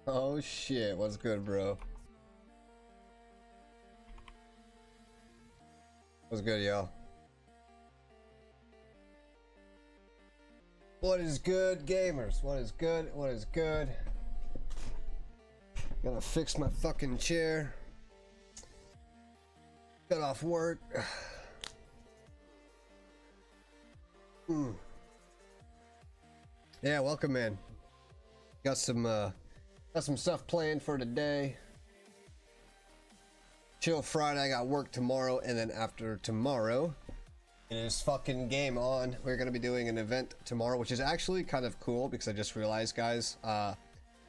Oh shit, what's good, bro? What's good, y'all? What is good, gamers? What is good? What is good? Gotta fix my fucking chair. Got off work. Yeah, welcome, man. Got some stuff planned for today. Chill Friday. I got work tomorrow, and then after tomorrow, it is fucking game on. We're gonna be doing an event tomorrow, which is actually kind of cool because I just realized, guys,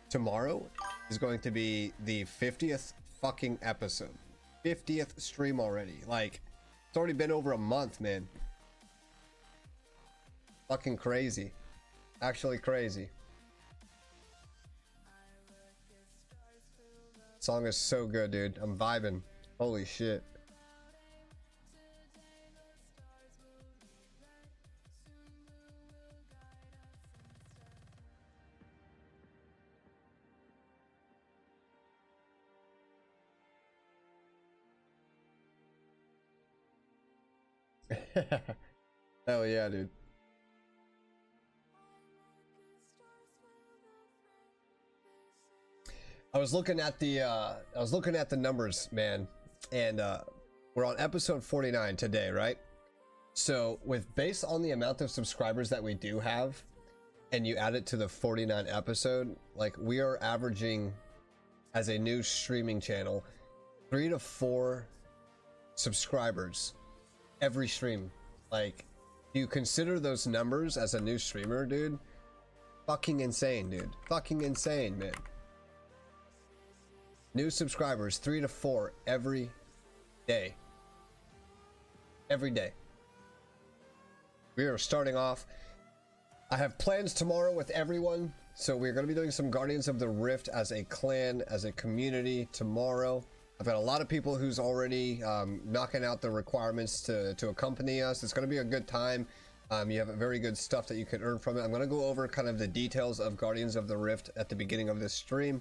tomorrow is going to be the 50th fucking episode. 50th stream already. Like, it's already been over a month, man. Fucking crazy. Actually crazy. Song is so good, dude. I'm vibing. Holy shit. Hell yeah, dude. I was looking at the numbers, man, and we're on episode 49 today, right? So based on the amount of subscribers that we do have, and you add it to the 49 episode, like, we are averaging, as a new streaming channel, 3 to 4 subscribers every stream. Like, you consider those numbers as a new streamer, dude? Fucking insane, dude. Fucking insane, man. New subscribers, 3 to 4 every day. Every day. We are starting off. I have plans tomorrow with everyone, so we're going to be doing some Guardians of the Rift as a clan, as a community tomorrow. I've got a lot of people who's already knocking out the requirements to accompany us. It's going to be a good time. You have very good stuff that you can earn from it. I'm going to go over kind of the details of Guardians of the Rift at the beginning of this stream.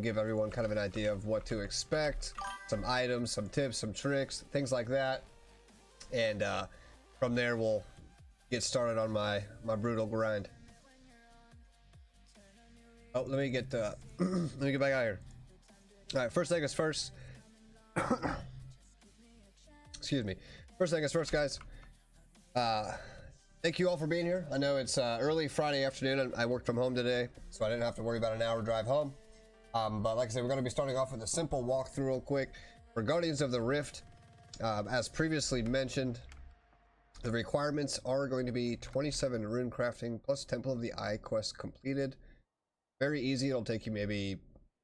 Give everyone kind of an idea of what to expect, some items, some tips, some tricks, things like that. And from there, we'll get started on my brutal grind. Oh, let me get let me get back out here. All right, first thing is first. Excuse me. First thing is first, guys. Thank you all for being here. I know it's early Friday afternoon, and I worked from home today, so I didn't have to worry about an hour drive home. But like I said, we're going to be starting off with a simple walkthrough real quick for Guardians of the Rift. As previously mentioned, the requirements are going to be 27 rune crafting plus Temple of the Eye quest completed. Very easy. It'll take you maybe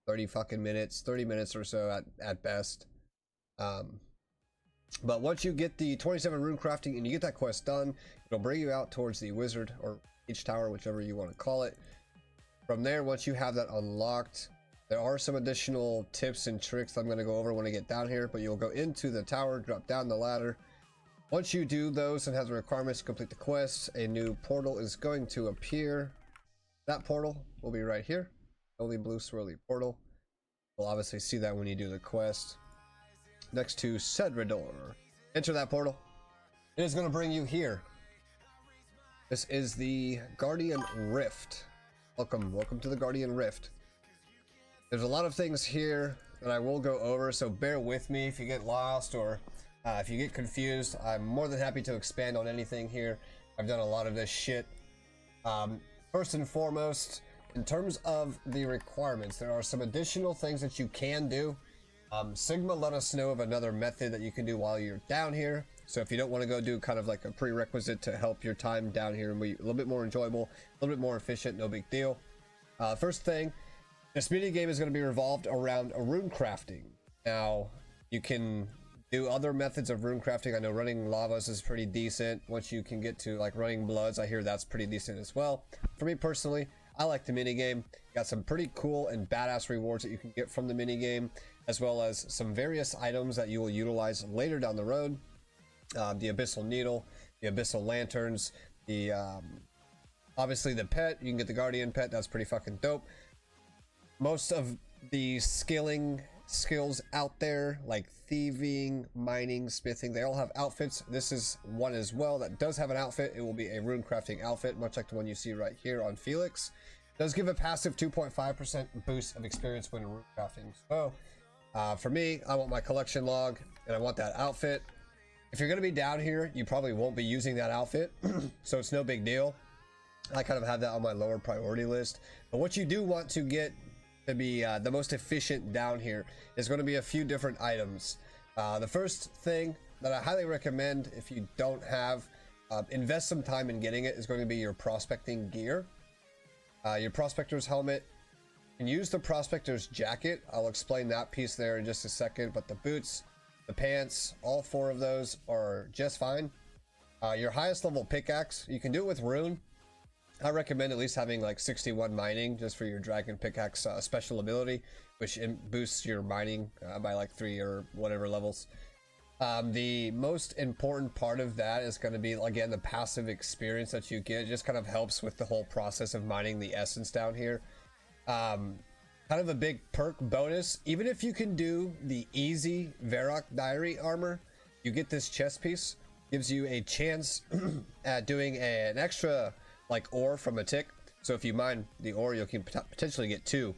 30 fucking minutes, 30 minutes or so at best. But once you get the 27 rune crafting and you get that quest done, it'll bring you out towards the wizard or H tower, whichever you want to call it. From there, once you have that unlocked, there are some additional tips and tricks I'm going to go over when I get down here, but you'll go into the tower, drop down the ladder. Once you do those and have the requirements to complete the quest, a new portal is going to appear. That portal will be right here. Only blue swirly portal. You'll obviously see that when you do the quest. Next to Cedrador. Enter that portal. It is going to bring you here. This is the Guardian Rift. Welcome to the Guardian Rift. There's a lot of things here that I will go over, so bear with me if you get lost or if you get confused. I'm more than happy to expand on anything here. I've done a lot of this shit. First and foremost, in terms of the requirements, there are some additional things that you can do. Sigma let us know of another method that you can do while you're down here. So if you don't want to go do kind of like a prerequisite to help your time down here and be a little bit more enjoyable, a little bit more efficient, no big deal. First thing, this mini game is going to be revolved around rune crafting. Now, you can do other methods of rune crafting. I know running lavas is pretty decent. Once you can get to like running bloods, I hear that's pretty decent as well. For me personally, I like the mini game. Got some pretty cool and badass rewards that you can get from the mini game, as well as some various items that you will utilize later down the road. The abyssal needle, the abyssal lanterns, the obviously the pet. You can get the guardian pet. That's pretty fucking dope. most of the scaling skills out there, like thieving, mining, smithing, they all have outfits. This is one as well that does have an outfit. It will be a rune crafting outfit, much like the one you see right here on Felix. It does give a passive 2.5% boost of experience when rune crafting. So for me, I want my collection log and I want that outfit. If you're going to be down here, you probably won't be using that outfit, so it's no big deal. I kind of have that on my lower priority list. But what you do want to get to be the most efficient down here is going to be a few different items. The first thing that I highly recommend, if you don't have, invest some time in getting it, is going to be your prospecting gear. Your prospector's helmet. You can use the prospector's jacket. I'll explain that piece there in just a second, but the boots, the pants, all four of those are just fine. Your highest level pickaxe, you can do it with rune. I recommend at least having like 61 mining just for your dragon pickaxe special ability, which boosts your mining by like 3 or whatever levels. The most important part of that is going to be, again, the passive experience that you get. It just kind of helps with the whole process of mining the essence down here. Kind of a big perk bonus, even if you can do the easy Varrock diary armor, you get this chest piece. Gives you a chance at doing an extra like ore from a tick. So if you mine the ore, you can potentially get 2.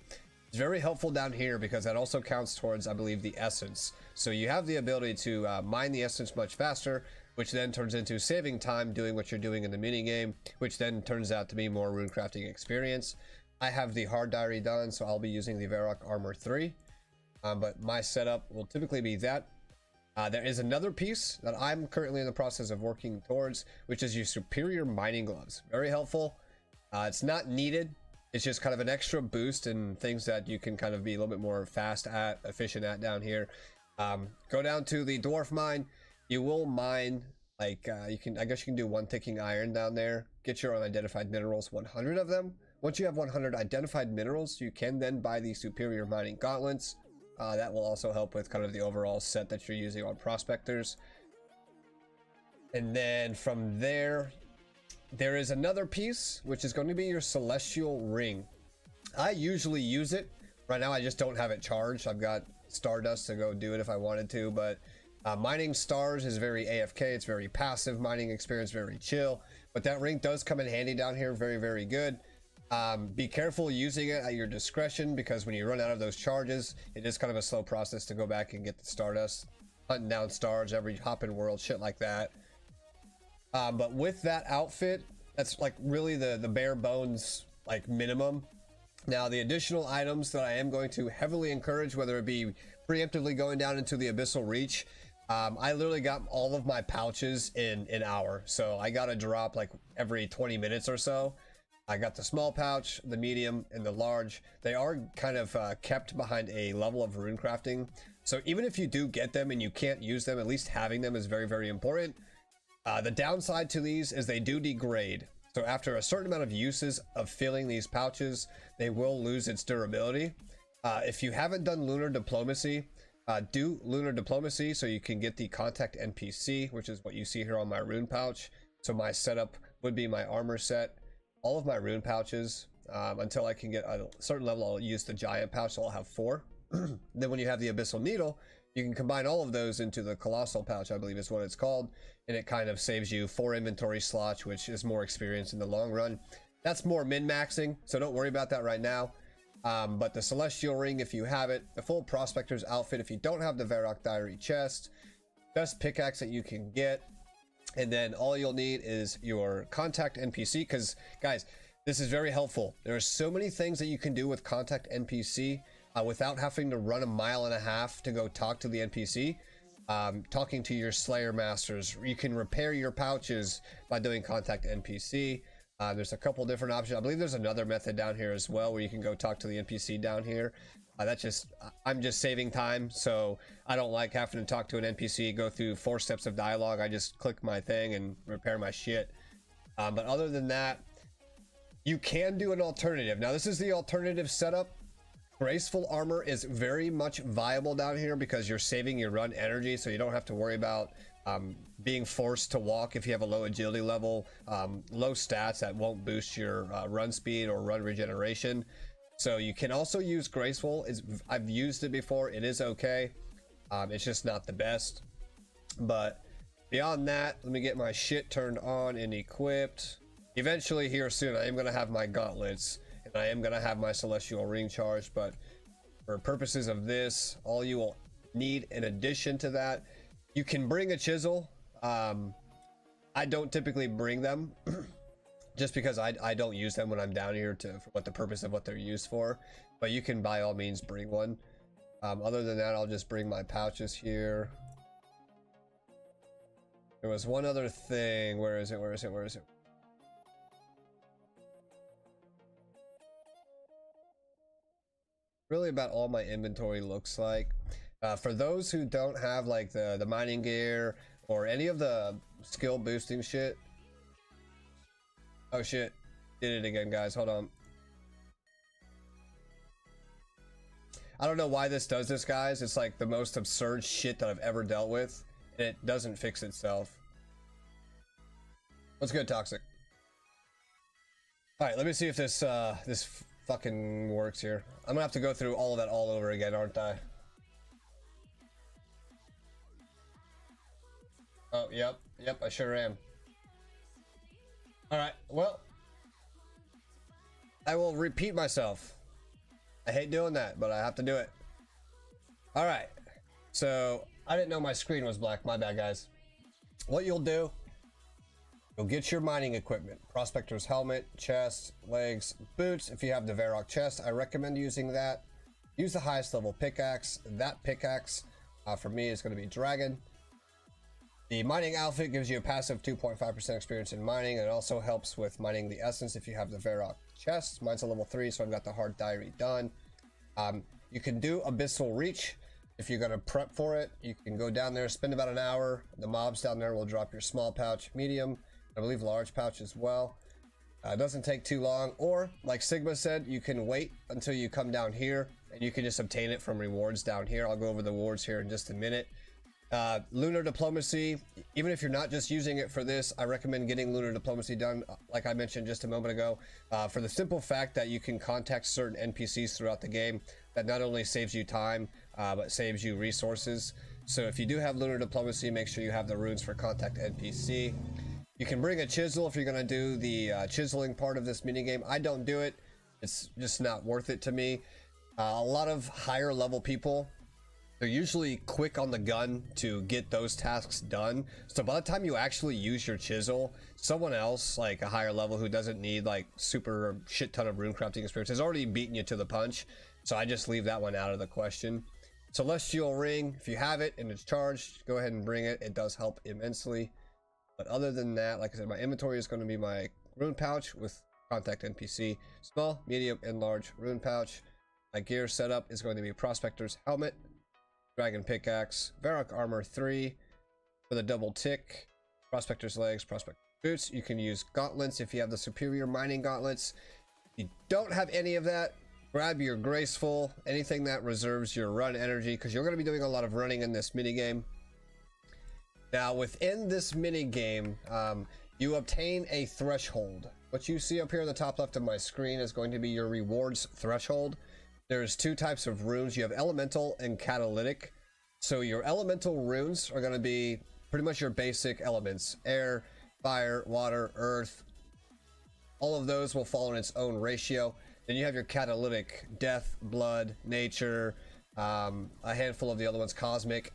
It's very helpful down here because that also counts towards, I believe, the essence. So you have the ability to mine the essence much faster, which then turns into saving time doing what you're doing in the mini game, which then turns out to be more rune crafting experience. I have the hard diary done, so I'll be using the Varrock armor 3, but my setup will typically be that. There is another piece that I'm currently in the process of working towards, which is your superior mining gloves. Very helpful. It's not needed. It's just kind of an extra boost and things that you can kind of be a little bit more efficient at down here. Go down to the dwarf mine. You will mine like I guess you can do 1 ticking iron down there. Get your unidentified minerals, 100 of them. Once you have 100 identified minerals, you can then buy the superior mining gauntlets. That will also help with kind of the overall set that you're using on prospectors. And then from there, there is another piece, which is going to be your celestial ring. I usually use it. Right now I just don't have it charged. I've got stardust to go do it if I wanted to, but mining stars is very AFK. It's very passive mining experience, very chill. But that ring does come in handy down here. Very, very good. Be careful using it at your discretion, because when you run out of those charges, it is kind of a slow process to go back and get the stardust, hunting down stars every hop in world, shit like that. But with that outfit, that's like really the bare bones like minimum. Now the additional items that I am going to heavily encourage, whether it be preemptively going down into the abyssal reach, I literally got all of my pouches in an hour, so I got a drop like every 20 minutes or so. I got the small pouch, the medium, and the large. They are kind of kept behind a level of rune crafting. So even if you do get them and you can't use them, at least having them is very, very important. The downside to these is they do degrade. So after a certain amount of uses of filling these pouches, they will lose its durability. If you haven't done lunar diplomacy, do lunar diplomacy so you can get the contact NPC, which is what you see here on my rune pouch. So my setup would be my armor set, all of my rune pouches, until I can get a certain level. I'll use the giant pouch, so I'll have 4. Then when you have the abyssal needle, you can combine all of those into the colossal pouch, I believe is what it's called, and it kind of saves you 4 inventory slots, which is more experience in the long run. That's more min-maxing, so don't worry about that right now. But the celestial ring, if you have it, the full prospector's outfit, if you don't have the Varrock diary chest, best pickaxe that you can get, and then all you'll need is your contact NPC, because guys, this is very helpful. There are so many things that you can do with contact NPC without having to run 1.5 miles to go talk to the NPC. Talking to your Slayer masters, you can repair your pouches by doing contact NPC. There's a couple different options. I believe there's another method down here as well where you can go talk to the NPC down here. I'm just saving time, so I don't like having to talk to an NPC, go through 4 steps of dialogue. I just click my thing and repair my shit. But other than that, you can do an alternative. Now this is the alternative setup. Graceful armor is very much viable down here because you're saving your run energy, so you don't have to worry about being forced to walk if you have a low agility level, low stats that won't boost your run speed or run regeneration. So you can also use graceful. I've used it before. It is okay. It's just not the best. But beyond that, let me get my shit turned on and equipped. Eventually here soon, I am going to have my gauntlets and I am going to have my celestial ring charged. But for purposes of this, all you will need in addition to that, you can bring a chisel. I don't typically bring them just because I don't use them when I'm down here for what the purpose of what they're used for. But you can by all means bring one. Other than that, I'll just bring my pouches here. There was one other thing. Where is it? Where is it? Where is it? Really about all my inventory looks like. For those who don't have like the mining gear or any of the skill boosting shit. Oh shit, did it again, guys. Hold on. I don't know why this does this, guys. It's like the most absurd shit that I've ever dealt with, and it doesn't fix itself. What's good, Toxic? All right, let me see if this this fucking works here. I'm gonna have to go through all of that all over again, aren't I? Oh, yep, I sure am. All right, well, I will repeat myself. I hate doing that, but I have to do it. All right, so I didn't know my screen was black. My bad, guys. What you'll do, you'll get your mining equipment: prospector's helmet, chest, legs, boots. If you have the Varrock chest, I recommend using that. Use the highest level pickaxe. That pickaxe for me is going to be dragon. The mining outfit gives you a passive 2.5% experience in mining, and it also helps with mining the essence if you have the Varrock chest. Mine's a level 3, so I've got the hard diary done. You can do Abyssal Reach if you're going to prep for it. You can go down there, spend about an hour. The mobs down there will drop your small pouch, medium, I believe large pouch as well. It doesn't take too long, or like Sigma said, you can wait until you come down here and you can just obtain it from rewards down here. I'll go over the rewards here in just a minute. Lunar Diplomacy, even if you're not just using it for this, I recommend getting Lunar Diplomacy done, like I mentioned just a moment ago, for the simple fact that you can contact certain NPCs throughout the game. That not only saves you time, but saves you resources. So if you do have Lunar Diplomacy, make sure you have the runes for contact NPC. You can bring a chisel if you're going to do the chiseling part of this minigame. I don't do it. It's just not worth it to me. A lot of higher level people, they're usually quick on the gun to get those tasks done. So by the time you actually use your chisel, someone else like a higher level who doesn't need like super shit ton of rune crafting experience has already beaten you to the punch. So I just leave that one out of the question. Celestial Ring, if you have it and it's charged, go ahead and bring it. It does help immensely. But other than that, like I said, my inventory is going to be my rune pouch with contact NPC, small, medium, and large rune pouch. My gear setup is going to be Prospector's helmet, Dragon pickaxe, Varrock armor 3 for the double tick, Prospector's legs, Prospector boots. You can use gauntlets if you have the superior mining gauntlets. If you don't have any of that, grab your graceful, anything that reserves your run energy, because you're going to be doing a lot of running in this minigame. Now within this minigame, you obtain a threshold. What you see up here in the top left of my screen is going to be your rewards threshold. There's two types of runes. You have elemental and catalytic. So your elemental runes are going to be pretty much your basic elements: air, fire, water, earth. All of those will fall in its own ratio. Then you have your catalytic: death, blood, nature, a handful of the other ones, cosmic.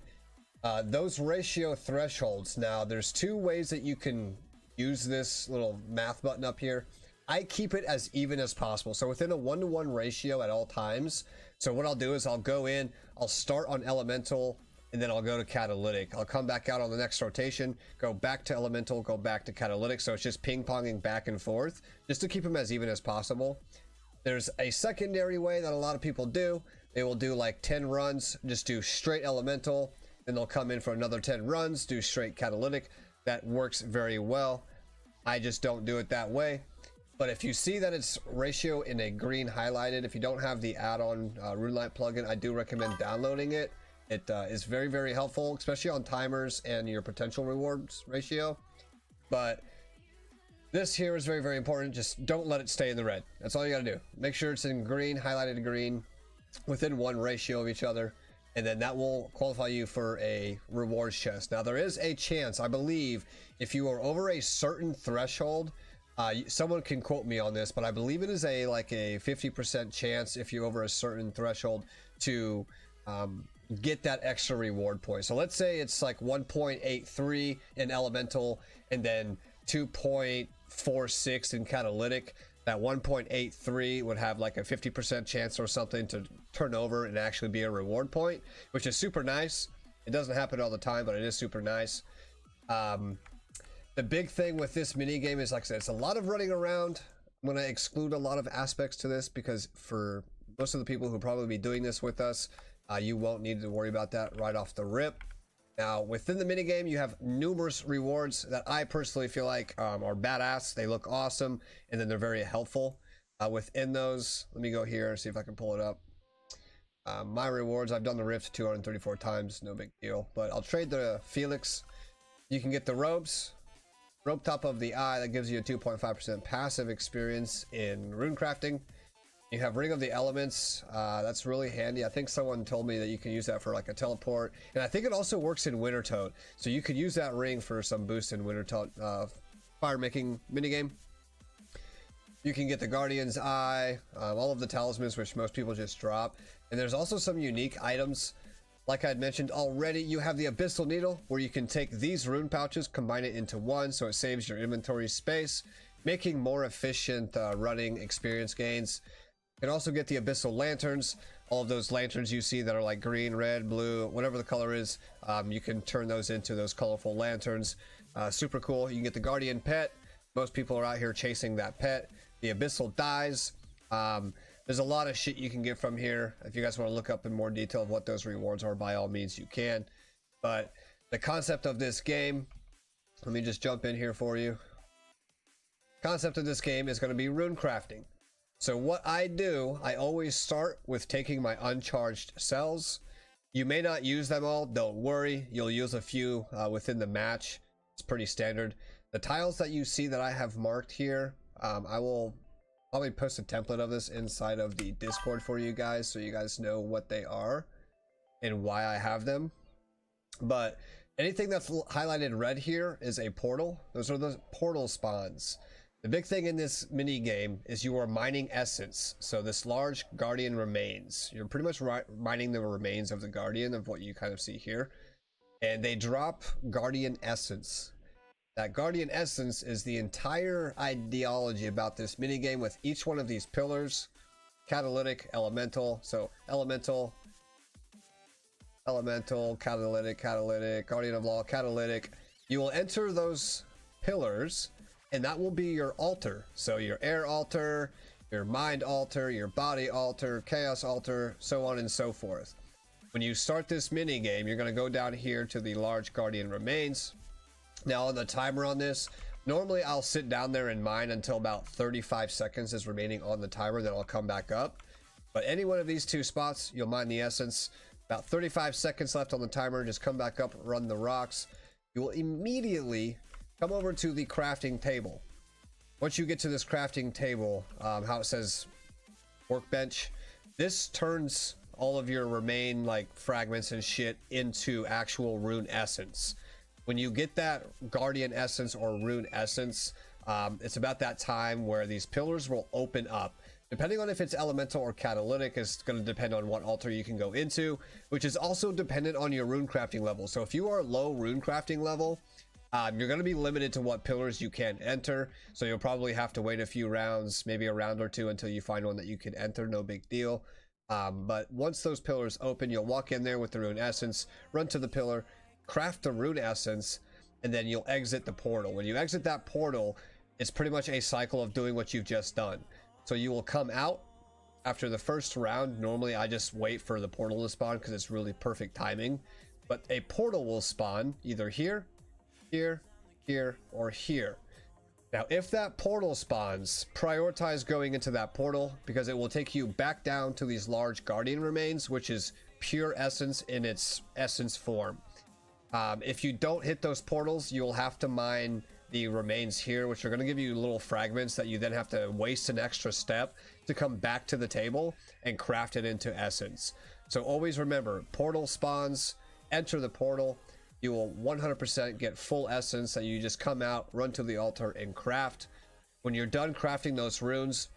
Those ratio thresholds. Now there's two ways that you can use this little math button up here. I keep it as even as possible, so within a 1-to-1 ratio at all times. So what I'll do is I'll go in, I'll start on elemental, and then I'll go to catalytic. I'll come back out on the next rotation, go back to elemental, go back to catalytic. So it's just ping-ponging back and forth just to keep them as even as possible. There's a secondary way that a lot of people do. They will do like 10 runs, just do straight elemental, then they'll come in for another 10 runs, do straight catalytic. That works very well. I just don't do it that way. But if you see that it's ratio in a green highlighted, if you don't have the add-on RuneLite plugin, I do recommend downloading it. It is very, very helpful, especially on timers and your potential rewards ratio. But This here is very, very important. Just don't let it stay in the red. That's all you gotta do. Make sure it's in green, highlighted in green, within 1 ratio of each other, and then that will qualify you for a rewards chest. Now there is a chance, I believe, if you are over a certain threshold, someone can quote me on this, but I believe it is a like a 50% chance if you're over a certain threshold to get that extra reward point. So let's say it's like 1.83 in elemental and then 2.46 in catalytic. That 1.83 would have like a 50% chance or something to turn over and actually be a reward point, which is super nice. It doesn't happen all the time, but it is super nice. The big thing with this mini game is, like I said, it's a lot of running around. I'm going to exclude a lot of aspects to this because for most of the people who probably be doing this with us, you won't need to worry about that right off the rip. Now, within the mini game, you have numerous rewards that I personally feel like are badass. They look awesome, and then they're very helpful. Within those, let me go here and see if I can pull it up. My rewards, I've done the Rift 234 times, no big deal. But I'll trade the Felix. You can get the robes. Rope top of the eye, that gives you a 2.5% passive experience in rune crafting. You have Ring of the Elements. That's really handy. I think someone told me that you can use that for like a teleport. And I think it also works in Winter Toad. So you could use that ring for some boost in Winter Toad fire making minigame. You can get the Guardian's Eye, all of the talismans, which most people just drop. And there's also some unique items. Like I'd mentioned already, you have the Abyssal Needle, where you can take these rune pouches, combine it into one, so it saves your inventory space, making more efficient running experience gains. You can also get the Abyssal Lanterns. All of those lanterns you see that are like green, red, blue, whatever the color is, you can turn those into those colorful lanterns. Super cool. You can get the Guardian Pet. Most people are out here chasing that pet. The Abyssal Dies. There's a lot of shit you can get from here. If you guys want to look up in more detail of what those rewards are, by all means you can. But the concept of this game, let me just jump in here for you. Concept of this game is going to be rune crafting. So what I do, I always start with taking my uncharged cells. You may not use them all, don't worry. You'll use a few within the match. It's pretty standard. The tiles that you see that I have marked here, I will probably post a template of this inside of the Discord for you guys, so you guys know what they are and why I have them. But anything that's highlighted red here is a portal. Those are the portal spawns. The big thing in this mini game is you are mining essence. So this large guardian remains. You're pretty much mining the remains of the guardian, of what you kind of see here. And they drop guardian essence. That guardian essence is the entire ideology about this mini game, with each one of these pillars: catalytic, elemental. So elemental, catalytic, guardian of law, catalytic. You will enter those pillars, and that will be your altar. So your air altar, your mind altar, your body altar, chaos altar, so on and so forth. When you start this mini game, you're going to go down here to the large guardian remains. Now on the timer on this, normally I'll sit down there and mine until about 35 seconds is remaining on the timer, then I'll come back up. But any one of these two spots, you'll mine the essence. About 35 seconds left on the timer, just come back up, run the rocks. You will immediately come over to the crafting table. Once you get to this crafting table, how it says workbench, this turns all of your remain like fragments and shit into actual rune essence. When you get that guardian essence or rune essence, it's about that time where these pillars will open up. Depending on if it's elemental or catalytic, it's going to depend on what altar you can go into, which is also dependent on your rune crafting level. So if you are low rune crafting level, you're going to be limited to what pillars you can enter. So you'll probably have to wait a few rounds, maybe a round or two, until you find one that you can enter. No big deal. But once those pillars open, you'll walk in there with the rune essence, run to the pillar, craft the rune essence, and then you'll exit the portal. When you exit that portal, it's pretty much a cycle of doing what you've just done. So you will come out after the first round. Normally I just wait for the portal to spawn because it's really perfect timing, but a portal will spawn either here, here, here, or here. Now if that portal spawns, prioritize going into that portal, because it will take you back down to these large guardian remains, which is pure essence in its essence form. If you don't hit those portals, you'll have to mine the remains here, which are going to give you little fragments that you then have to waste an extra step to come back to the table and craft it into essence. So always remember, portal spawns, enter the portal, you will 100% get full essence that you just come out, run to the altar and craft. When you're done crafting those runes,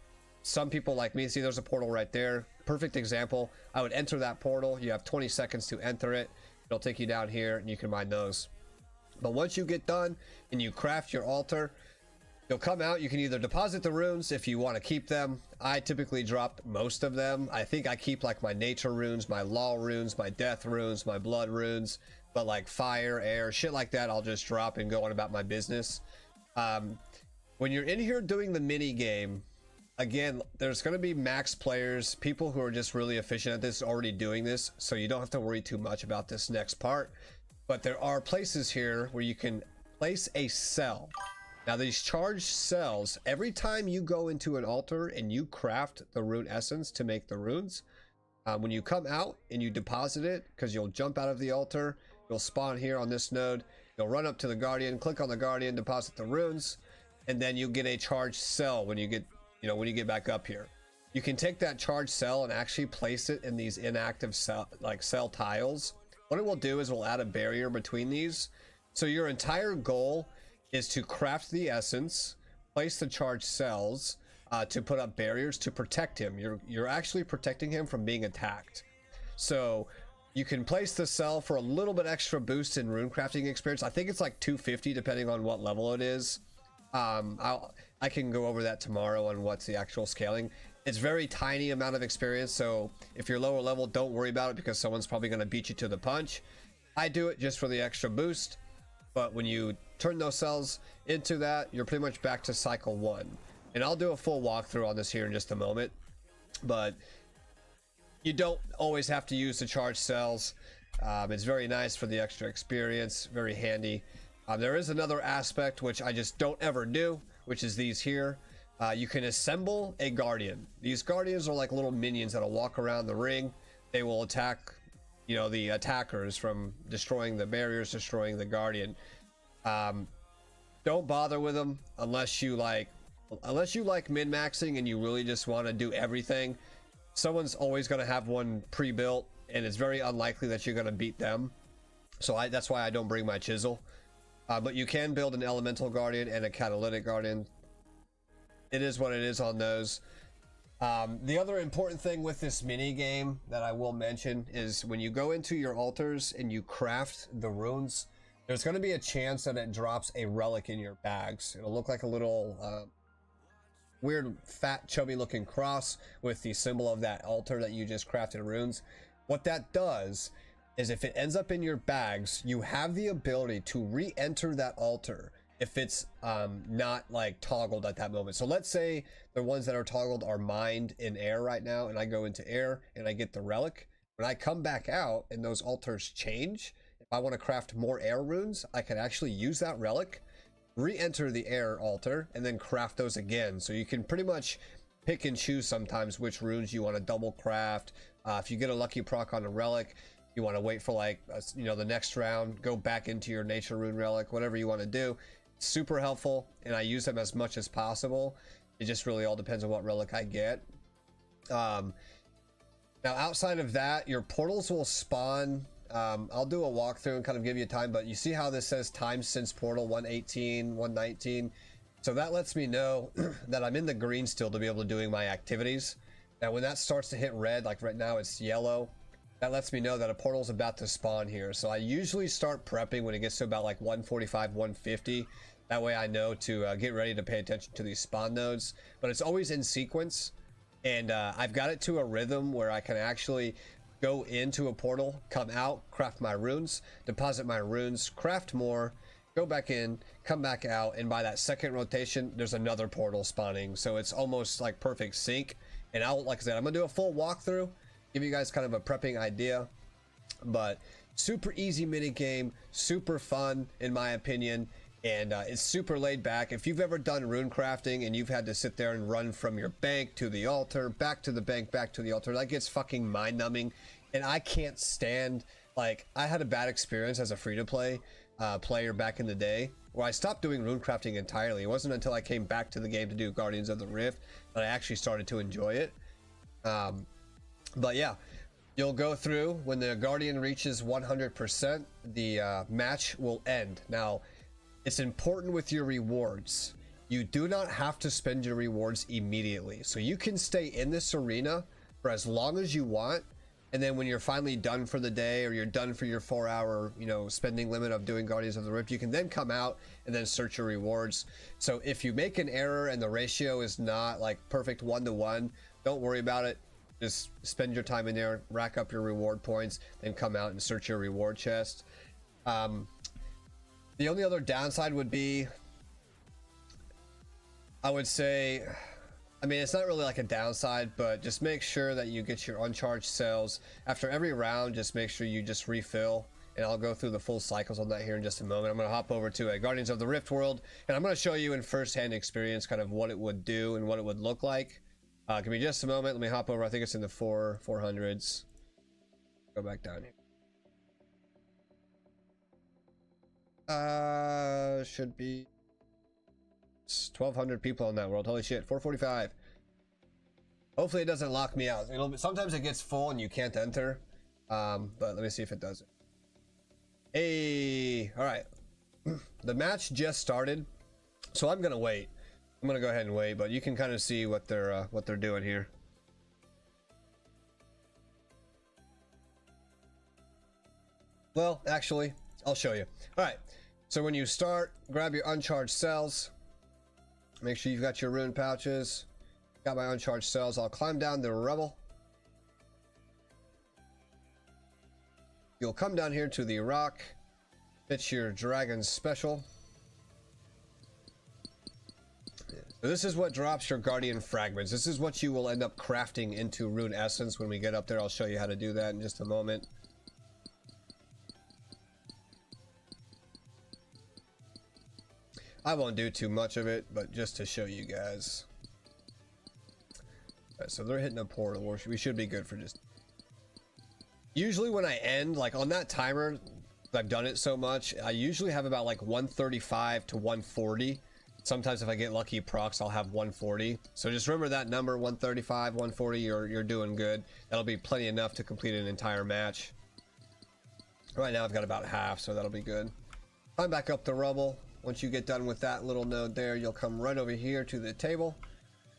some people like me, see there's a portal right there, perfect example. I would enter that portal, you have 20 seconds to enter it, it'll take you down here and you can mine those. But once you get done and you craft your altar, you'll come out, you can either deposit the runes if you want to keep them. I typically drop most of them. I think I keep like my nature runes, my law runes, my death runes, my blood runes, but like fire, air, shit like that, I'll just drop and go on about my business. When you're in here doing the mini game, again, there's going to be max players, people who are just really efficient at this, already doing this, so you don't have to worry too much about this next part. But there are places here where you can place a cell. Now these charged cells, every time you go into an altar and you craft the rune essence to make the runes, when you come out and you deposit it, because you'll jump out of the altar, you'll spawn here on this node, you'll run up to the guardian, click on the guardian, deposit the runes, and then you'll get a charged cell when you get, when you get back up here. You can take that charged cell and actually place it in these inactive cell, like cell tiles. What it will do is we'll add a barrier between these. So your entire goal is to craft the essence, place the charged cells, to put up barriers to protect him. You're actually protecting him from being attacked. So you can place the cell for a little bit extra boost in rune crafting experience. I think it's like 250 depending on what level it is. I can go over that tomorrow on what's the actual scaling. It's very tiny amount of experience, so if you're lower level, don't worry about it because someone's probably going to beat you to the punch. I do it just for the extra boost, but when you turn those cells into that, you're pretty much back to cycle 1. And I'll do a full walkthrough on this here in just a moment, but you don't always have to use the charged cells. It's very nice for the extra experience, very handy. There is another aspect which I just don't ever do, which is these here. You can assemble a guardian. These guardians are like little minions that'll walk around the ring. They will attack, the attackers from destroying the barriers, destroying the guardian. Don't bother with them unless you like min-maxing and you really just want to do everything. Someone's always going to have one pre-built, and it's very unlikely that you're going to beat them. So that's why I don't bring my chisel. But you can build an elemental guardian and a catalytic guardian. It is what it is on those. The other important thing with this mini game that I will mention is when you go into your altars and you craft the runes, there's going to be a chance that it drops a relic in your bags. It'll look like a little weird fat chubby looking cross with the symbol of that altar that you just crafted runes. What that does is if it ends up in your bags, you have the ability to re-enter that altar if it's not like toggled at that moment. So let's say the ones that are toggled are mined in air right now, and I go into air and I get the relic. When I come back out and those altars change, if I want to craft more air runes, I can actually use that relic, re-enter the air altar, and then craft those again. So you can pretty much pick and choose sometimes which runes you want to double craft. If you get a lucky proc on a relic, you want to wait for like the next round, go back into your nature rune relic, whatever you want to do. Super helpful, and I use them as much as possible. It just really all depends on what relic I get. Now outside of that, your portals will spawn. I'll do a walkthrough and kind of give you time, but you see how this says time since portal 118, 119. So that lets me know that I'm in the green still to be able to doing my activities. Now when that starts to hit red, like right now it's yellow, that lets me know that a portal is about to spawn here. So I usually start prepping when it gets to about like 145, 150. That way I know to get ready to pay attention to these spawn nodes. But it's always in sequence. And I've got it to a rhythm where I can actually go into a portal, come out, craft my runes, deposit my runes, craft more, go back in, come back out. And by that second rotation, there's another portal spawning. So it's almost like perfect sync. And like I said, I'm going to do a full walkthrough, give you guys kind of a prepping idea, but super easy mini game, super fun in my opinion, and it's super laid back. If you've ever done rune crafting and you've had to sit there and run from your bank to the altar, back to the bank, back to the altar, that gets fucking mind numbing, and I can't stand, like, I had a bad experience as a free-to-play player back in the day, where I stopped doing rune crafting entirely. It wasn't until I came back to the game to do Guardians of the Rift that I actually started to enjoy it. But yeah, you'll go through when the Guardian reaches 100%, the match will end. Now, it's important with your rewards. You do not have to spend your rewards immediately. So you can stay in this arena for as long as you want. And then when you're finally done for the day, or you're done for your 4-hour, you know, spending limit of doing Guardians of the Rift, you can then come out and then search your rewards. So if you make an error and the ratio is not like perfect 1-to-1, don't worry about it. Just spend your time in there, rack up your reward points, then come out and search your reward chest. The only other downside would be, I would say, I mean, it's not really like a downside, but just make sure that you get your uncharged cells. After every round, just make sure you just refill, and I'll go through the full cycles on that here in just a moment. I'm going to hop over to a Guardians of the Rift world, and I'm going to show you in first-hand experience kind of what it would do and what it would look like. Give me just a moment. Let me hop over. I think it's in the 400s. Go back down here. Should be 1,200 people in that world. Holy shit, 445. Hopefully it doesn't lock me out. Sometimes it gets full and you can't enter. But let me see if it does it. Hey, all right. The match just started, so I'm gonna wait. I'm gonna go ahead and wait, but you can kind of see what they're doing here. Well, actually, I'll show you. All right. So when you start, grab your uncharged cells. Make sure you've got your rune pouches. Got my uncharged cells. I'll climb down the rubble. You'll come down here to the rock. Fit your dragon special. So this is what drops your guardian fragments. This is what you will end up crafting into rune essence when we get up there. I'll show you how to do that in just a moment. I won't do too much of it, but just to show you guys. Alright, so they're hitting a portal. We should be good for just... Usually when I end, like on that timer, I've done it so much, I usually have about like 135 to 140. Sometimes if I get lucky procs, I'll have 140. So just remember that number, 135, 140, you're doing good. That'll be plenty enough to complete an entire match. Right now I've got about half, so that'll be good. Climb back up the rubble. Once you get done with that little node there, you'll come right over here to the table.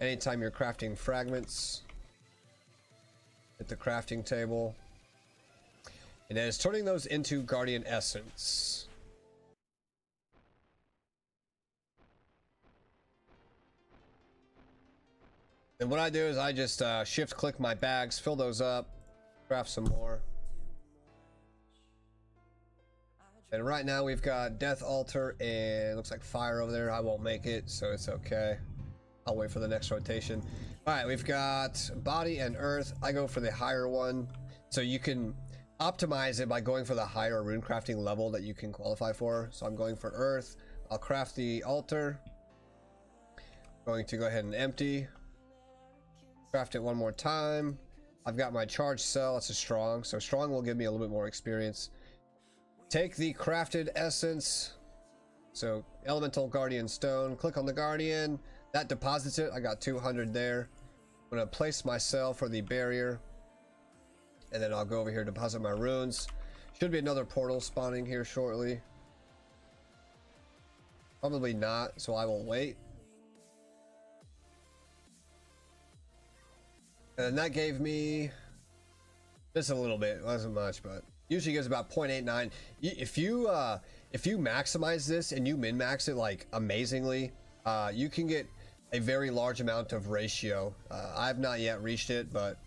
Anytime you're crafting fragments, hit the crafting table. And then it's turning those into Guardian Essence. And what I do is I just shift click my bags, fill those up, craft some more. And right now we've got Death Altar and it looks like Fire over there. I won't make it, so it's okay. I'll wait for the next rotation. All right, we've got Body and Earth. I go for the higher one. So you can optimize it by going for the higher rune crafting level that you can qualify for. So I'm going for Earth. I'll craft the altar. Going to go ahead and empty. Craft it one more time. I've got my charged cell. It's a strong. So strong will give me a little bit more experience. Take the crafted essence. So elemental guardian stone. Click on the guardian. That deposits it. I got 200 there. I'm going to place my cell for the barrier. And then I'll go over here, deposit my runes. Should be another portal spawning here shortly. Probably not, so I will wait. And that gave me just a little bit. It wasn't much, but usually gives about 0.89. If you maximize this and you min-max it like amazingly, you can get a very large amount of ratio. I've not yet reached it, but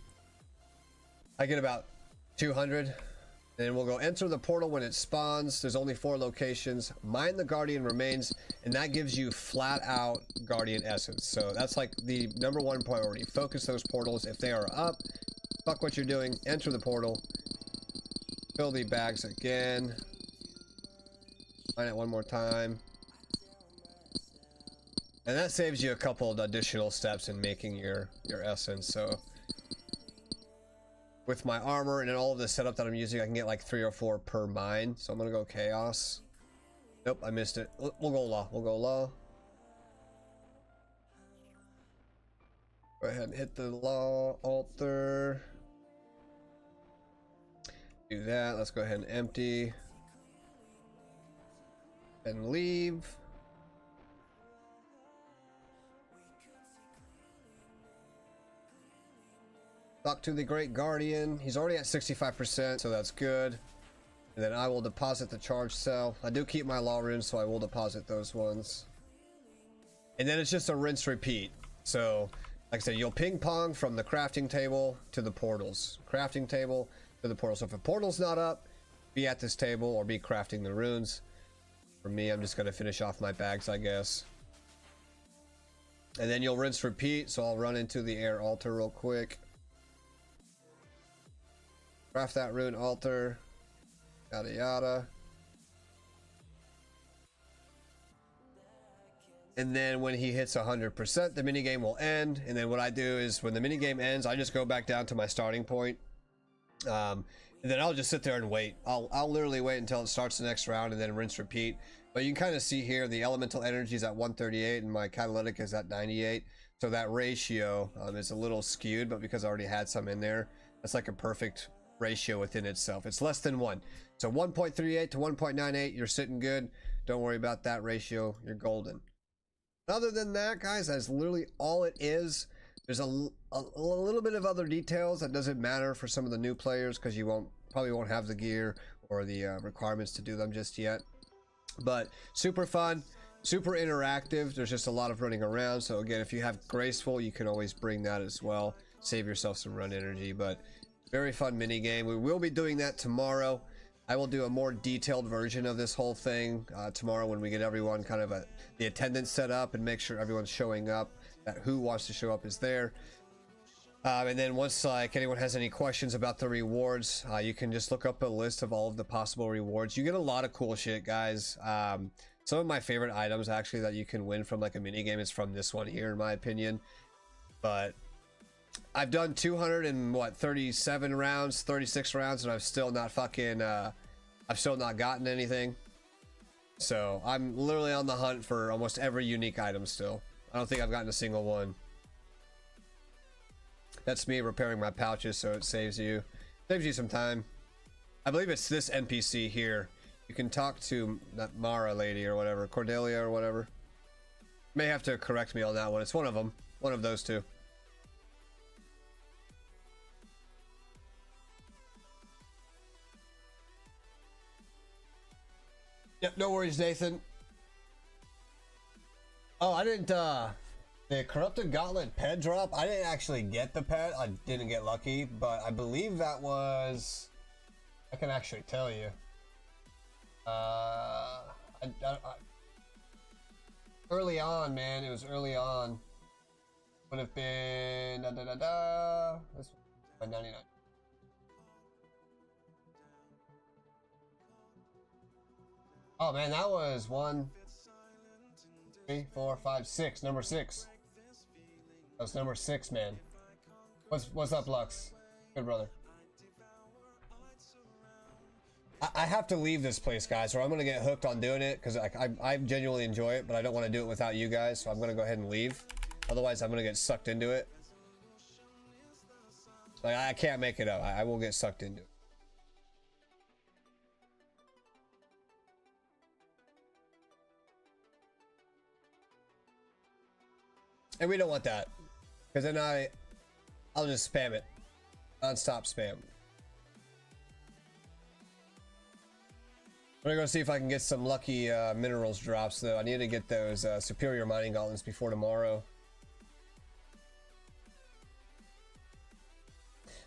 I get about 200. And we'll go enter the portal when it spawns. There's only 4 locations. Mine the Guardian Remains, and that gives you flat out Guardian Essence. So that's like the #1 priority. Focus those portals. If they are up, fuck what you're doing. Enter the portal. Fill the bags again. Mine it one more time. And that saves you a couple of additional steps in making your essence. So with my armor and all of the setup that I'm using, I can get like 3 or 4 per mine. So I'm gonna go chaos. Nope, I missed it. We'll go law. We'll go law. Go ahead and hit the law altar. Do that. Let's go ahead and empty. And leave. Talk to the Great Guardian. He's already at 65%, so that's good. And then I will deposit the charge cell. I do keep my law runes, so I will deposit those ones. And then it's just a rinse repeat. So, like I said, you'll ping pong from the crafting table to the portals. Crafting table to the portal. So if a portal's not up, be at this table or be crafting the runes. For me, I'm just going to finish off my bags, I guess. And then you'll rinse repeat. So I'll run into the air altar real quick. Craft that rune altar. Yada yada. And then when he hits 100%, the minigame will end. And then what I do is when the minigame ends, I just go back down to my starting point. And then I'll just sit there and wait. I'll literally wait until it starts the next round and then rinse repeat. But you can kind of see here the elemental energy is at 138 and my catalytic is at 98. So that ratio is a little skewed, but because I already had some in there, that's like a perfect ratio within itself. It's less than 1. So 1.38 to 1.98, you're sitting good. Don't worry about that ratio. You're golden. Other than that, guys, that's literally all it is. There's a little bit of other details that doesn't matter for some of the new players because you probably won't have the gear or the requirements to do them just yet. But super fun, super interactive. There's just a lot of running around. So again, if you have graceful, you can always bring that as well. Save yourself some run energy. But very fun mini game. We will be doing that tomorrow. I will do a more detailed version of this whole thing tomorrow when we get everyone kind of the attendance set up and make sure everyone's showing up, that who wants to show up is there. And then once anyone has any questions about the rewards, you can just look up a list of all of the possible rewards. You get a lot of cool shit, guys. Some of my favorite items actually that you can win from like a mini game is from this one here, in my opinion. But I've done 237 rounds, 36 rounds, and I've still not gotten anything. So I'm literally on the hunt for almost every unique item still. I don't think I've gotten a single one. That's me repairing my pouches, so it saves you some time. I believe it's this NPC here. You can talk to that Mara lady or whatever, Cordelia or whatever. May have to correct me on that one. It's one of them, one of those two. Yep, no worries, Nathan. Oh, I didn't, the Corrupted Gauntlet pet drop, I didn't actually get the pet. I didn't get lucky, but I believe that was, I can actually tell you. Early on, man, it was early on. Would have been, this was 99. Oh man, that was 1, 2, 3, 4, 5, 6. Number 6. That was number 6, man. What's up, Lux? Good brother. I have to leave this place, guys, or I'm gonna get hooked on doing it because I genuinely enjoy it, but I don't want to do it without you guys, so I'm gonna go ahead and leave. Otherwise, I'm gonna get sucked into it. Like I can't make it up. I will get sucked into it. And we don't want that, because then I'll just spam it, non-stop spam. I'm gonna go see if I can get some lucky minerals drops though. I need to get those superior mining gauntlets before tomorrow.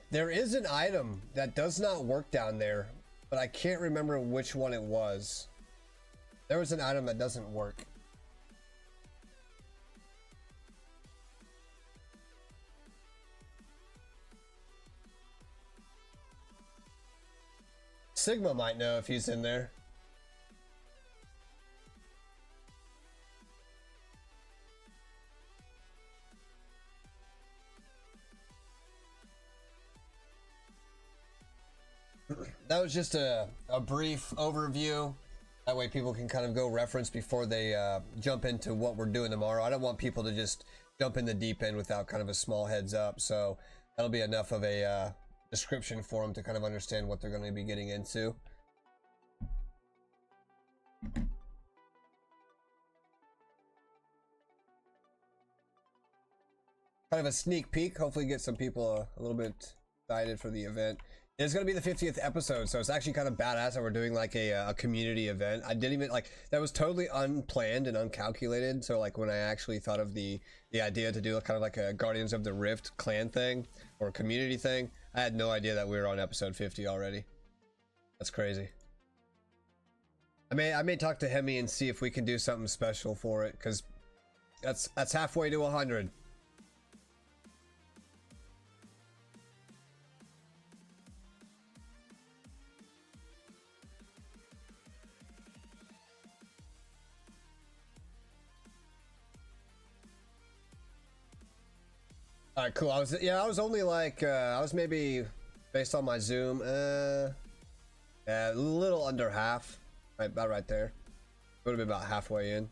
There is an item that does not work down there, but I can't remember which one it was. There was an item that doesn't work. Sigma might know if he's in there. That was just a brief overview That way people can kind of go reference before they jump into what we're doing tomorrow. I don't want people to just jump in the deep end without kind of a small heads up. So that'll be enough of a description for them to kind of understand what they're going to be getting into. Kind of a sneak peek. Hopefully get some people a little bit excited for the event. It's going to be the 50th episode, so it's actually kind of badass that we're doing like a community event. I didn't even like that was totally unplanned and uncalculated. So like when I actually thought of the idea to do kind of like a Guardians of the Rift clan thing or community thing, I had no idea that we were on episode 50 already. That's crazy. I may talk to Hemi and see if we can do something special for it, because that's halfway to 100. All right, cool. I was only like I was maybe based on my zoom a little under half, right about right there. Would have been about halfway in.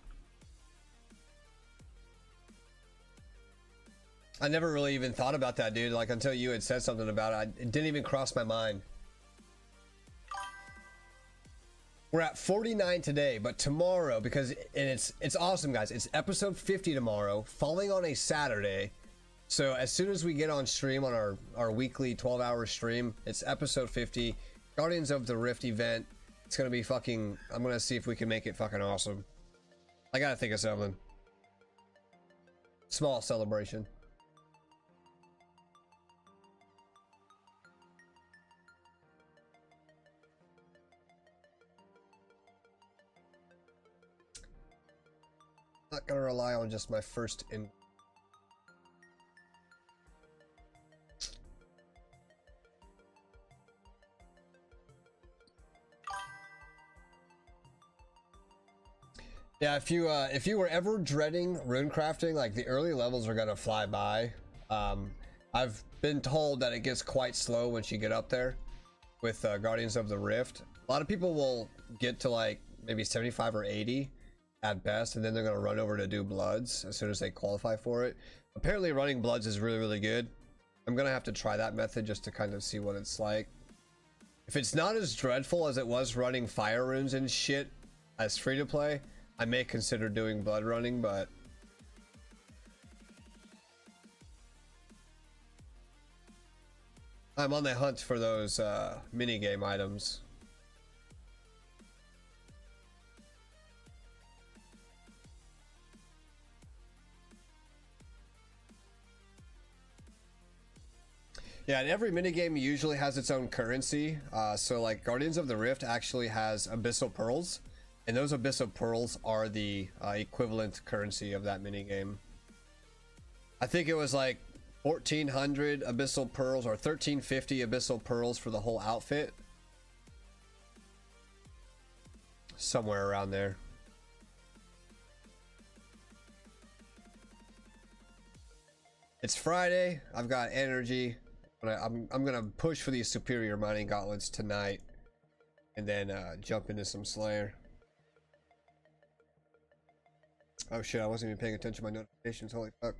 I never really even thought about that, dude, like until you had said something about it. It didn't even cross my mind. We're at 49 today, but tomorrow, because it's awesome, guys. It's episode 50 tomorrow, falling on a Saturday. So as soon as we get on stream on our weekly 12-hour stream, it's episode 50, Guardians of the Rift event. It's gonna be fucking, I'm gonna see if we can make it fucking awesome. I gotta think of something. Small celebration. Not gonna rely on just my first in. Yeah, if you were ever dreading rune crafting, like the early levels are gonna fly by. I've been told that it gets quite slow once you get up there with Guardians of the Rift. A lot of people will get to like maybe 75 or 80 at best, and then they're gonna run over to do Bloods as soon as they qualify for it. Apparently running Bloods is really, really good. I'm gonna have to try that method just to kind of see what it's like. If it's not as dreadful as it was running fire runes and shit as free to play, I may consider doing blood running, but I'm on the hunt for those minigame items. Yeah, and every minigame usually has its own currency. So like Guardians of the Rift actually has Abyssal Pearls. And those Abyssal Pearls are the equivalent currency of that minigame. I think it was like 1,400 Abyssal Pearls or 1,350 Abyssal Pearls for the whole outfit. Somewhere around there. It's Friday. I've got energy. I'm gonna push for these superior mining gauntlets tonight. And then jump into some Slayer. Oh shit, I wasn't even paying attention to my notifications, holy fuck.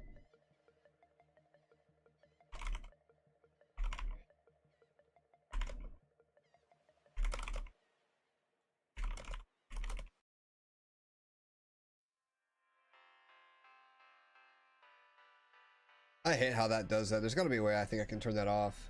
I hate how that does that. There's gotta be a way I think I can turn that off.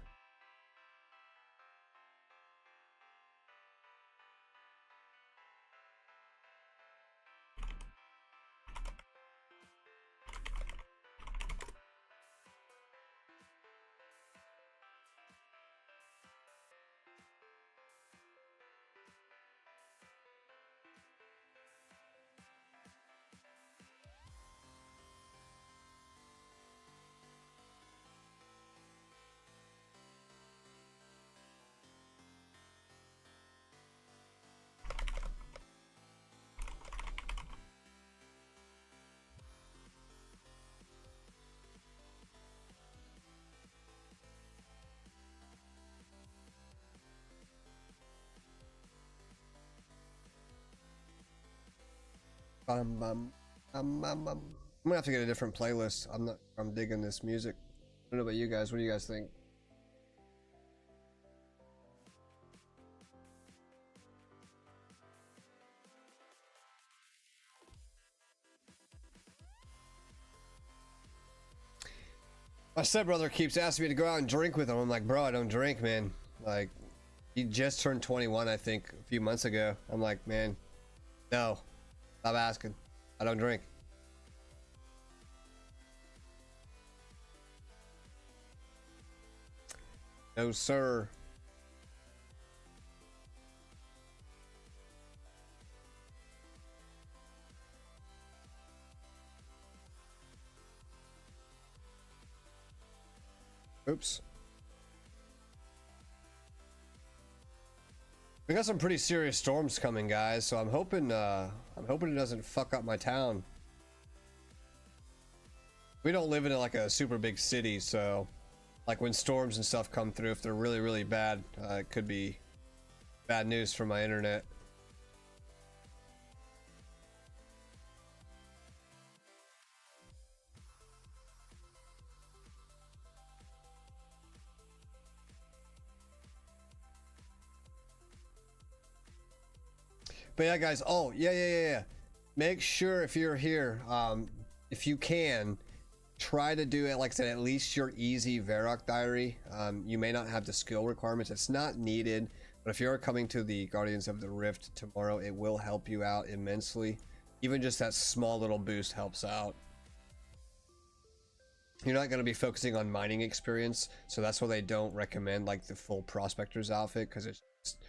I'm gonna have to get a different playlist. I'm digging this music. I don't know about you guys. What do you guys think? My stepbrother keeps asking me to go out and drink with him. I'm like, bro, I don't drink, man. Like, he just turned 21, I think, a few months ago. I'm like, man, no, stop asking. I don't drink. No, sir. Oops. We got some pretty serious storms coming, guys, so I'm hoping it doesn't fuck up my town. We don't live in like a super big city, so like when storms and stuff come through, if they're really, really bad, it could be bad news for my internet. But yeah, guys. Oh, yeah. Make sure if you're here, if you can, try to do it, like I said, at least your easy Varrock diary. You may not have the skill requirements. It's not needed. But if you're coming to the Guardians of the Rift tomorrow, it will help you out immensely. Even just that small little boost helps out. You're not going to be focusing on mining experience, so that's why they don't recommend like the full prospector's outfit, because it's just,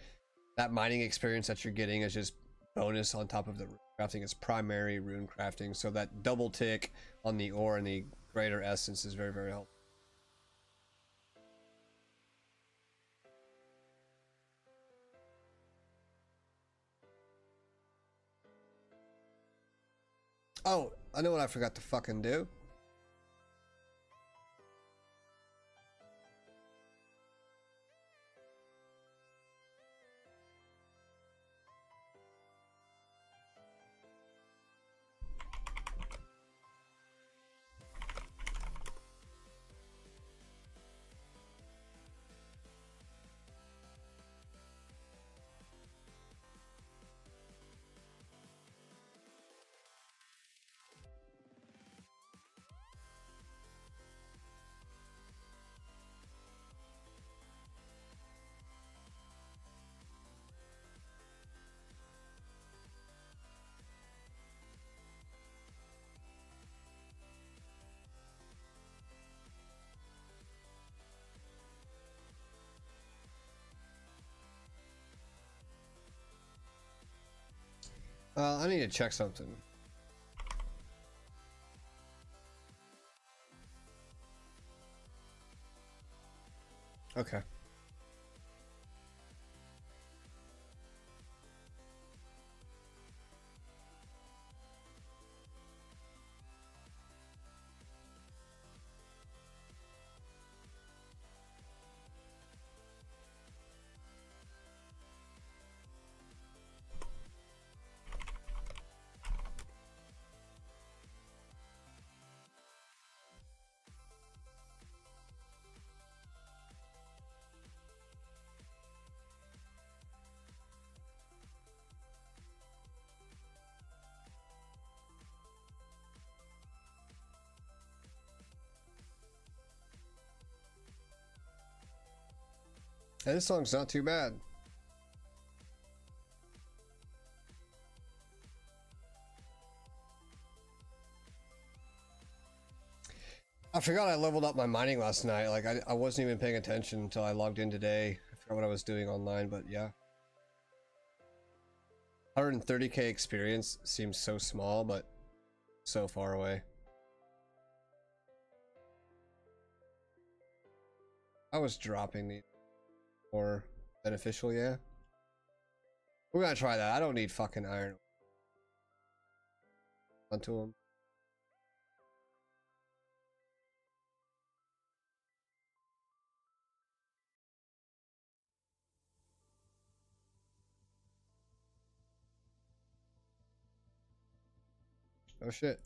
that mining experience that you're getting is just bonus on top of the rune crafting. It's primary rune crafting, so that double tick on the ore and the greater essence is very, very helpful. Oh, I know what I forgot to fucking do. I need to check something. Okay. And this song's not too bad. I forgot I leveled up my mining last night. Like I wasn't even paying attention until I logged in today. I forgot what I was doing online, but yeah. 130k experience seems so small, but so far away. I was dropping these more beneficial, yeah. We're gonna try that. I don't need fucking iron onto them. Oh shit.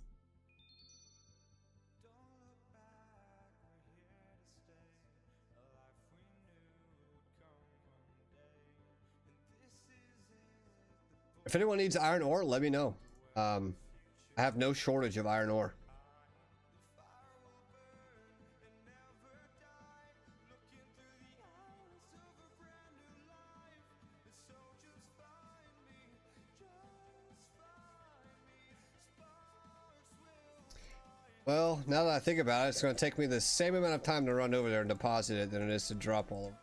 If anyone needs iron ore, let me know. I have no shortage of iron ore. Well, now that I think about it, it's going to take me the same amount of time to run over there and deposit it than it is to drop all of them.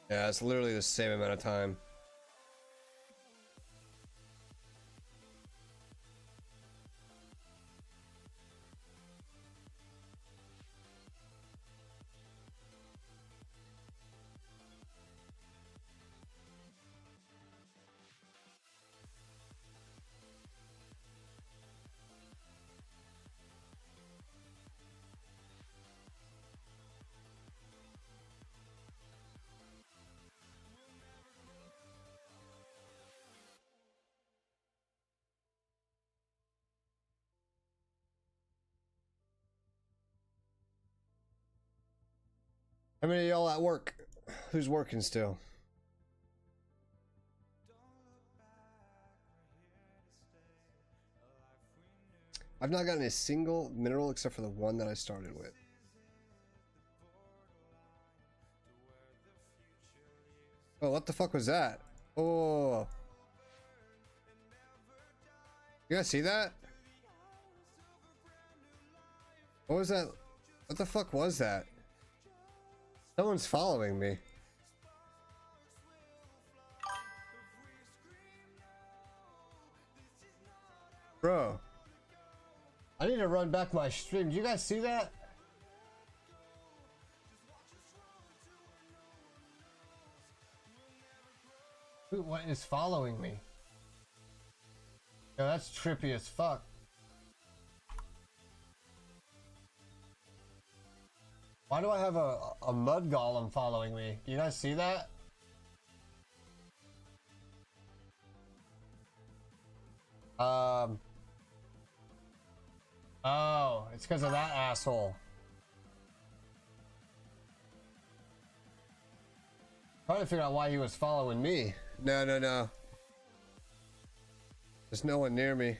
Yeah, it's literally the same amount of time. How many of y'all at work? Who's working still? I've not gotten a single mineral except for the one that I started with. Oh, what the fuck was that? Oh. You guys see that? What was that? What the fuck was that? Someone's following me. Bro. I need to run back my stream. Did you guys see that? What is following me? Yo, that's trippy as fuck. Why do I have a mud golem following me? You guys see that? Oh, it's because of that asshole. Trying to figure out why he was following me. No. There's no one near me.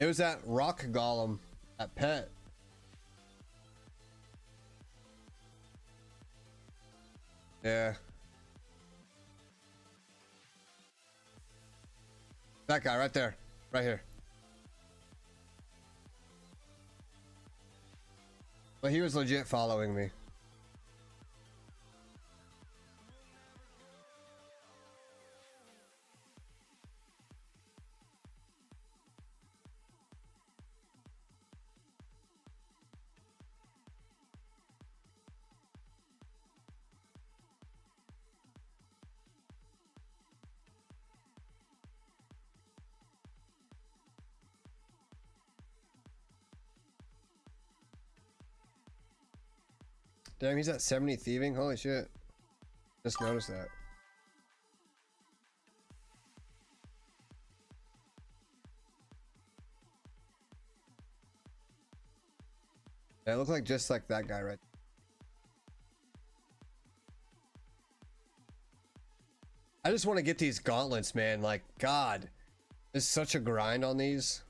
It was that rock golem, that pet. Yeah. That guy right there. Right here. But he was legit following me. Damn, he's at 70 thieving? Holy shit. Just noticed that. Yeah, it looked like just like that guy right. I just want to get these gauntlets, man. Like, God. There's such a grind on these.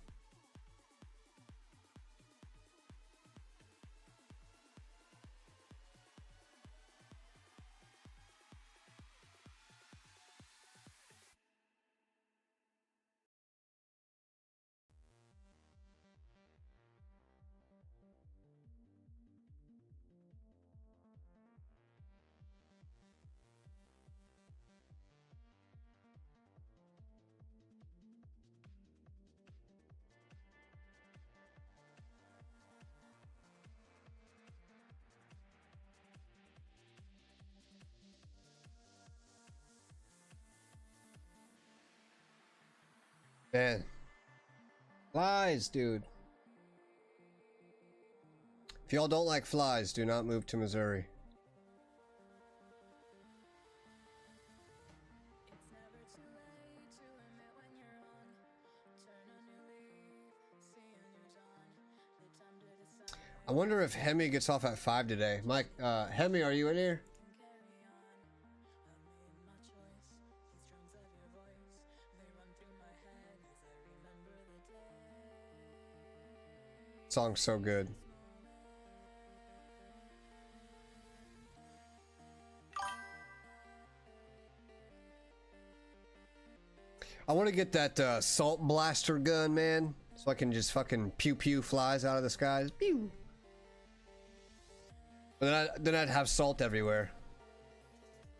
Man. Flies, dude. If y'all don't like flies, do not move to Missouri. wonder if Hemi gets off at 5 today. Mike, Hemi, are you in here? Song's so good. I want to get that salt blaster gun, man, so I can just fucking pew pew flies out of the skies. Pew. But then I'd have salt everywhere.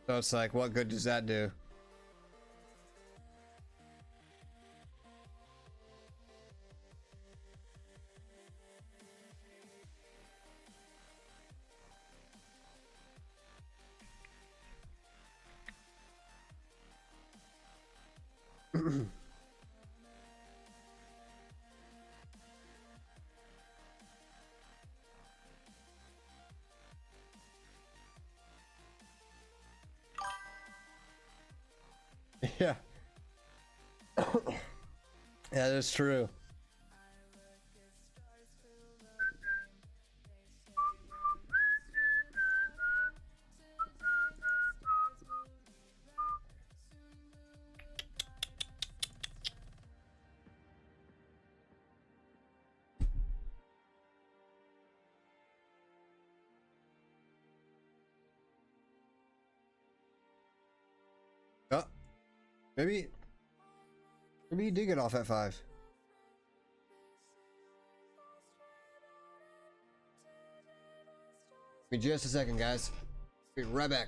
So it's like, what good does that do? Yeah. Yeah, that's true. Oh, maybe you did get off at 5. Give me just a second, guys. Be right back.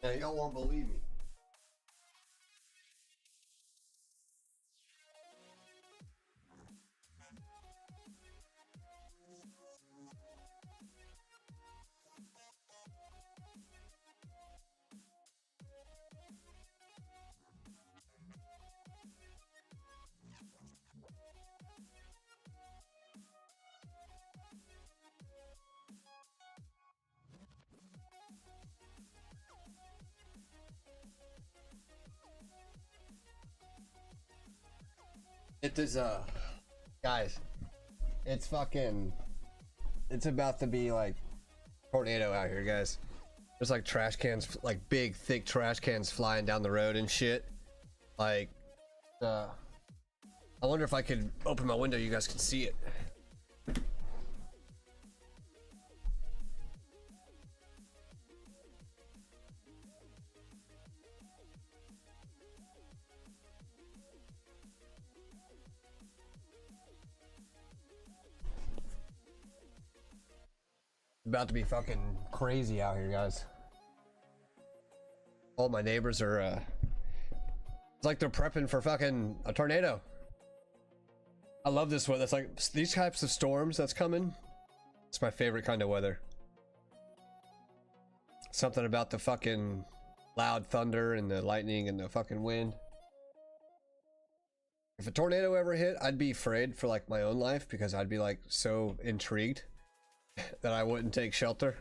Yeah, y'all won't believe me. It is guys, it's about to be like tornado out here, guys. There's like trash cans, like big thick trash cans flying down the road and shit. Like I wonder if I could open my window, you guys can see it. About to be fucking crazy out here, guys. All my neighbors are it's like they're prepping for fucking a tornado. I love this weather. It's like these types of storms that's coming. It's my favorite kind of weather. Something about the fucking loud thunder and the lightning and the fucking wind. If a tornado ever hit, I'd be afraid for like my own life because I'd be like so intrigued that I wouldn't take shelter.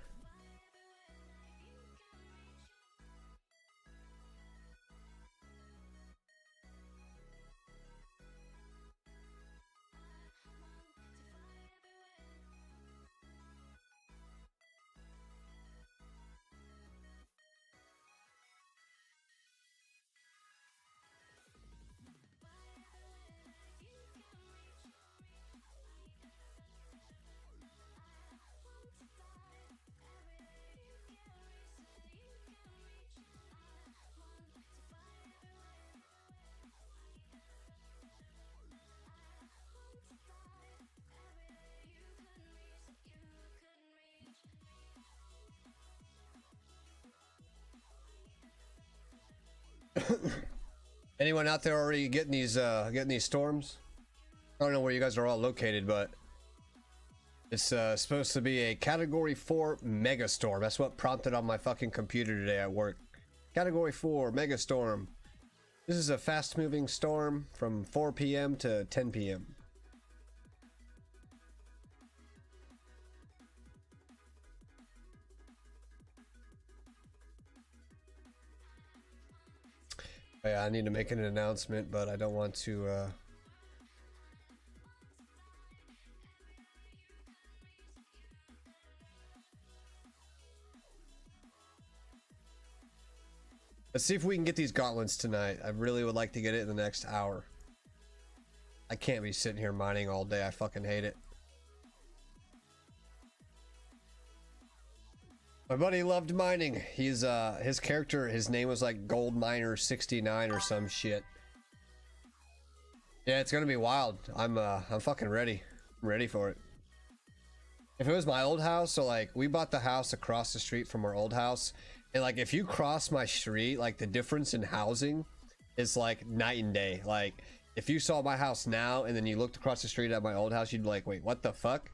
Anyone out there already getting these storms? I don't know where you guys are all located, but it's supposed to be a Category 4 megastorm. That's what prompted on my fucking computer today at work. Category 4 megastorm. This is a fast-moving storm from 4 p.m. to 10 p.m. Yeah, I need to make an announcement, but I don't want to. Let's see if we can get these gauntlets tonight. I really would like to get it in the next hour. I can't be sitting here mining all day. I fucking hate it. My buddy loved mining. He's his character, his name was like Gold Miner 69 or some shit. Yeah, it's gonna be wild. I'm fucking ready. I'm ready for it. If it was my old house, so like we bought the house across the street from our old house, and like if you cross my street, like the difference in housing is like night and day. Like if you saw my house now and then you looked across the street at my old house, you'd be like, wait, what the fuck?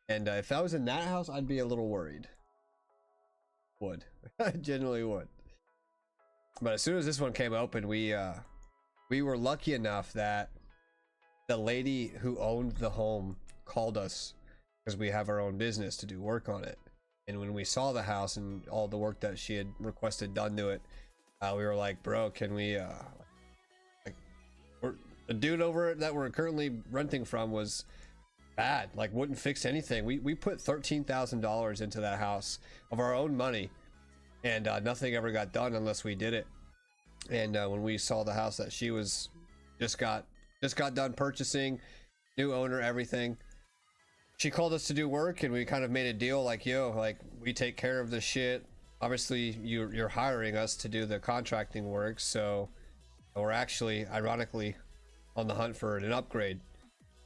And if I was in that house, I'd be a little worried. Would. I genuinely would. But as soon as this one came open, we were lucky enough that the lady who owned the home called us because we have our own business to do work on it. And when we saw the house and all the work that she had requested done to it, we were like, bro, can we like, the dude over it that we're currently renting from was bad, like wouldn't fix anything. We put $13,000 into that house of our own money, and nothing ever got done unless we did it. And when we saw the house that she was just got done purchasing, new owner, everything, she called us to do work, and we kind of made a deal like, yo, like we take care of this shit. Obviously you're hiring us to do the contracting work, so we're actually ironically on the hunt for an upgrade.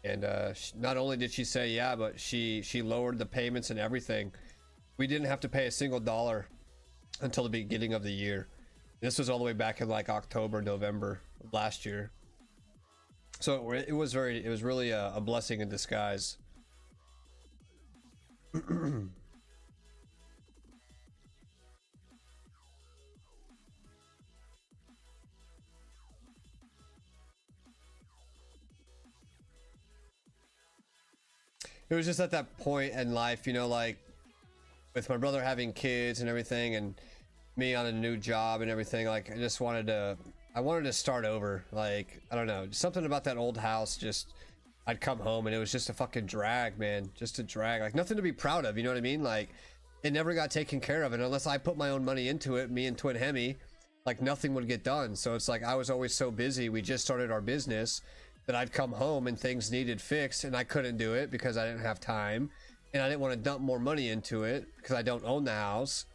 And not only did she say yeah, but she lowered the payments and everything. We didn't have to pay a single dollar until the beginning of the year. This was all the way back in like October, November of last year. So it was really a blessing in disguise. It was just at that point in life, you know, like with my brother having kids and everything, and me on a new job and everything, like I wanted to start over. Like, I don't know, something about that old house, just I'd come home and it was just a fucking drag, man. Just a drag, like nothing to be proud of, you know what I mean? Like it never got taken care of, and unless I put my own money into it, me and Twin Hemi, like nothing would get done. So it's like I was always so busy, we just started our business, that I'd come home and things needed fixed and I couldn't do it because I didn't have time, and I didn't want to dump more money into it because I don't own the house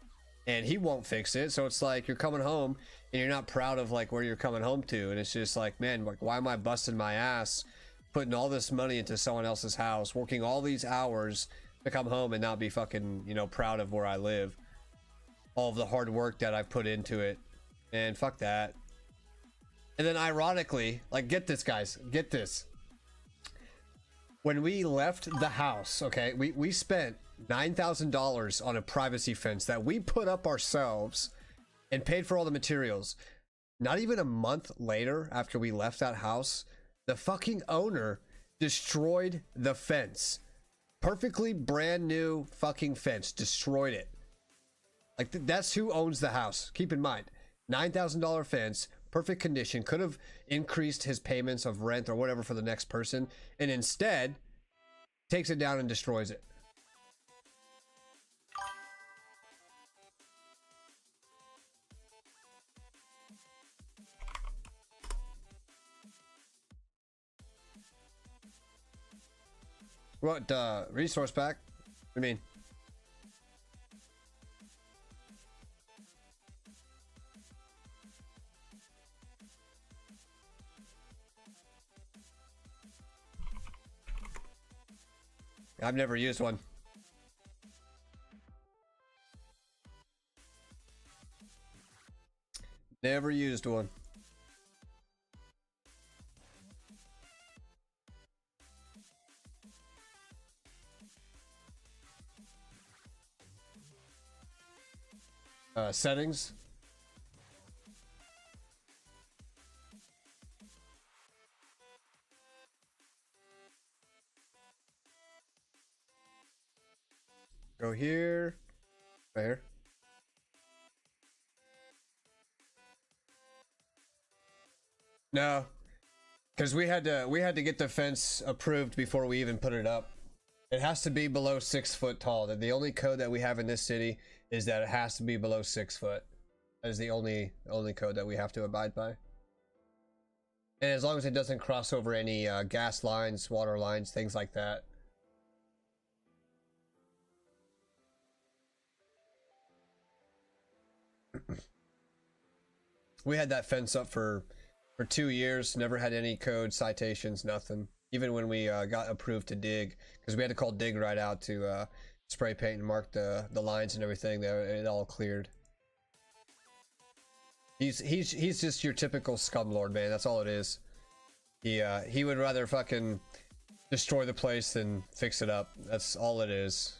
and he won't fix it. So it's like you're coming home and you're not proud of like where you're coming home to, and it's just like, man, like why am I busting my ass putting all this money into someone else's house, working all these hours to come home and not be fucking, you know, proud of where I live, all of the hard work that I put into it. And fuck that. And then ironically, like, get this, guys, get this, when we left the house, okay, we spent $9,000 on a privacy fence that we put up ourselves and paid for all the materials. Not even a month later, after we left that house, the fucking owner destroyed the fence. Perfectly brand new fucking fence, destroyed it. Like that's who owns the house. Keep in mind, $9,000 fence, perfect condition, could have increased his payments of rent or whatever for the next person, and instead takes it down and destroys it. What resource pack? What do you mean? I've never used one. Never used one. Settings. Go here. Right here. No, because we had to get the fence approved before we even put it up. It has to be below 6 foot tall. The only code that we have in this city is that it has to be below 6 foot. That is the only code that we have to abide by. And as long as it doesn't cross over any gas lines, water lines, things like that. We had that fence up for 2 years, never had any code citations, nothing. Even when we got approved to dig, because we had to call dig right out to spray paint and mark the lines and everything. It all cleared. He's just your typical scumlord, man. That's all it is. He would rather fucking destroy the place than fix it up. That's all it is.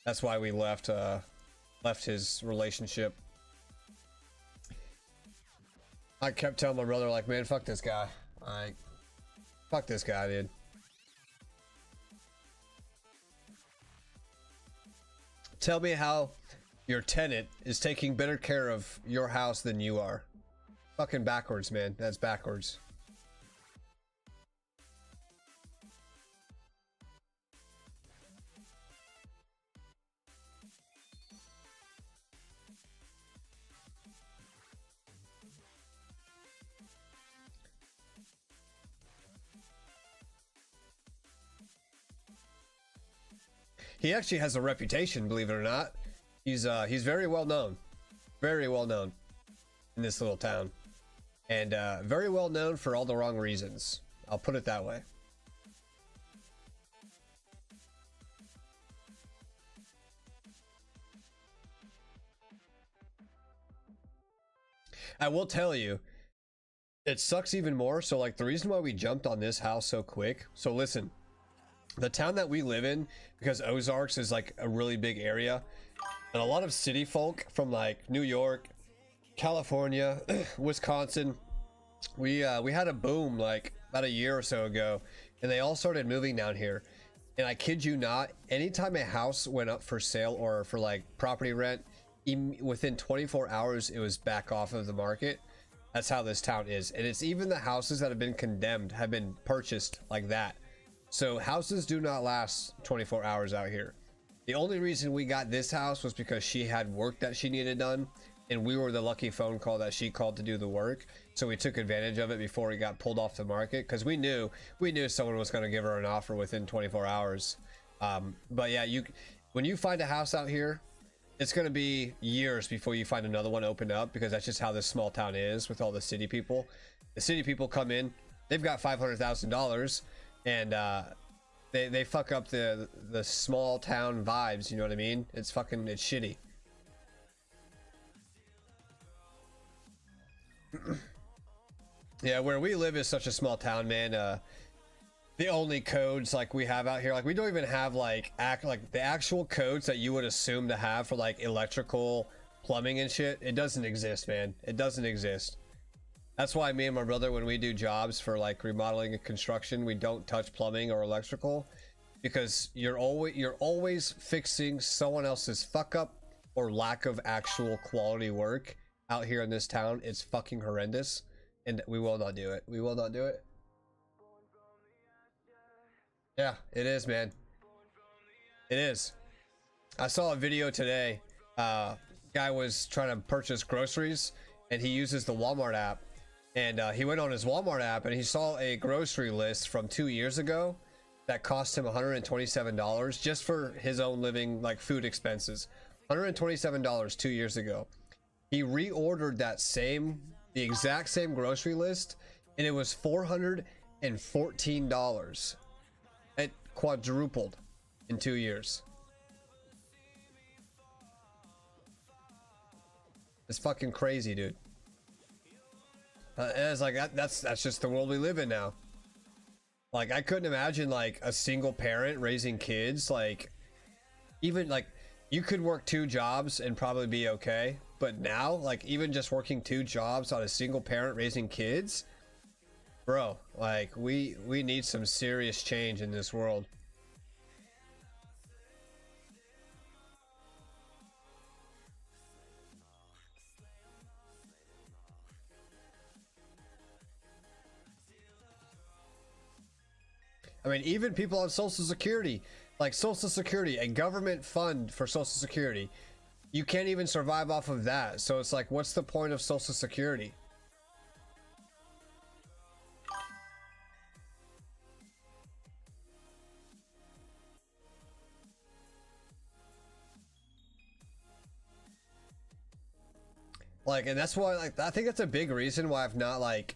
That's why we left his relationship. I kept telling my brother, like, man, fuck this guy. Like, fuck this guy, dude. Tell me how your tenant is taking better care of your house than you are. Fucking backwards, man. That's backwards. He actually has a reputation, believe it or not. He's very well known in this little town, and very well known for all the wrong reasons. I'll put it that way. I will tell you, it sucks even more. So like the reason why we jumped on this house so quick. So listen, the town that we live in, because Ozarks is like a really big area, and a lot of city folk from like New York, California, Wisconsin, we had a boom like about a year or so ago, and they all started moving down here. And I kid you not, anytime a house went up for sale or for like property rent, within 24 hours it was back off of the market. That's how this town is. And it's even the houses that have been condemned have been purchased like that. So houses do not last 24 hours out here. The only reason we got this house was because she had work that she needed done, and we were the lucky phone call that she called to do the work. So we took advantage of it before we got pulled off the market, because we knew someone was going to give her an offer within 24 hours. But yeah, when you find a house out here, it's going to be years before you find another one open up, because that's just how this small town is with all the city people. The city people come in, they've got $500,000, and they fuck up the small town vibes, you know what I mean? It's shitty. Yeah, where we live is such a small town, man. The only codes like we have out here, like we don't even have like the actual codes that you would assume to have for like electrical, plumbing and shit. It doesn't exist, man. It doesn't exist. That's why me and my brother, when we do jobs for like remodeling and construction, we don't touch plumbing or electrical, because you're always fixing someone else's fuck up or lack of actual quality work out here in this town. It's fucking horrendous, and we will not do it. We will not do it. Yeah, it is, man. It is. I saw a video today. Guy was trying to purchase groceries, and he uses the Walmart app. And he went on his Walmart app, and he saw a grocery list from 2 years ago that cost him $127 just for his own living, like food expenses. $127 2 years ago. He reordered the exact same grocery list, and it was $414. It quadrupled in 2 years. It's fucking crazy, dude. And it's like that's just the world we live in now. Like I couldn't imagine like a single parent raising kids. Like even like you could work 2 jobs and probably be okay, but now like even just working 2 jobs on a single parent raising kids, bro, like we need some serious change in this world. I mean, even people on Social Security, like Social Security, a government fund for Social Security, you can't even survive off of that. So it's like, what's the point of Social Security? Like, and that's why, like, I think that's a big reason why I've not like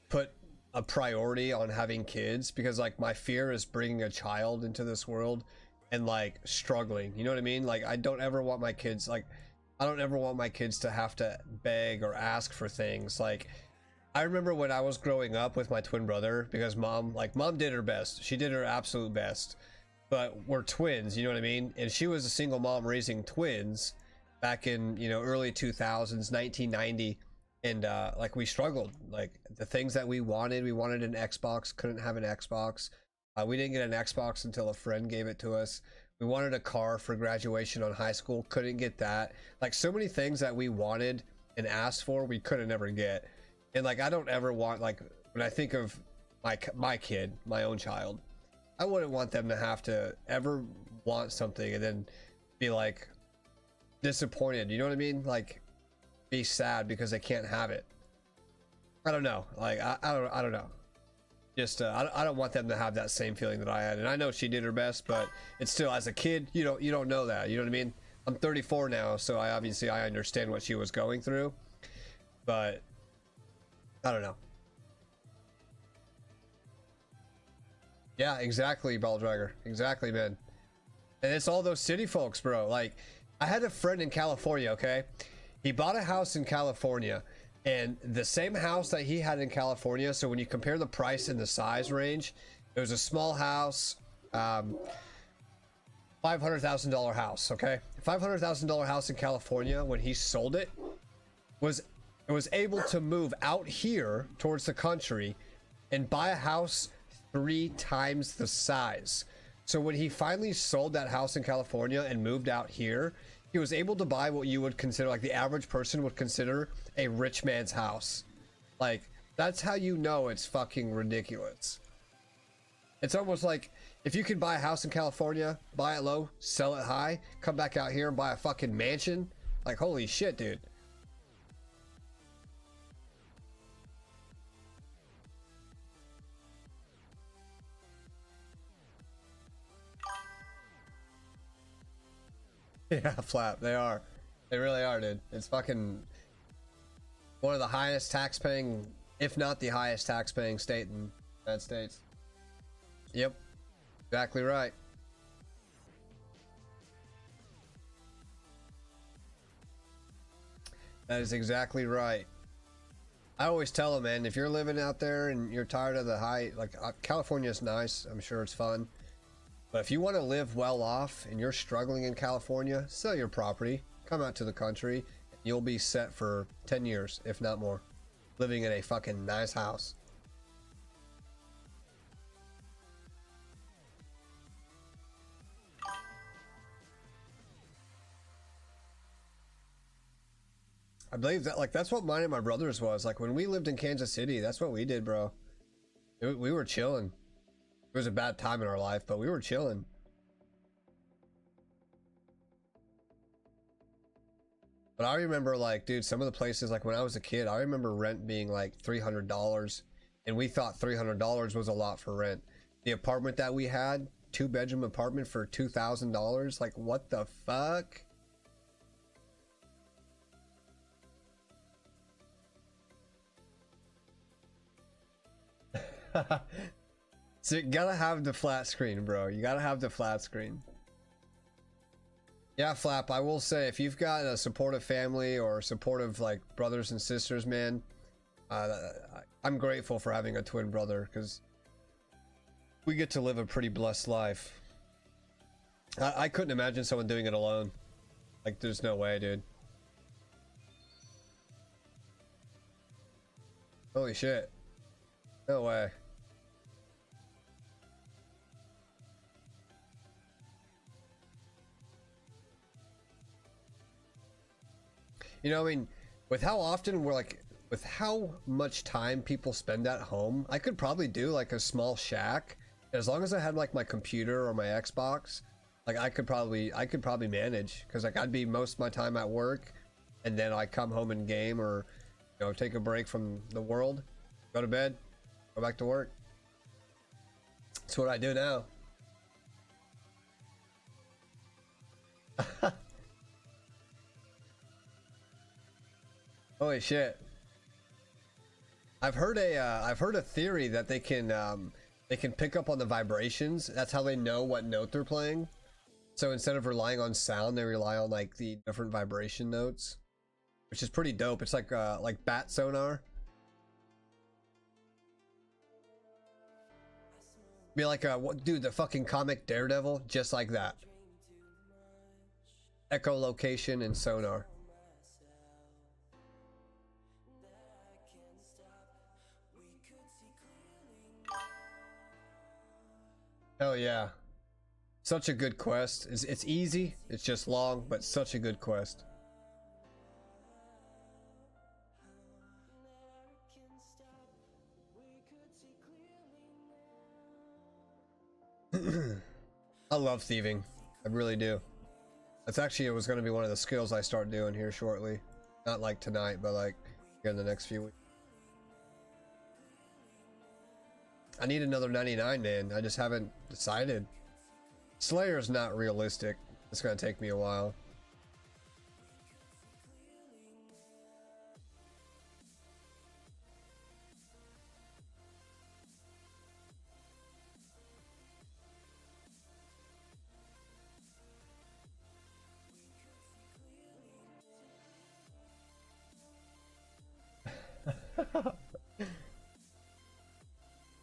put a priority on having kids, because like my fear is bringing a child into this world and like struggling, you know what I mean? Like, I don't ever want my kids, like, I don't ever want my kids to have to beg or ask for things. Like, I remember when I was growing up with my twin brother, because mom did her best, she did her absolute best, but we're twins, you know what I mean? And she was a single mom raising twins back in, you know, early 2000s, 1990. And like, we struggled. Like, the things that we wanted an Xbox, couldn't have an Xbox. We didn't get an Xbox until a friend gave it to us. We wanted a car for graduation on high school, couldn't get that. Like, so many things that we wanted and asked for, we couldn't ever get. And like, I don't ever want, like, when I think of my kid, my own child, I wouldn't want them to have to ever want something and then be like disappointed, you know what I mean? Like, be sad because they can't have it. I don't know. Like, I don't know. Just I don't want them to have that same feeling that I had. And I know she did her best, but it's still, as a kid, you don't know that. You know what I mean? I'm 34 now, so I understand what she was going through, but I don't know. Yeah, exactly, Balldragger. Exactly, man. And it's all those city folks, bro. Like, I had a friend in California, okay? He bought a house in California, and the same house that he had in California, so when you compare the price and the size range, it was a small house, $500,000 house, okay? $500,000 house in California. When he sold it, was able to move out here towards the country and buy a house 3 times the size. So when he finally sold that house in California and moved out here, he was able to buy what you would consider, like, the average person would consider a rich man's house. Like, that's how you know it's fucking ridiculous. It's almost like, if you can buy a house in California, buy it low, sell it high, come back out here and buy a fucking mansion, like, holy shit, dude. Yeah, Flap, they are. They really are, dude. It's fucking one of the highest tax-paying, if not the highest tax-paying state in the United States. Yep, exactly right. That is exactly right. I always tell them, man, if you're living out there and you're tired of the high, like, California's nice, I'm sure it's fun. But if you want to live well off and you're struggling in California, sell your property, come out to the country, and you'll be set for 10 years, if not more, living in a fucking nice house. I believe that, like, that's what mine and my brother's was. Like, when we lived in Kansas City, that's what we did, bro. We were chilling. It was a bad time in our life, but we were chilling. But I remember, like, dude, some of the places, like, when I was a kid, I remember rent being like $300, and we thought $300 was a lot for rent. The apartment that we had, 2-bedroom apartment for $2,000, like, what the fuck? So you gotta have the flat screen, bro. You gotta have the flat screen. Yeah, Flap, I will say, if you've got a supportive family or supportive, like, brothers and sisters, man, I'm grateful for having a twin brother, because we get to live a pretty blessed life. I couldn't imagine someone doing it alone. Like, there's no way, dude. Holy shit. No way. You know, I mean, with how often we're like, with how much time people spend at home, I could probably do like a small shack As long as I had like my computer or my Xbox, like I could probably manage, because like I'd be most of my time at work, and then I come home and game, or you know, take a break from the world, go to bed, go back to work. That's what I do now. Holy shit. I've heard a theory that they can pick up on the vibrations. That's how they know what note they're playing. So instead of relying on sound, they rely on like the different vibration notes, which is pretty dope. It's like bat sonar. Be like what, dude, the fucking comic Daredevil, just like that. Echolocation and sonar. Hell yeah. Such a good quest. It's easy, it's just long, but such a good quest. I love thieving. I really do. That's actually, it was going to be one of the skills I start doing here shortly. Not like tonight, but like here in the next few weeks. I need another 99, man. I just haven't decided. Slayer is not realistic. It's gonna take me a while.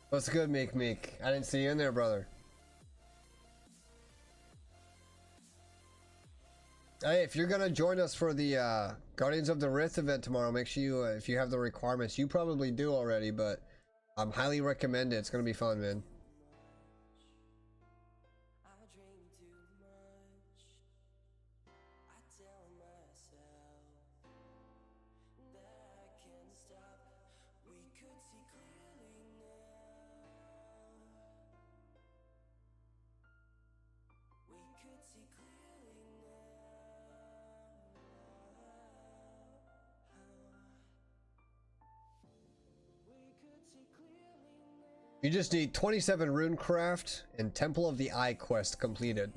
What's good, Meek Meek? I didn't see you in there, brother. Hey, if you're gonna join us for the Guardians of the Rift event tomorrow, make sure you, if you have the requirements, you probably do already, but I'm highly recommend it. It's gonna be fun, man. You just need 27 runecraft and Temple of the Eye quest completed.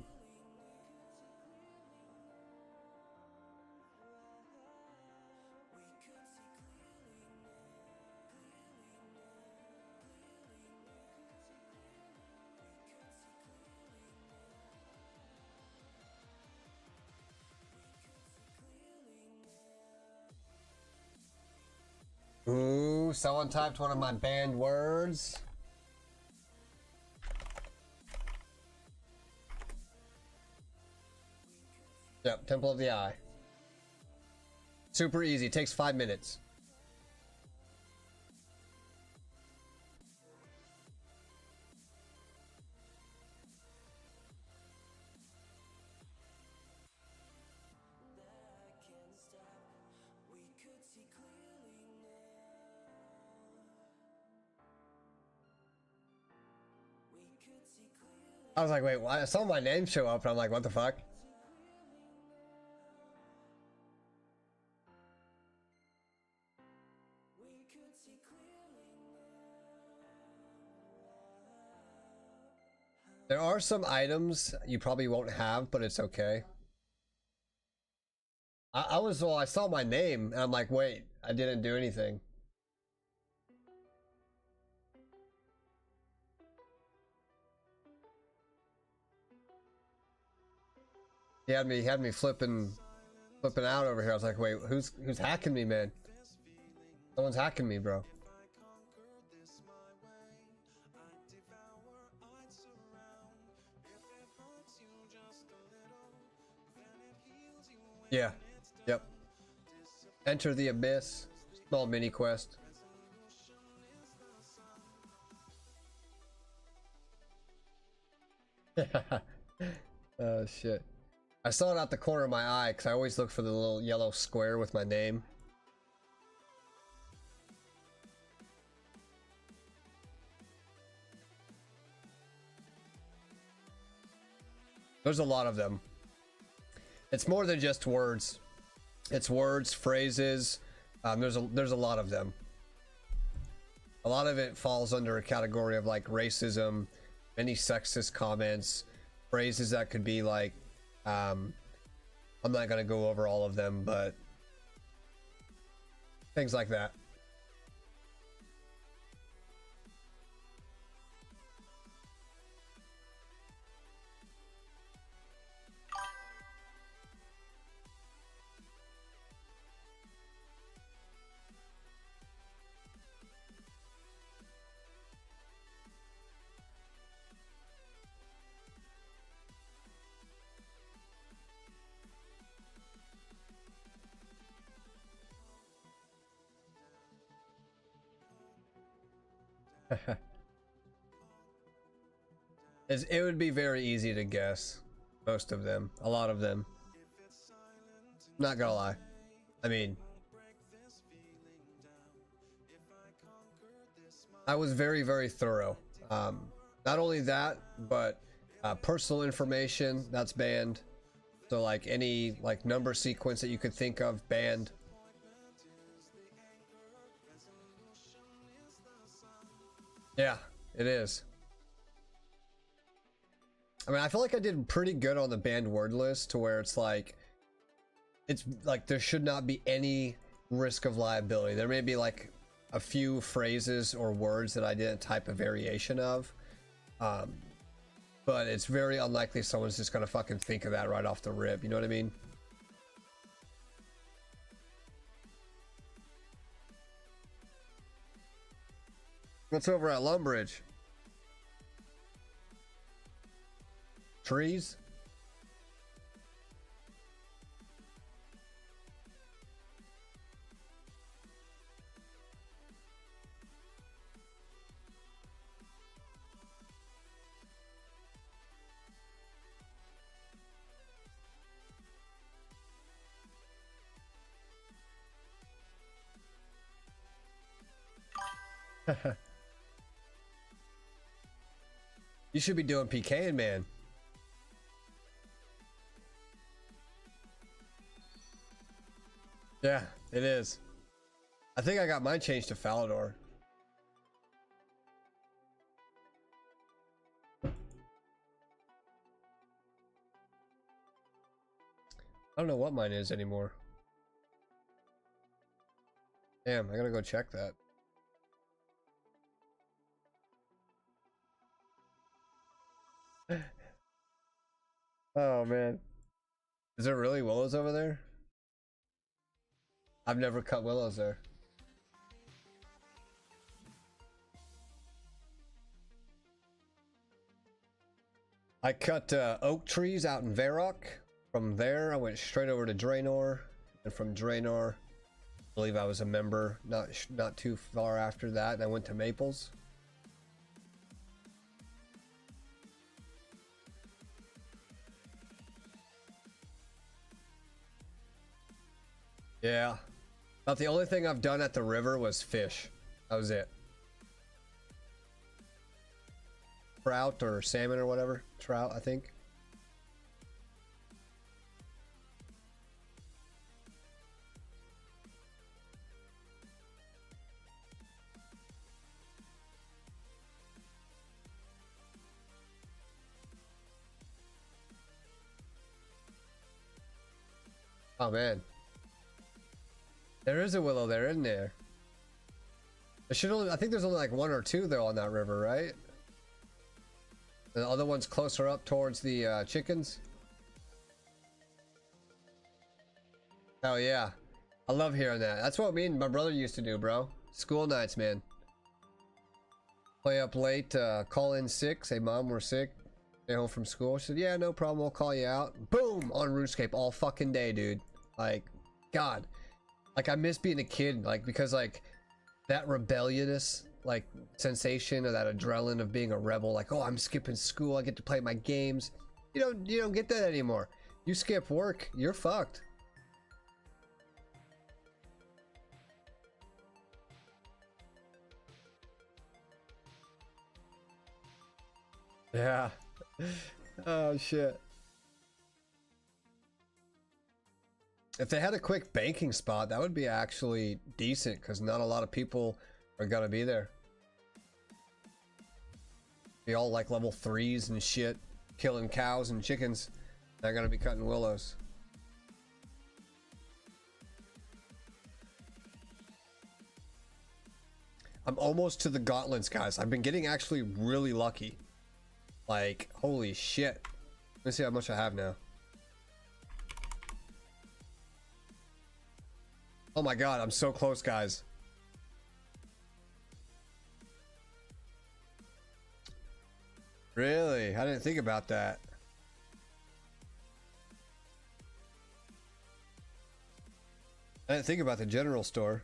Ooh, someone typed one of my banned words. Yep, Temple of the Eye. Super easy, takes 5 minutes. I was like, wait, I saw my name show up and I'm like, what the fuck? There are some items you probably won't have, but it's okay. Well, I saw my name and I'm like, wait, I didn't do anything. He had me flipping out over here. I was like, wait, who's hacking me, man? Someone's hacking me, bro. Yeah. Yep. Enter the Abyss. Small mini quest. Oh shit. I saw it out the corner of my eye because I always look for the little yellow square with my name. There's a lot of them. It's more than just words. It's words, phrases. There's a lot of them. A lot of it falls under a category of like racism, many sexist comments, phrases that could be like, I'm not gonna go over all of them, but things like that. It would be very easy to guess most of them, a lot of them. Not gonna lie. I mean, I was very, very thorough. Not only that, but personal information that's banned. So like any like number sequence that you could think of, banned. Yeah, it is. I mean, I feel like I did pretty good on the banned word list to where it's like there should not be any risk of liability. There may be like a few phrases or words that I didn't type a variation of, but it's very unlikely someone's just gonna fucking think of that right off the rip. You know what I mean? What's over at Lumbridge? Trees? You should be doing PKing, man. Yeah, it is. I think I got mine changed to Falador. I don't know what mine is anymore. Damn, I gotta go check that. Oh man. Is there really willows over there? I've never cut willows there. I cut oak trees out in Varrock. From there, I went straight over to Draenor, and from Draenor, I believe I was a member not too far after that, and I went to Maples. Yeah. About the only thing I've done at the river was fish. That was it. Trout or salmon or whatever. Trout, I think. Oh man. There is a willow there, isn't there? There should only, I think there's only like one or two though on that river, right? The other one's closer up towards the chickens. Oh yeah. I love hearing that. That's what me and my brother used to do, bro. School nights, man. Play up late, call in sick, say mom, we're sick. Stay home from school. She said, yeah, no problem, we'll call you out. Boom! On RuneScape all fucking day, dude. Like, God. Like, I miss being a kid, like, because, like, that rebelliousness, like, sensation or that adrenaline of being a rebel, like, oh, I'm skipping school, I get to play my games. You don't get that anymore. You skip work, you're fucked. Yeah. Oh, shit. If they had a quick banking spot, that would be actually decent because not a lot of people are gonna be there. Be all like level 3s and shit, killing cows and chickens. They're gonna be cutting willows. I'm almost to the gauntlets, guys. I've been getting actually really lucky. Like, holy shit. Let me see how much I have now. Oh my god, I'm so close, guys. Really? I didn't think about that. I didn't think about the general store.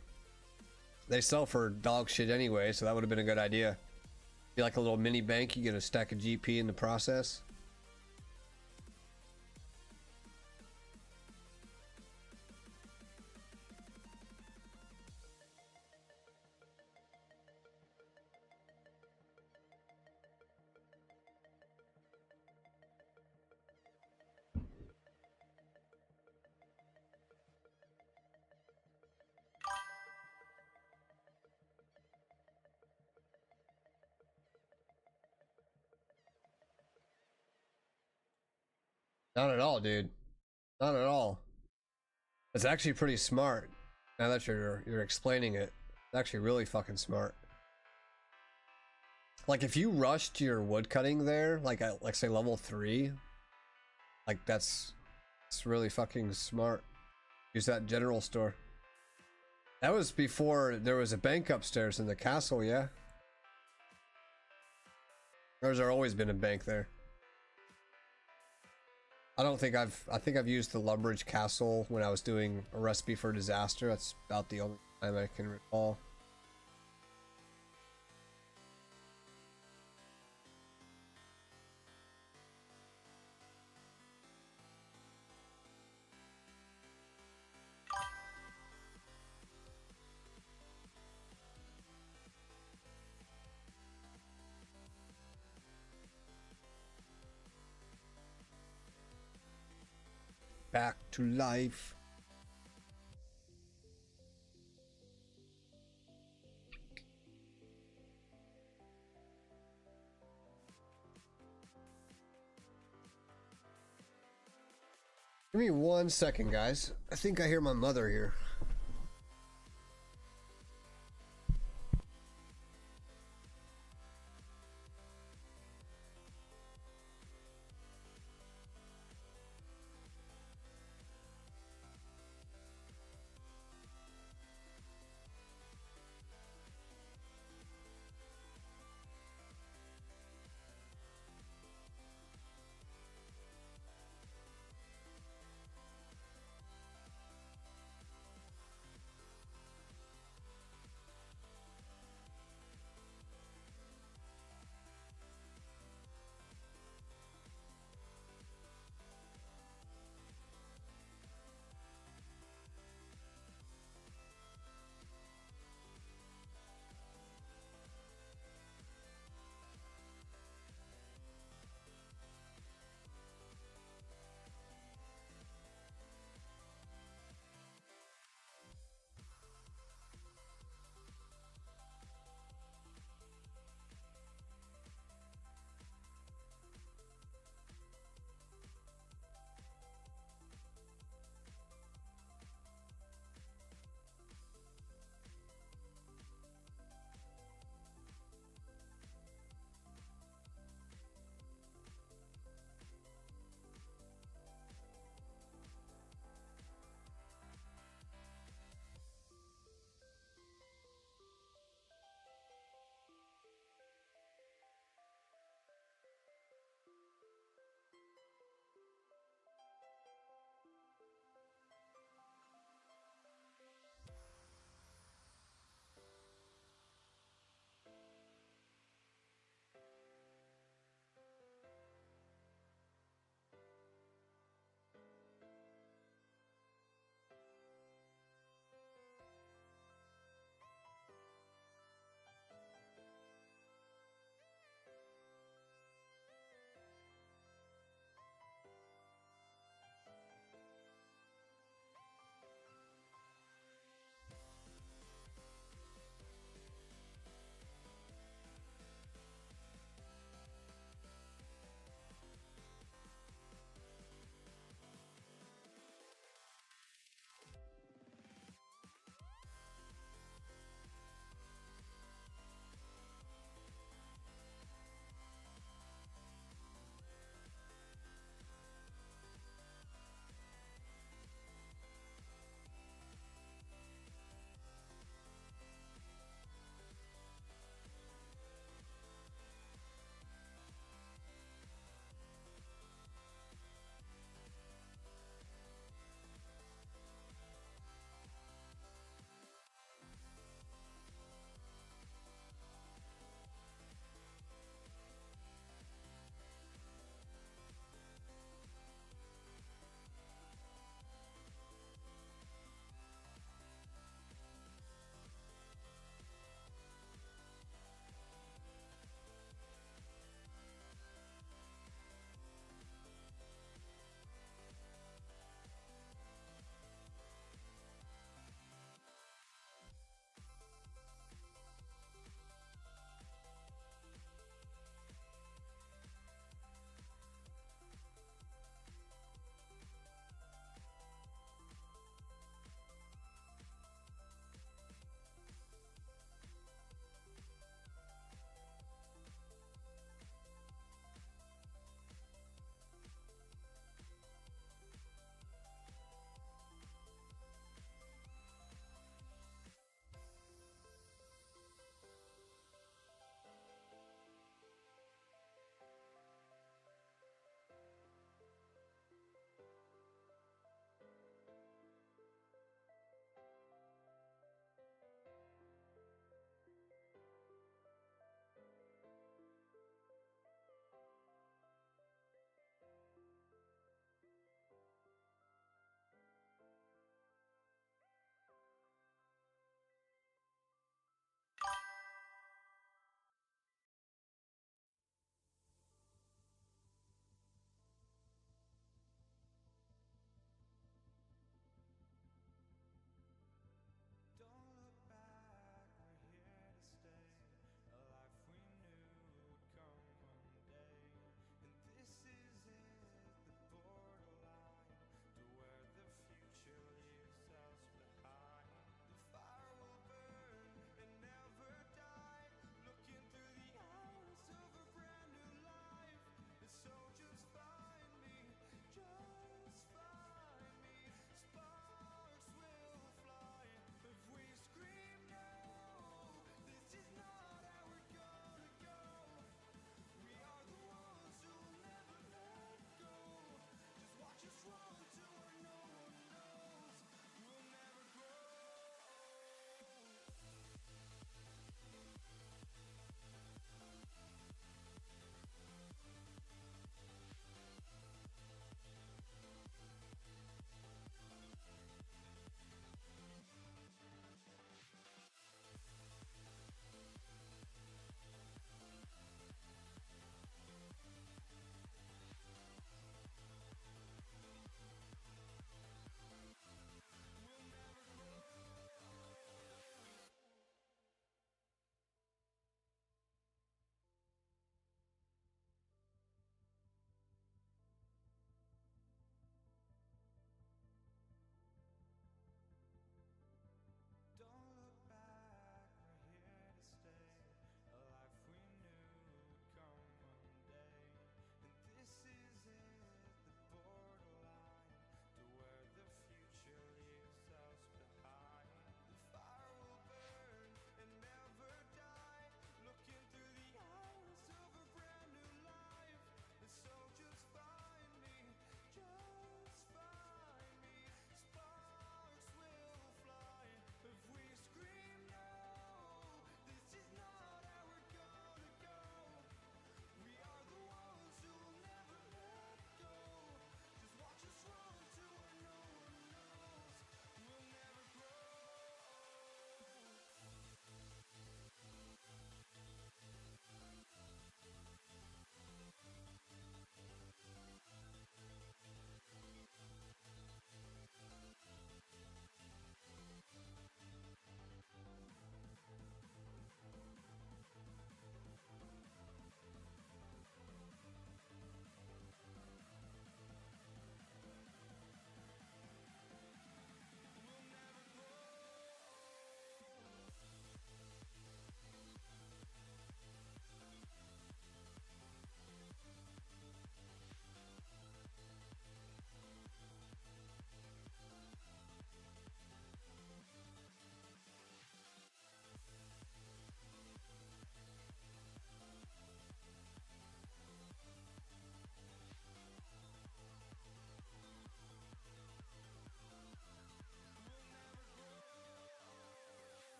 They sell for dog shit anyway, so that would have been a good idea. Be like a little mini bank, you get a stack of GP in the process. Not at all, dude. Not at all. It's actually pretty smart. Now that you're explaining it, it's actually really fucking smart. Like if you rushed your wood cutting there, like at like say level 3, like it's really fucking smart. Use that general store. That was before there was a bank upstairs in the castle, yeah. There's always been a bank there. I think I've used the Lumbridge Castle when I was doing a recipe for disaster. That's about the only time I can recall. Back to life. Give me 1 second, guys. I think I hear my mother here.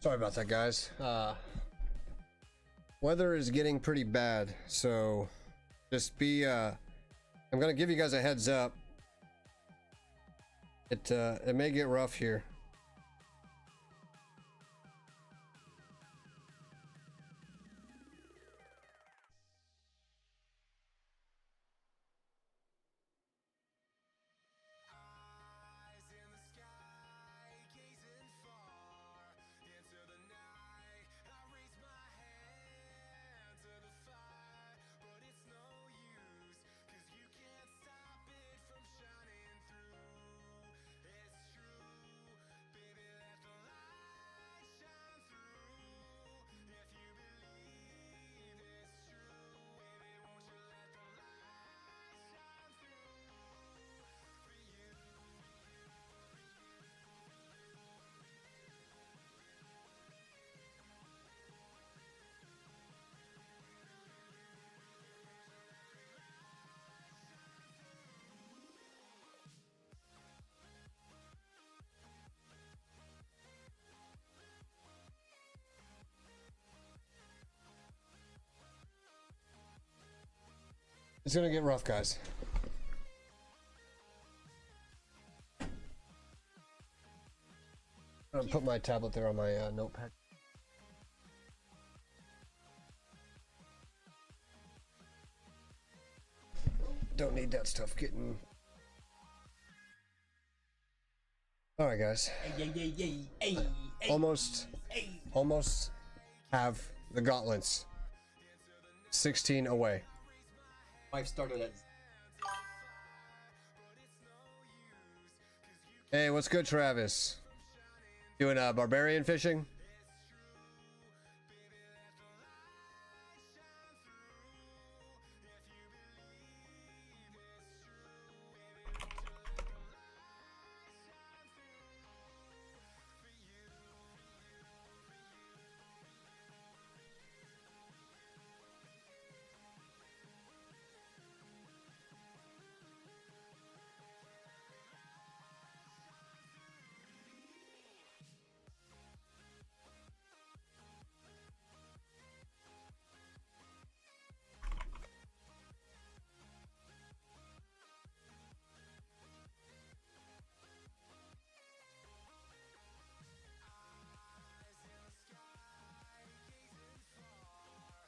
Sorry about that, guys. Weather is getting pretty bad, so just be I'm gonna give you guys a heads up. It may get rough here. It's gonna get rough, guys. I'm gonna put my tablet there on my notepad. Don't need that stuff getting. All right, guys. Almost have the gauntlets. 16 away. 5 started at. Hey, what's good, Travis? Doing barbarian fishing?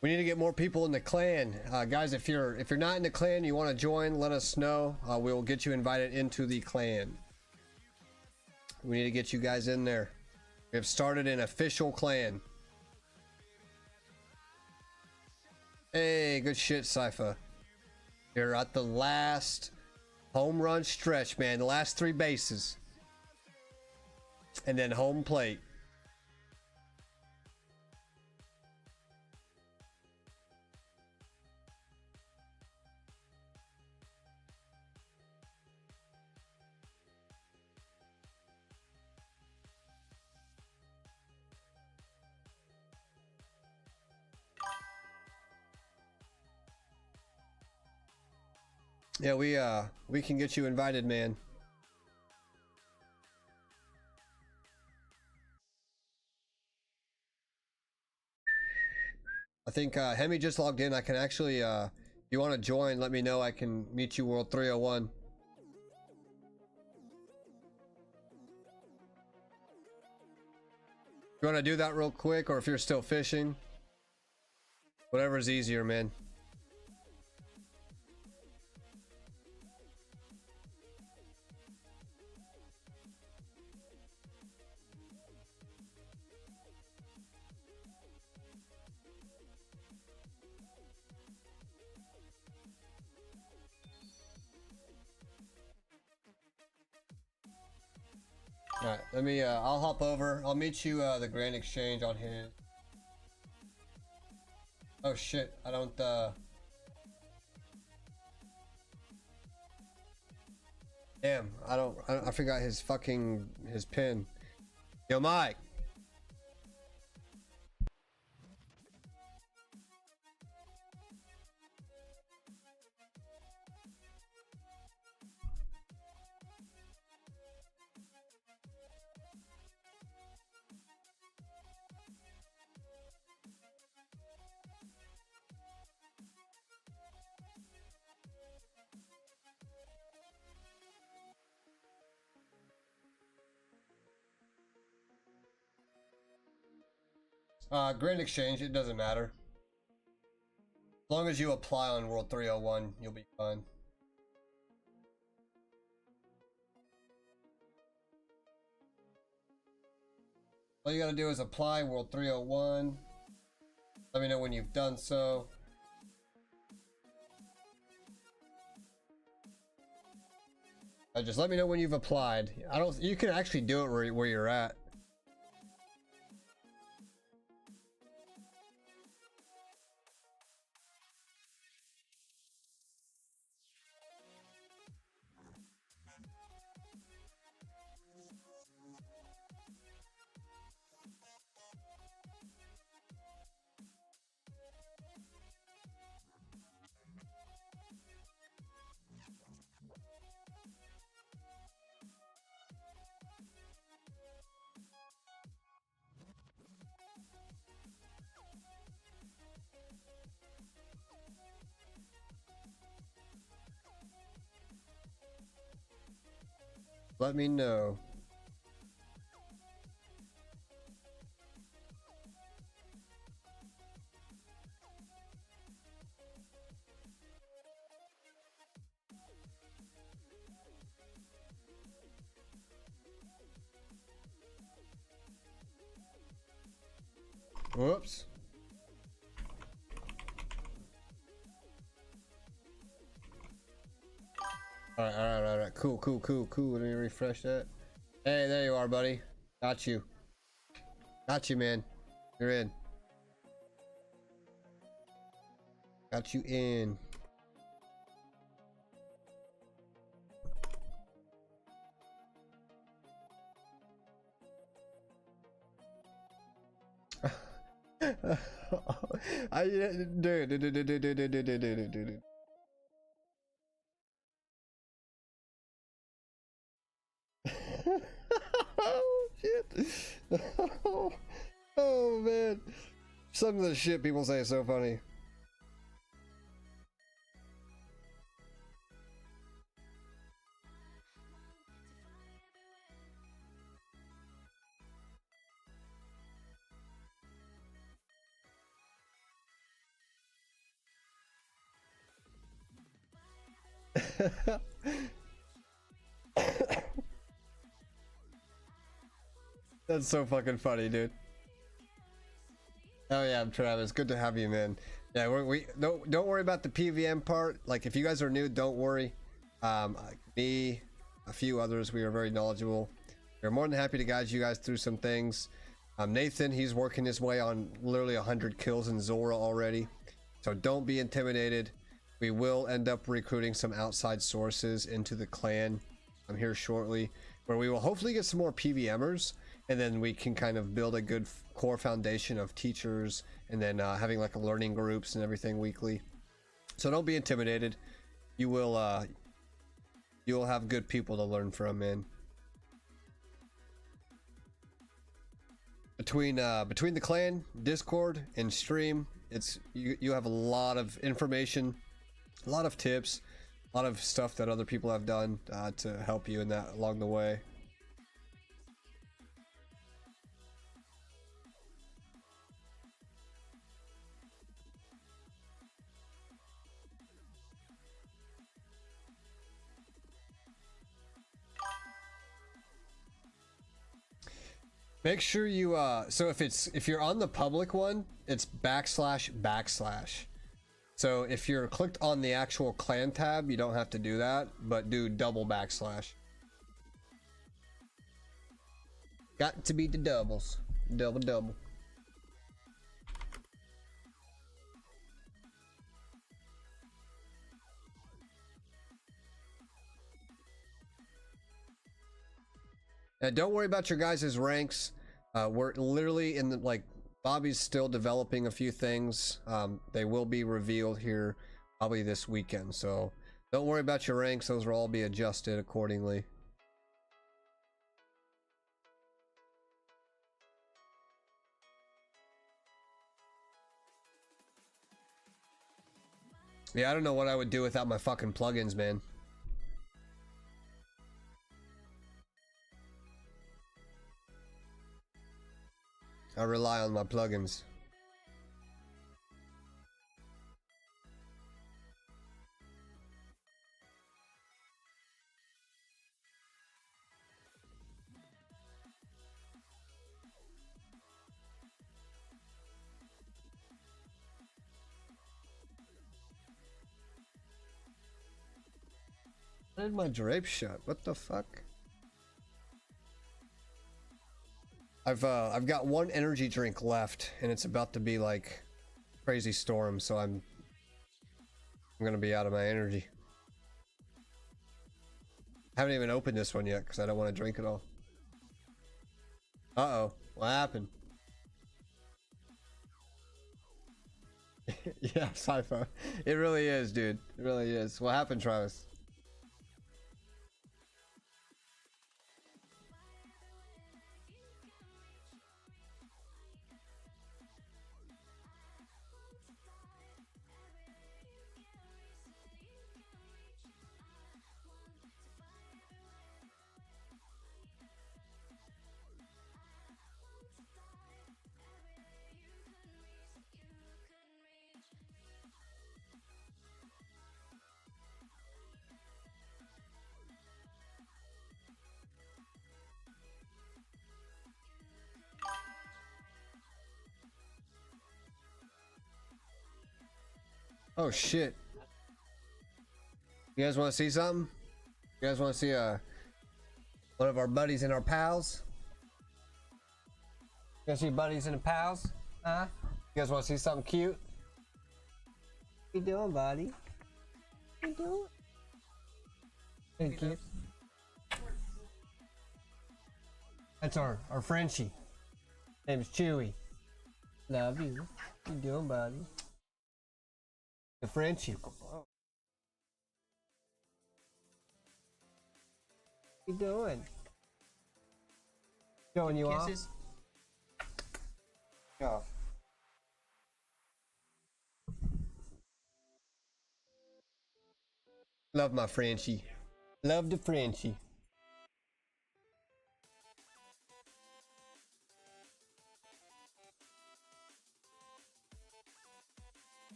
We need to get more people in the clan, guys. If you're not in the clan, you want to join, let us know. We will get you invited into the clan. We need to get you guys in there. We have started an official clan. Hey, good shit, Sypha. You're at the last home run stretch, man. The last 3 bases, and then home plate. Yeah, we can get you invited, man. I think Hemi just logged in. I can actually if you want to join, let me know. I can meet you World 301. You want to do that real quick, or if you're still fishing, whatever's easier, man. Alright, let me, I'll hop over. I'll meet you, the Grand Exchange on his. Oh shit, I don't, damn, I forgot his fucking, his pin. Yo, Mike. Grand Exchange, it doesn't matter. As long as you apply on World 301, you'll be fine. All you gotta do is apply World 301. Let me know when you've done so. Just let me know when you've applied. You can actually do it where you're at. Let me know. Whoops. Alright. Cool. Let me refresh that. Hey, there you are, buddy. Got you, man. You're in. Got you in. Dude. Oh shit. Oh man. Some of the shit people say is so funny. That's so fucking funny, dude. Oh yeah, I'm Travis. Good to have you, man. Yeah, we don't worry about the PVM part. Like, if you guys are new, don't worry. Me, a few others, we are very knowledgeable. We're more than happy to guide you guys through some things. Nathan, he's working his way on literally 100 kills in Zora already. So don't be intimidated. We will end up recruiting some outside sources into the clan. I'm here shortly, where we will hopefully get some more PVMers, and then we can kind of build a good core foundation of teachers, and then having like learning groups and everything weekly. So don't be intimidated. You will have good people to learn from, man. Between the clan, Discord, and stream, you have a lot of information, a lot of tips, a lot of stuff that other people have done to help you in that along the way. Make sure you so if you're on the public one, it's // So if you're clicked on the actual clan tab, you don't have to do that, but do double /. Got to be the doubles. Double. Now, don't worry about your guys' ranks. We're literally in the, like, Bobby's still developing a few things. They will be revealed here probably this weekend. So don't worry about your ranks. Those will all be adjusted accordingly. Yeah, I don't know what I would do without my fucking plugins, man. I rely down my plugins. Why did my drape shut? What the fuck? I've got one energy drink left, and it's about to be like crazy storm, so I'm gonna be out of my energy. I haven't even opened this one yet because I don't want to drink it all. Uh-oh, what happened? Yeah, sci-fi. It really is, dude. It really is. What happened, Travis? Oh shit. You guys want to see something? You guys want to see one of our buddies and our pals? You guys see buddies and pals? Huh? You guys want to see something cute? What you doing, buddy? What you doing? Hey, cute. That's our Frenchie. Name's Chewy. Love you. What you doing, buddy? The Frenchie. What you doing? Showing you Kisses? off? Love my Frenchie. Love the Frenchie.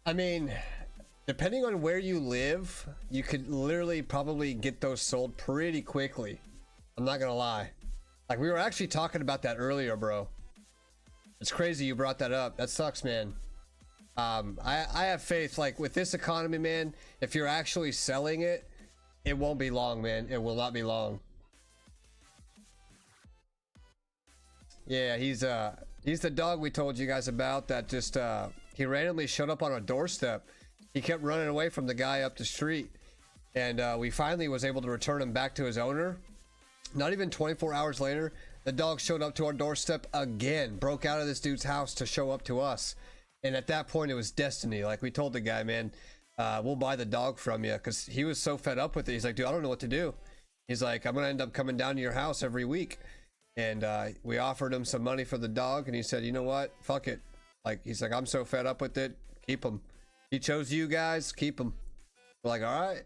I mean, depending on where you live, you could literally probably get those sold pretty quickly. I'm not gonna lie. Like, we were actually talking about that earlier, bro. It's crazy you brought that up. That sucks, man. I have faith, like, with this economy, man, if you're actually selling it, it won't be long, man. It will not be long. Yeah, he's the dog we told you guys about that just he randomly showed up on our doorstep. He kept running away from the guy up the street, and we finally was able to return him back to his owner. Not even 24 hours later, the dog showed up to our doorstep again, broke out of this dude's house to show up to us. And at that point, it was destiny. Like, we told the guy, man, we'll buy the dog from you, because he was so fed up with it. He's like, dude, I don't know what to do. He's like, I'm gonna end up coming down to your house every week. And we offered him some money for the dog, and he said, you know what, fuck it. Like, he's like, I'm so fed up with it, keep him. He chose you guys, keep him. We're like, all right.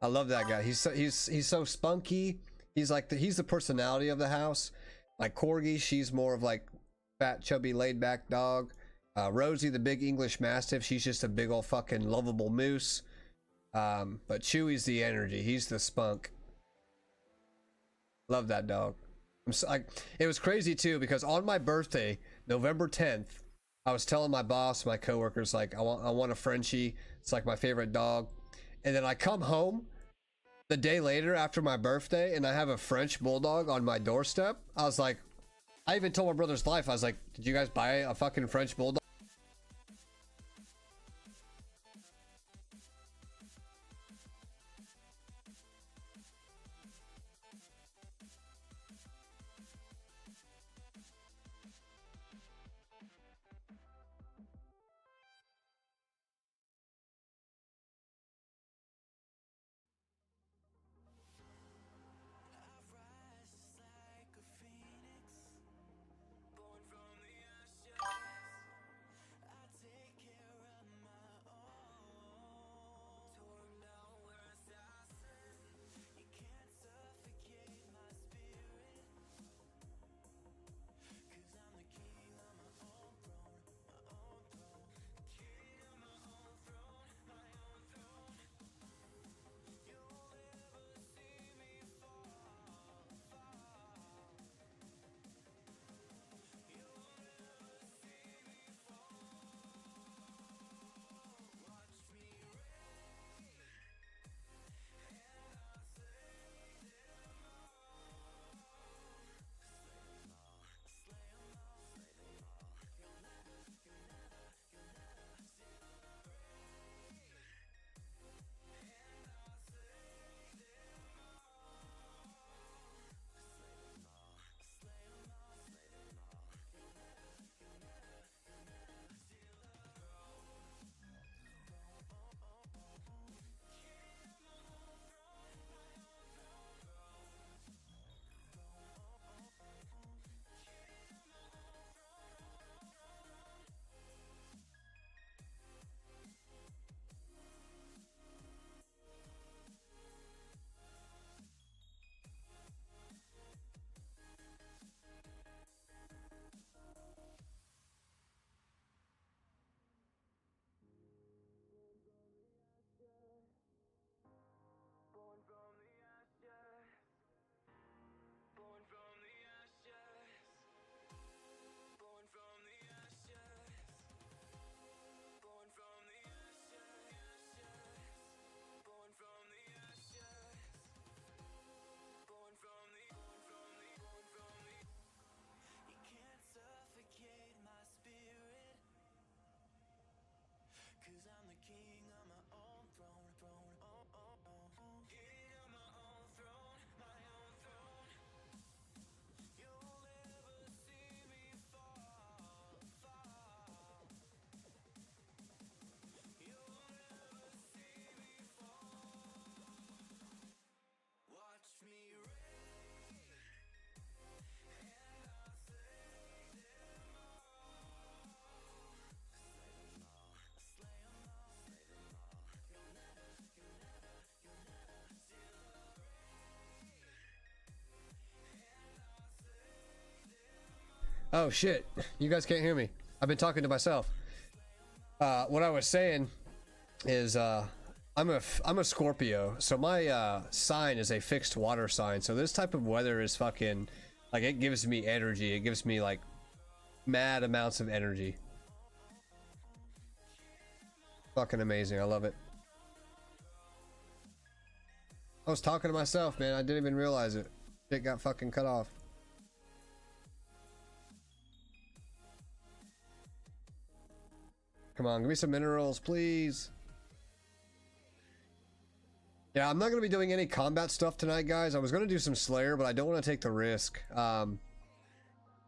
I love that guy. He's so spunky. He's like he's the personality of the house. Like Corgi, she's more of like fat, chubby, laid back dog. Rosie, the big English Mastiff, she's just a big old fucking lovable moose. But Chewy's the energy. He's the spunk. Love that dog. It was crazy too, because on my birthday, November 10th, I was telling my boss, my coworkers, like, I want a Frenchie. It's like my favorite dog. And then I come home the day later after my birthday, and I have a French bulldog on my doorstep. I was like, I even told my brother's life, I was like, did you guys buy a fucking French bulldog? Oh shit, you guys can't hear me. I've been talking to myself. What I was saying is I'm a Scorpio, so my sign is a fixed water sign. So this type of weather is fucking like, it gives me energy. It gives me like mad amounts of energy. Fucking amazing. I love it. I was talking to myself, man. I didn't even realize it. Shit got fucking cut off. Come on, give me some minerals, please. Yeah, I'm not going to be doing any combat stuff tonight, guys. I was going to do some Slayer, but I don't want to take the risk.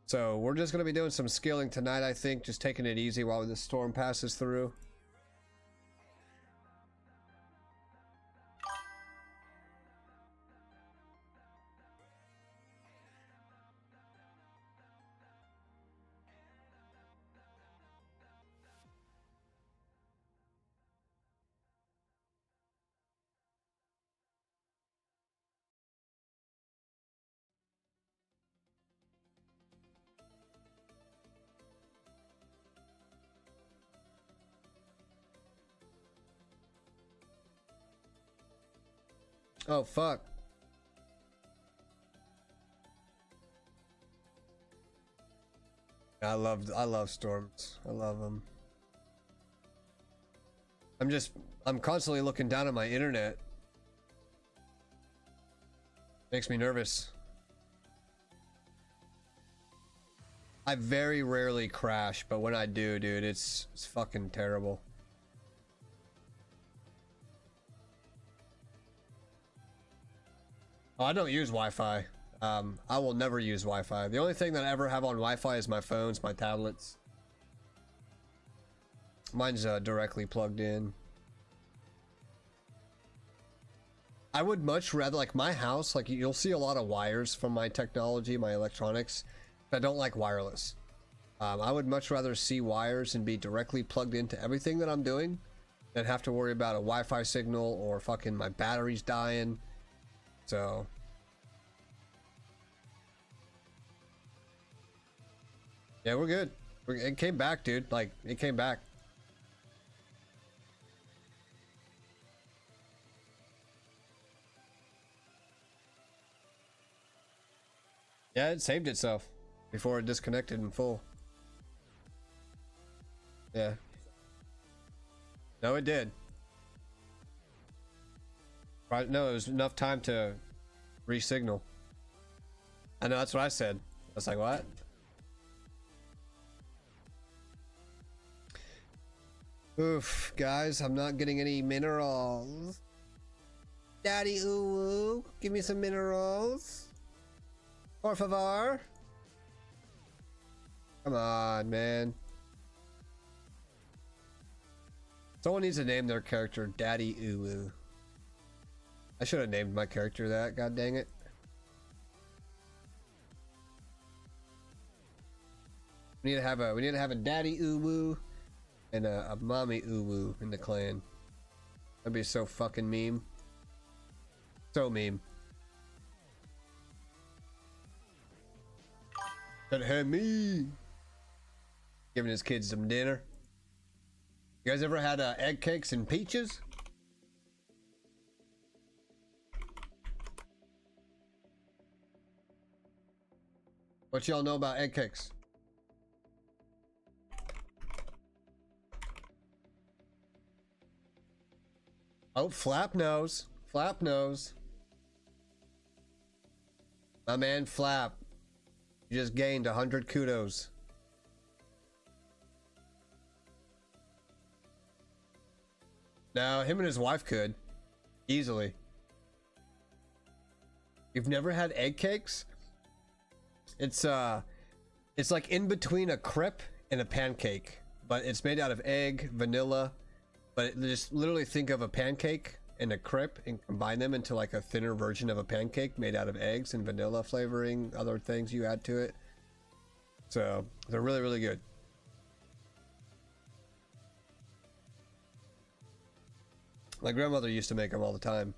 So we're just going to be doing some skilling tonight, I think. Just taking it easy while the storm passes through. Oh, fuck. I love storms. I love them. I'm constantly looking down at my internet. Makes me nervous. I very rarely crash, but when I do, dude, it's fucking terrible. Oh, I don't use Wi-Fi. I will never use Wi-Fi. The only thing that I ever have on Wi-Fi is my phones, my tablets. Mine's directly plugged in. I would much rather, like, my house, like, you'll see a lot of wires from my technology, my electronics. I don't like wireless. I would much rather see wires and be directly plugged into everything that I'm doing than have to worry about a Wi-Fi signal or fucking my battery's dying. So yeah, we're good. It came back, dude. Like, it came back. Yeah, it saved itself before it disconnected in full. Yeah. No, it did. Right? No, it was enough time to re-signal. I know, that's what I said. I was like, what? Oof, guys, I'm not getting any minerals. Daddy ooh, give me some minerals. Por favor. Come on, man. Someone needs to name their character Daddy Uwu. I should have named my character that, god dang it. We need to have a Daddy Uwu and a Mommy Uwu in the clan. That'd be so fucking meme. So meme. Gotta have me. Giving his kids some dinner. You guys ever had egg cakes and peaches? What y'all know about egg cakes? Oh, Flap knows. Flap knows. My man Flap. You just gained 100 kudos. No, him and his wife could. Easily. You've never had egg cakes? It's like in between a crepe and a pancake, but it's made out of egg, vanilla, but just literally think of a pancake and a crepe and combine them into like a thinner version of a pancake made out of eggs and vanilla flavoring, other things you add to it. So they're really, really good. My grandmother used to make them all the time.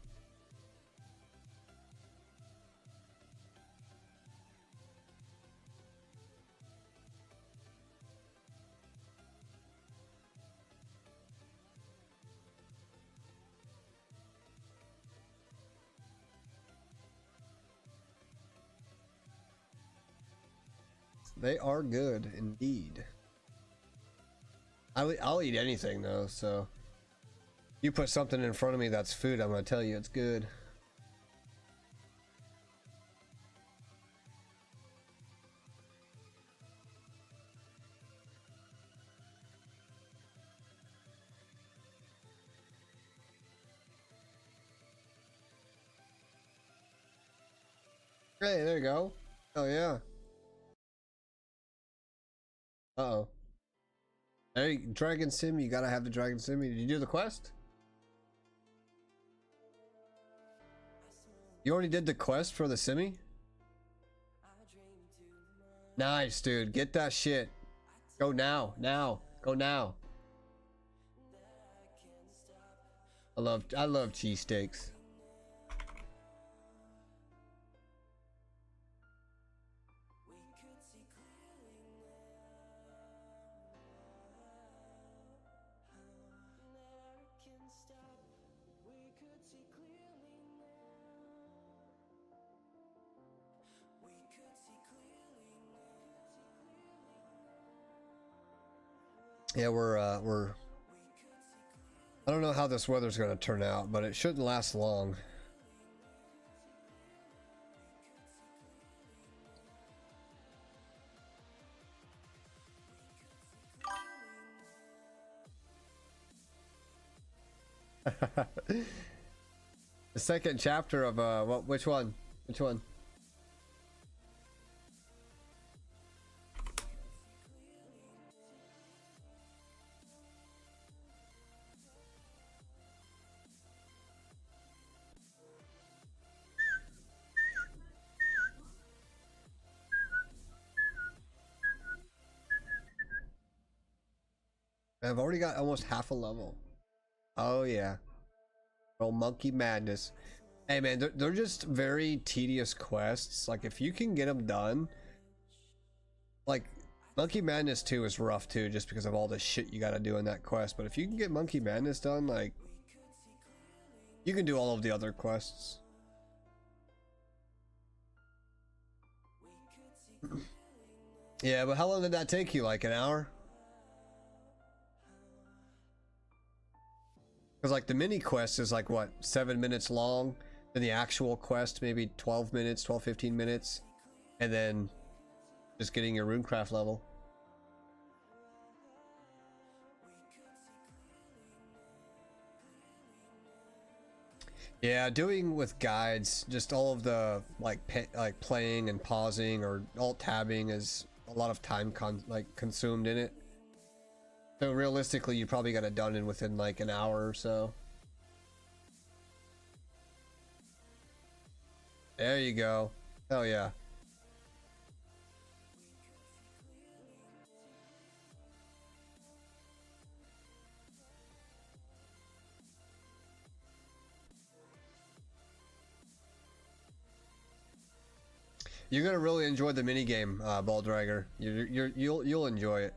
They are good indeed. I'll eat anything though, so you put something in front of me that's food, I'm gonna tell you it's good. Hey, there you go. Oh yeah. Uh-oh. There you, Dragon Sim, you gotta have the Dragon Sim. Did you do the quest? You already did the quest for the Simi? Nice, dude. Get that shit. Go now. Now. Go now. I love cheesesteaks. Yeah, we're I don't know how this weather's gonna turn out, but it shouldn't last long. The second chapter of what? Which one? Which one? I've already got almost half a level. Oh yeah. Oh, monkey madness. Hey man, they're just very tedious quests. Like if you can get them done, like Monkey Madness 2 is rough too, just because of all the shit you gotta do in that quest. But if you can get Monkey Madness done, like you can do all of the other quests. Yeah, but how long did that take you? Like an hour? Because like the mini quest is like what, 7 minutes long, then the actual quest maybe 12 minutes, 15 minutes, and then just getting your runecraft level. Yeah, doing with guides, just all of the like playing and pausing or alt tabbing is a lot of time consumed in it. So realistically, you probably got it done in within like an hour or so. There you go. Hell yeah. You're gonna really enjoy the minigame, Ball Dragger. You'll enjoy it.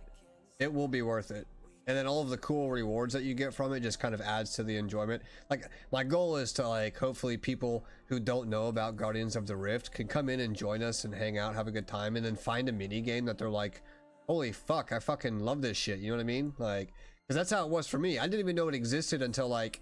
It will be worth it. And then all of the cool rewards that you get from it just kind of adds to the enjoyment. Like my goal is to like hopefully people who don't know about Guardians of the Rift can come in and join us and hang out, have a good time, and then find a mini game that they're like, holy fuck, I fucking love this shit. You know what I mean? Like, because that's how it was for me. I didn't even know it existed until like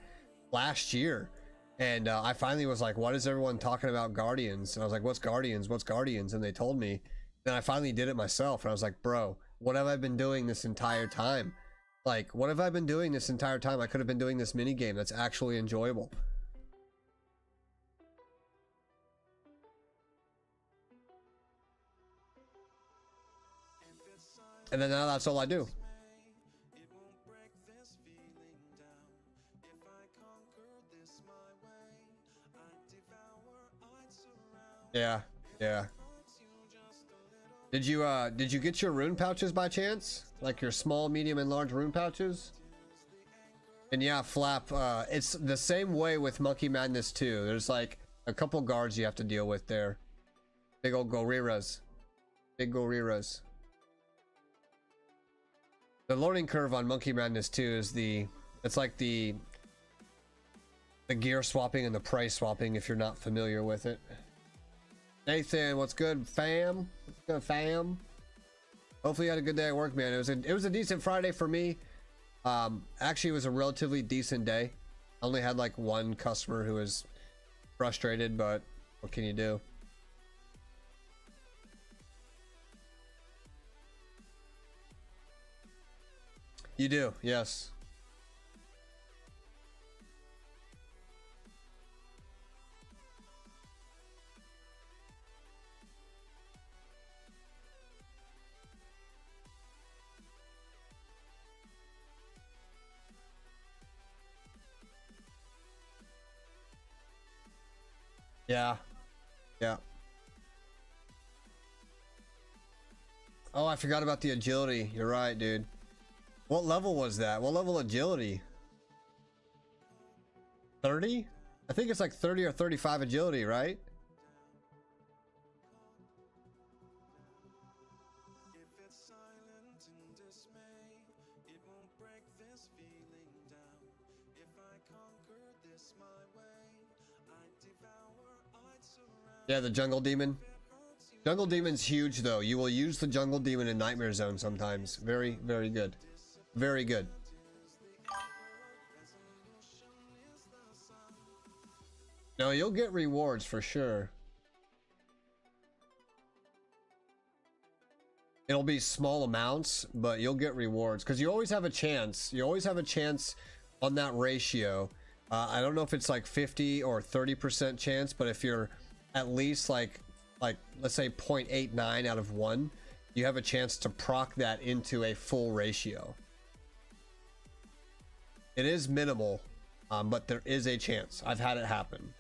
last year. And I finally was like, what is everyone talking about Guardians? And I was like, what's Guardians? What's Guardians? And they told me. Then I finally did it myself. And I was like, bro, what have I been doing this entire time? Like, what have I been doing this entire time? I could have been doing this mini game that's actually enjoyable. And then now that's all I do. Yeah, yeah. Did you get your rune pouches by chance? Like your small, medium, and large rune pouches? And yeah, Flap, it's the same way with Monkey Madness 2. There's like a couple guards you have to deal with there. Big old gorillas. Big gorillas. The learning curve on Monkey Madness 2 is it's like the gear swapping and the price swapping if you're not familiar with it. Nathan, what's good, fam? What's good, fam? Hopefully you had a good day at work, man. It was a decent Friday for me. Actually, it was a relatively decent day. I only had like one customer who was frustrated, but what can you do? You do, yes. Yeah. Yeah. Oh, I forgot about the agility. You're right, dude. What level was that? What level agility? 30? I think it's like 30 or 35 agility, right? Yeah, the jungle demon. Jungle demon's huge though. You will use the jungle demon in Nightmare Zone sometimes. Very, very good. Very good. No, you'll get rewards for sure. It'll be small amounts, but you'll get rewards because you always have a chance. You always have a chance on that ratio. I don't know if it's like 50 or 30% chance, but if you're at least like let's say 0.89 out of 1, you have a chance to proc that into a full ratio. It is minimal, but there is a chance. I've had it happen.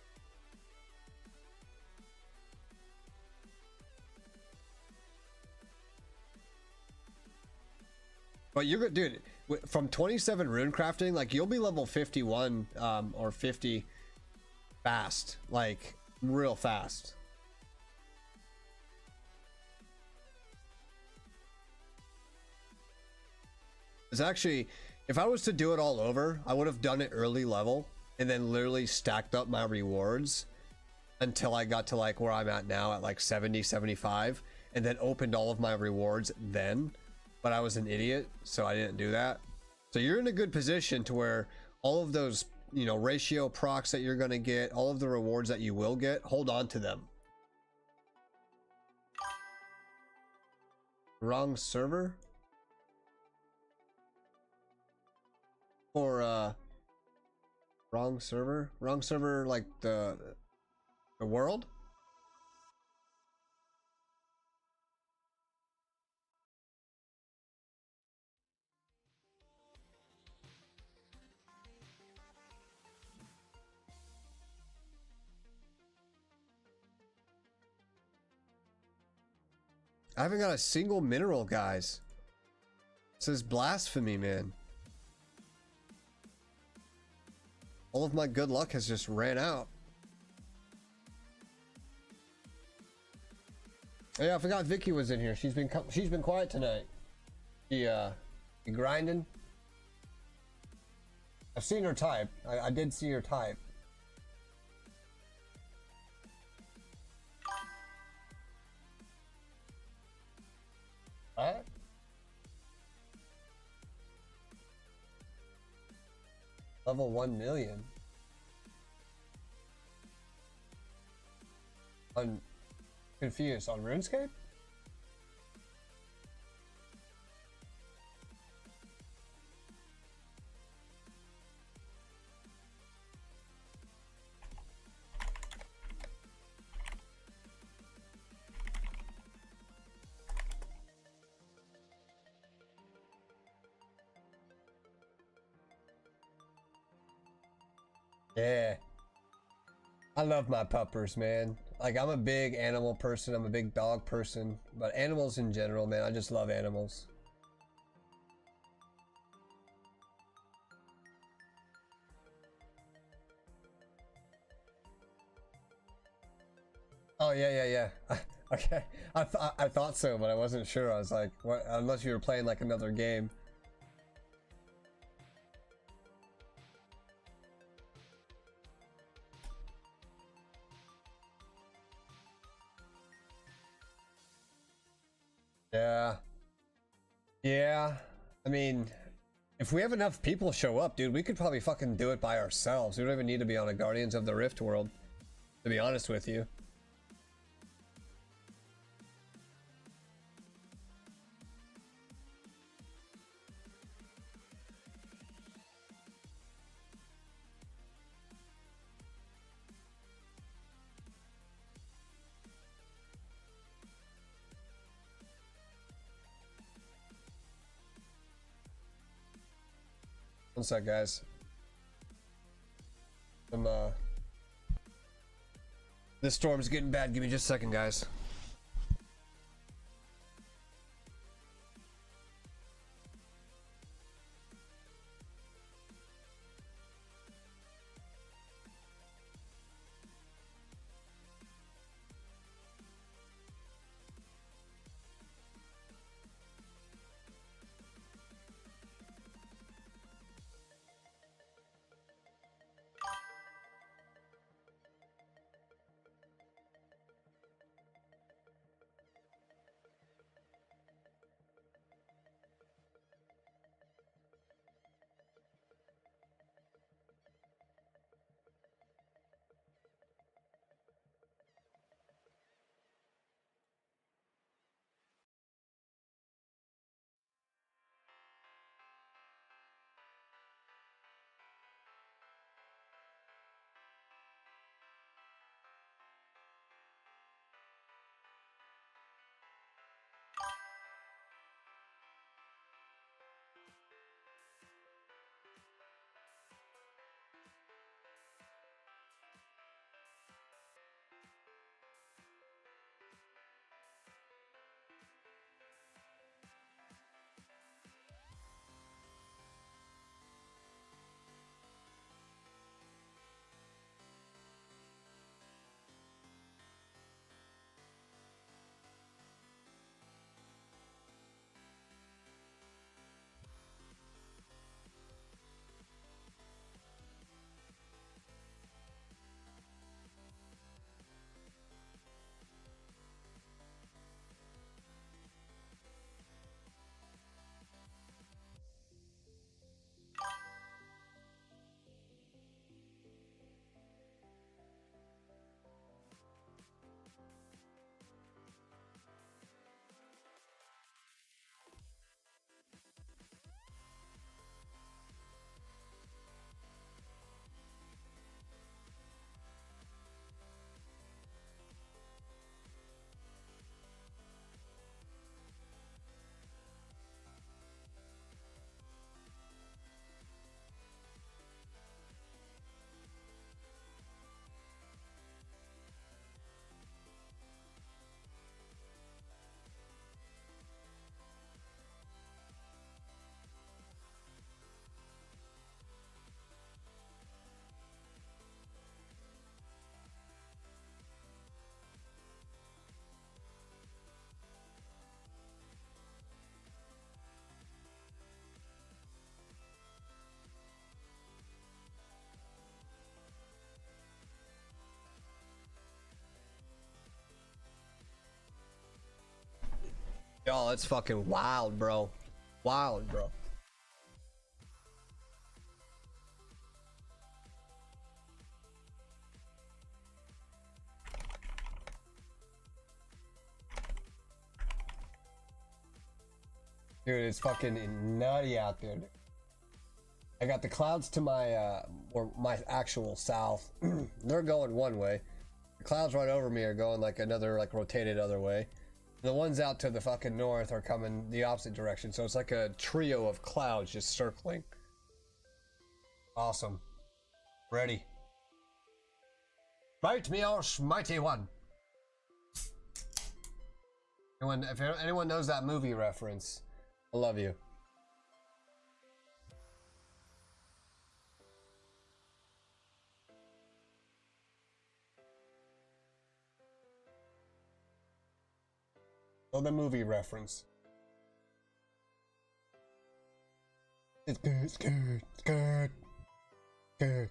But you're good, dude. From 27 rune crafting, like you'll be level 51 or 50 fast, like real fast. It's actually, if I was to do it all over, I would have done it early level and then literally stacked up my rewards until I got to like where I'm at now at like 70, 75, and then opened all of my rewards then. But I was an idiot, so I didn't do that. So you're in a good position to where all of those, you know, ratio procs that you're going to get, all of the rewards that you will get, hold on to them. Wrong server? Or wrong server? Wrong server like the world? I haven't got a single mineral, guys. This is blasphemy, man. All of my good luck has just ran out. Oh, yeah, I forgot Vicky was in here. She's been quiet tonight. She grinding. I've seen her type. I did see her type. What? Level 1 million. I'm confused. On RuneScape? Yeah. I love my puppers, man. Like, I'm a big animal person. I'm a big dog person. But animals in general, man, I just love animals. Oh, yeah. Okay. I thought so, but I wasn't sure. I was like, what? Unless you were playing like another game. Yeah. Yeah, I mean, if we have enough people show up, dude, we could probably fucking do it by ourselves. We don't even need to be on a Guardians of the Rift world, to be honest with you. One sec, guys. This storm's getting bad. Give me just a second, guys. Y'all, it's fucking wild, bro. Wild, bro. Dude, it's fucking nutty out there. I got the clouds to my or my actual south. They're going one way. The clouds right over me are going like another, like rotated other way. The ones out to the fucking north are coming the opposite direction. So it's like a trio of clouds just circling. Awesome. Ready. Smite me, our mighty one. If anyone knows that movie reference, I love you. Oh, the movie reference. It's good, it's good, it's good, good.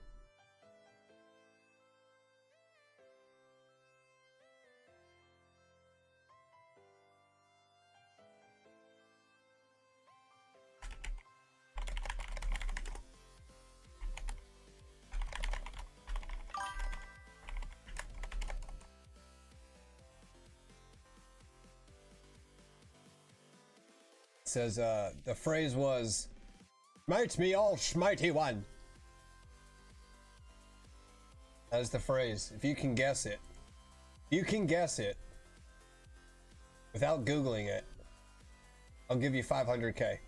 says the phrase was, "Smite me, all smitey one." That is the phrase. If you can guess it, without googling it, I'll give you 500k.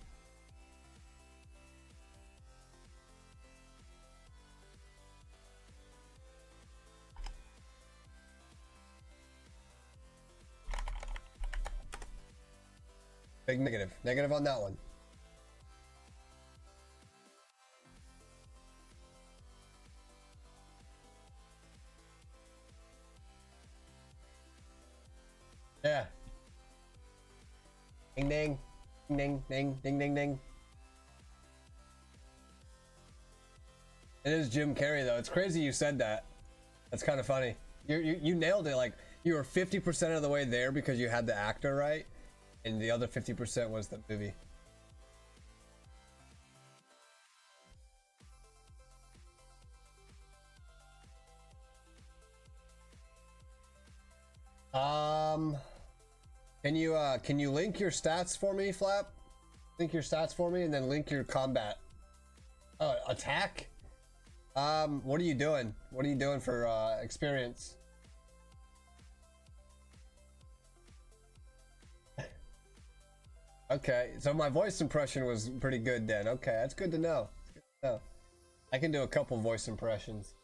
Big negative on that one. Yeah. Ding ding, ding ding ding ding ding. It is Jim Carrey though. It's crazy you said that. That's kind of funny. You nailed it. Like you were 50% of the way there because you had the actor right, and the other 50% was the movie. Can you link your stats for me, Flap? Link your stats for me, and then link your combat. Attack. What are you doing? What are you doing for experience? Okay, so my voice impression was pretty good then. Okay, that's good to know. Good to know. I can do a couple voice impressions.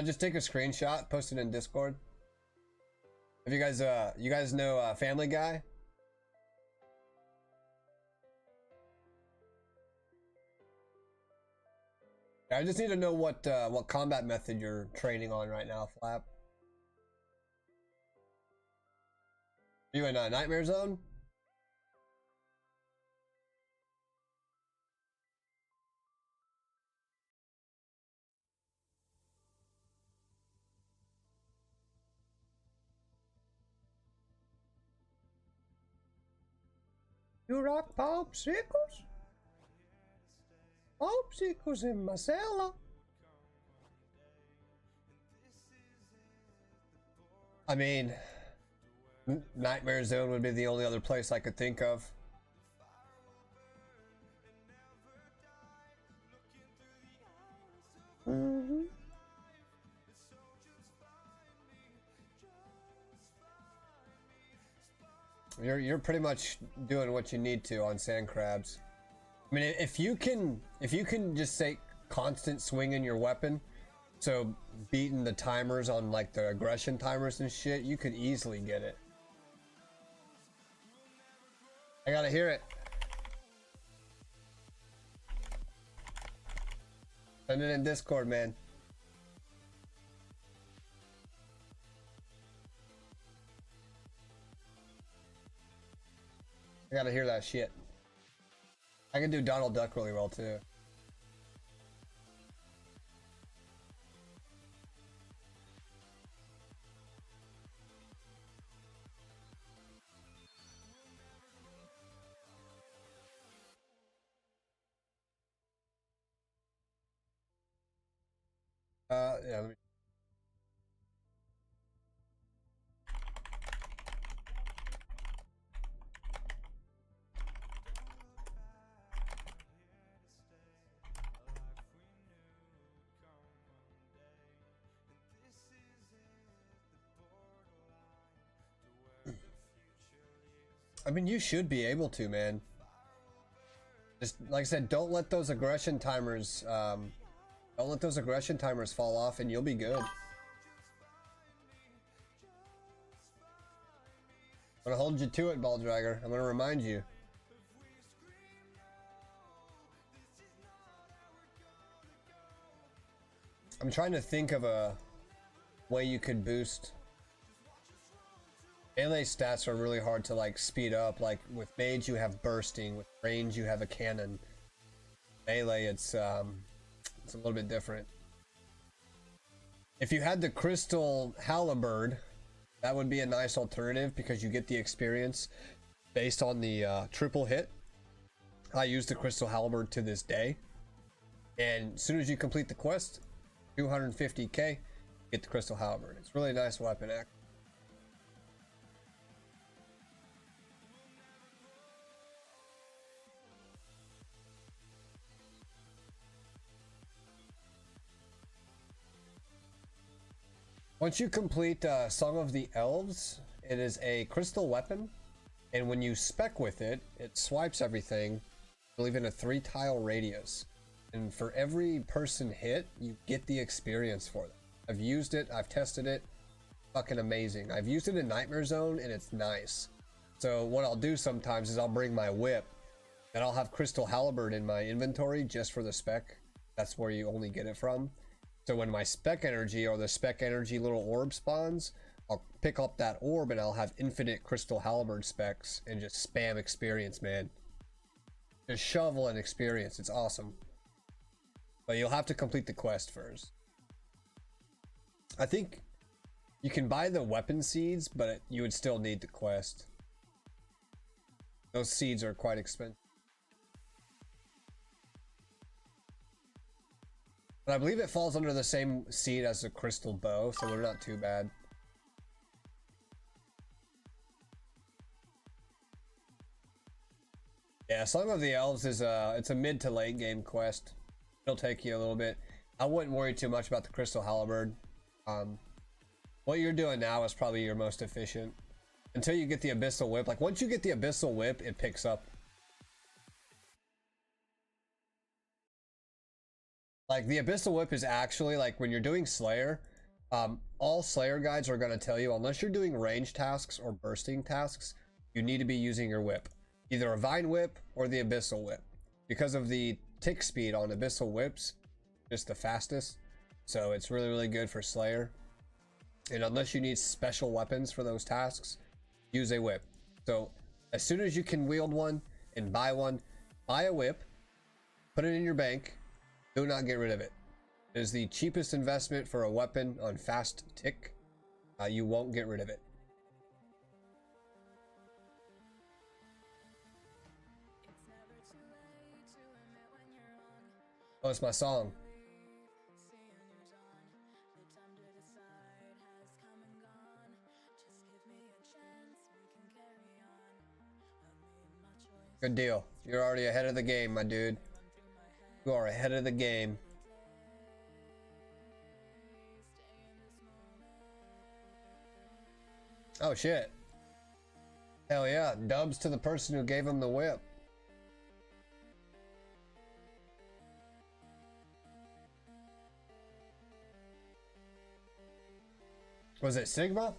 Just take a screenshot, post it in Discord. Have you guys know Family Guy? I just need to know what combat method you're training on right now, Flap. Are you in Nightmare Zone? You rock popsicles? Popsicles in my cellar. I mean, Nightmare Zone would be the only other place I could think of. Mm-hmm. You're pretty much doing what you need to on sand crabs. I mean, if you can just say constant swinging your weapon, so beating the timers on like the aggression timers and shit, you could easily get it. I gotta hear it. Send it in Discord, man. I gotta hear that shit. I can do Donald Duck really well too. Yeah, let me. I mean, you should be able to, man. Just like I said, don't let those aggression timers fall off, and you'll be good. I'm gonna hold you to it, Ball Dragger. I'm gonna remind you. I'm trying to think of a way you could boost. Melee stats are really hard to like speed up. Like with mage you have bursting, with range you have a cannon. Melee it's a little bit different. If you had the crystal halberd, that would be a nice alternative because you get the experience based on the triple hit. I use the crystal halberd to this day, and as soon as you complete the quest, 250k, you get the crystal halberd. It's really a nice weapon. Once you complete Song of the Elves, it is a crystal weapon, and when you spec with it, it swipes everything, I believe in a 3-tile radius. And for every person hit, you get the experience for them. I've used it, I've tested it, fucking amazing. I've used it in Nightmare Zone, and it's nice. So what I'll do sometimes is I'll bring my whip, and I'll have Crystal Halberd in my inventory just for the spec. That's where you only get it from. So when my spec energy or the spec energy little orb spawns, I'll pick up that orb and I'll have infinite Crystal Halberd specs and just spam experience, man. Just shovel and experience. It's awesome. But you'll have to complete the quest first. I think you can buy the weapon seeds, but you would still need the quest. Those seeds are quite expensive. But I believe it falls under the same seed as the crystal bow, so they're not too bad. Yeah, Song of the Elves is it's a mid to late game quest. It'll take you a little bit. I wouldn't worry too much about the Crystal Halberd. What you're doing now is probably your most efficient. Until you get the Abyssal Whip. Like, once you get the Abyssal Whip, it picks up. Like, the Abyssal Whip is actually, like, when you're doing Slayer, all Slayer guides are going to tell you, unless you're doing range tasks or bursting tasks, you need to be using your whip. Either a Vine Whip or the Abyssal Whip. Because of the tick speed on Abyssal Whips, just the fastest. So it's really, really good for Slayer. And unless you need special weapons for those tasks, use a whip. So as soon as you can wield one and buy one, buy a whip, put it in your bank. Do not get rid of it. It is the cheapest investment for a weapon on fast tick. You won't get rid of it. Oh, it's my song. Good deal. You're already ahead of the game, my dude. You are ahead of the game. Oh shit. Hell yeah. Dubs to the person who gave him the whip. Was it Sigma?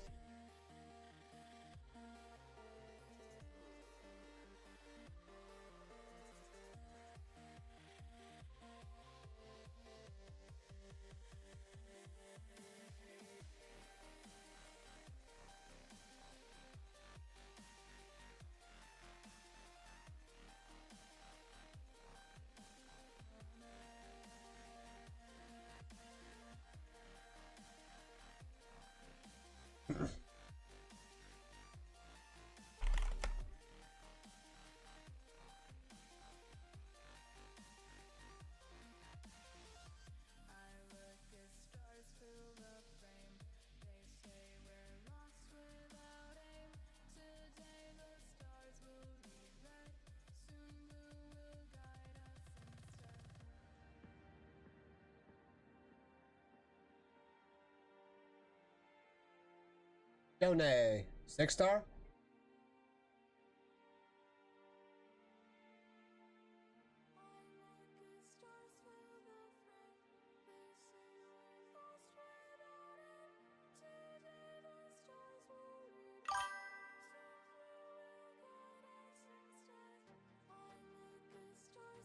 Donate. 6-star?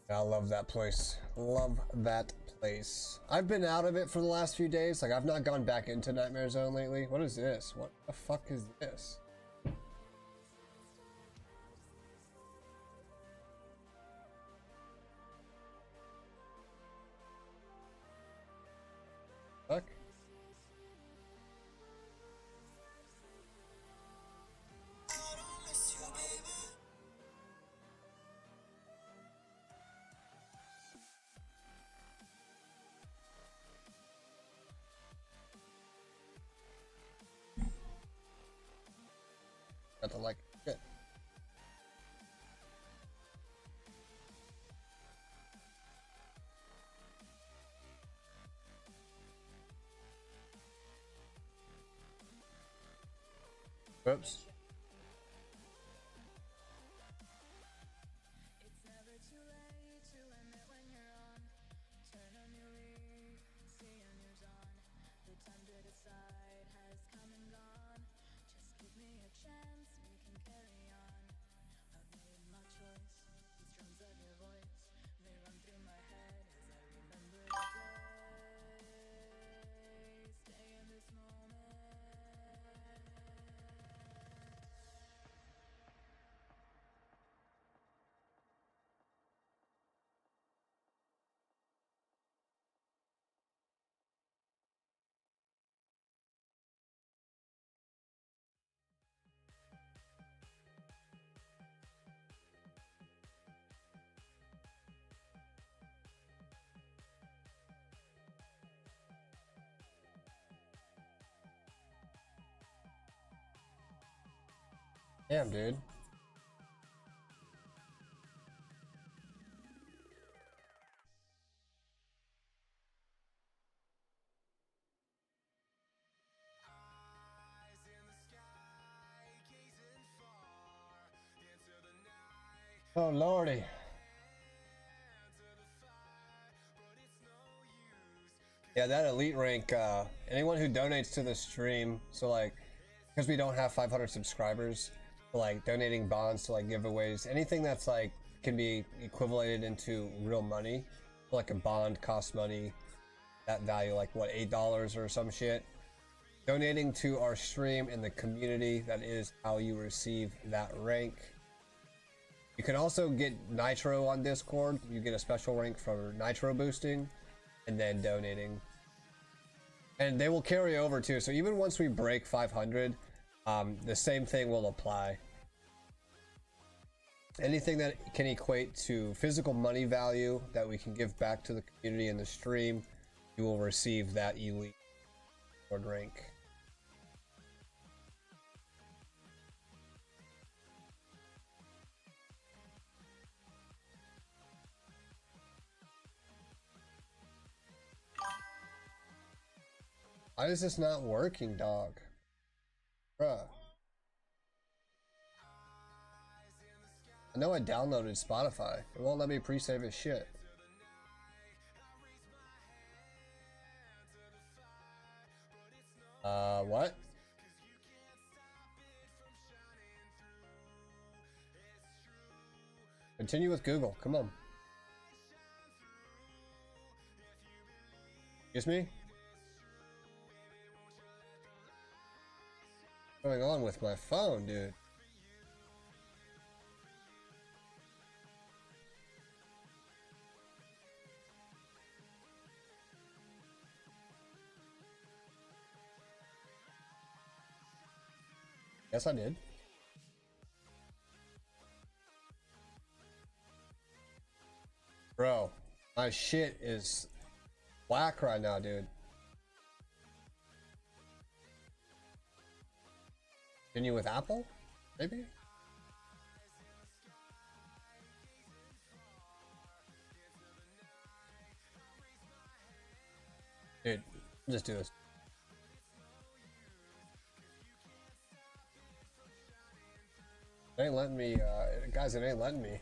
I love that place. Love that place. I've been out of it for the last few days. Like, I've not gone back into Nightmare Zone lately. What is this? What the fuck is this? Fuck. Got to like shit. Oops. Damn, dude. Oh lordy. Yeah, that elite rank, anyone who donates to the stream, so like, because we don't have 500 subscribers, like donating bonds to like giveaways, anything that's like, can be equivalated into real money, like a bond costs money, that value like what, $8 or some shit. Donating to our stream and the community, that is how you receive that rank. You can also get Nitro on Discord. You get a special rank for Nitro boosting and then donating. And they will carry over too. So even once we break 500, the same thing will apply. Anything that can equate to physical money value that we can give back to the community in the stream, you will receive that elite rank. Why is this not working, dog? Bruh. I know I downloaded Spotify. It won't let me pre-save his shit. What? Continue with Google. Come on. Excuse me? What's going on with my phone, dude? Yes, I did. Bro, my shit is whack right now, dude. Continue with Apple? Maybe? Dude, just do this. It ain't letting me, guys, it ain't letting me.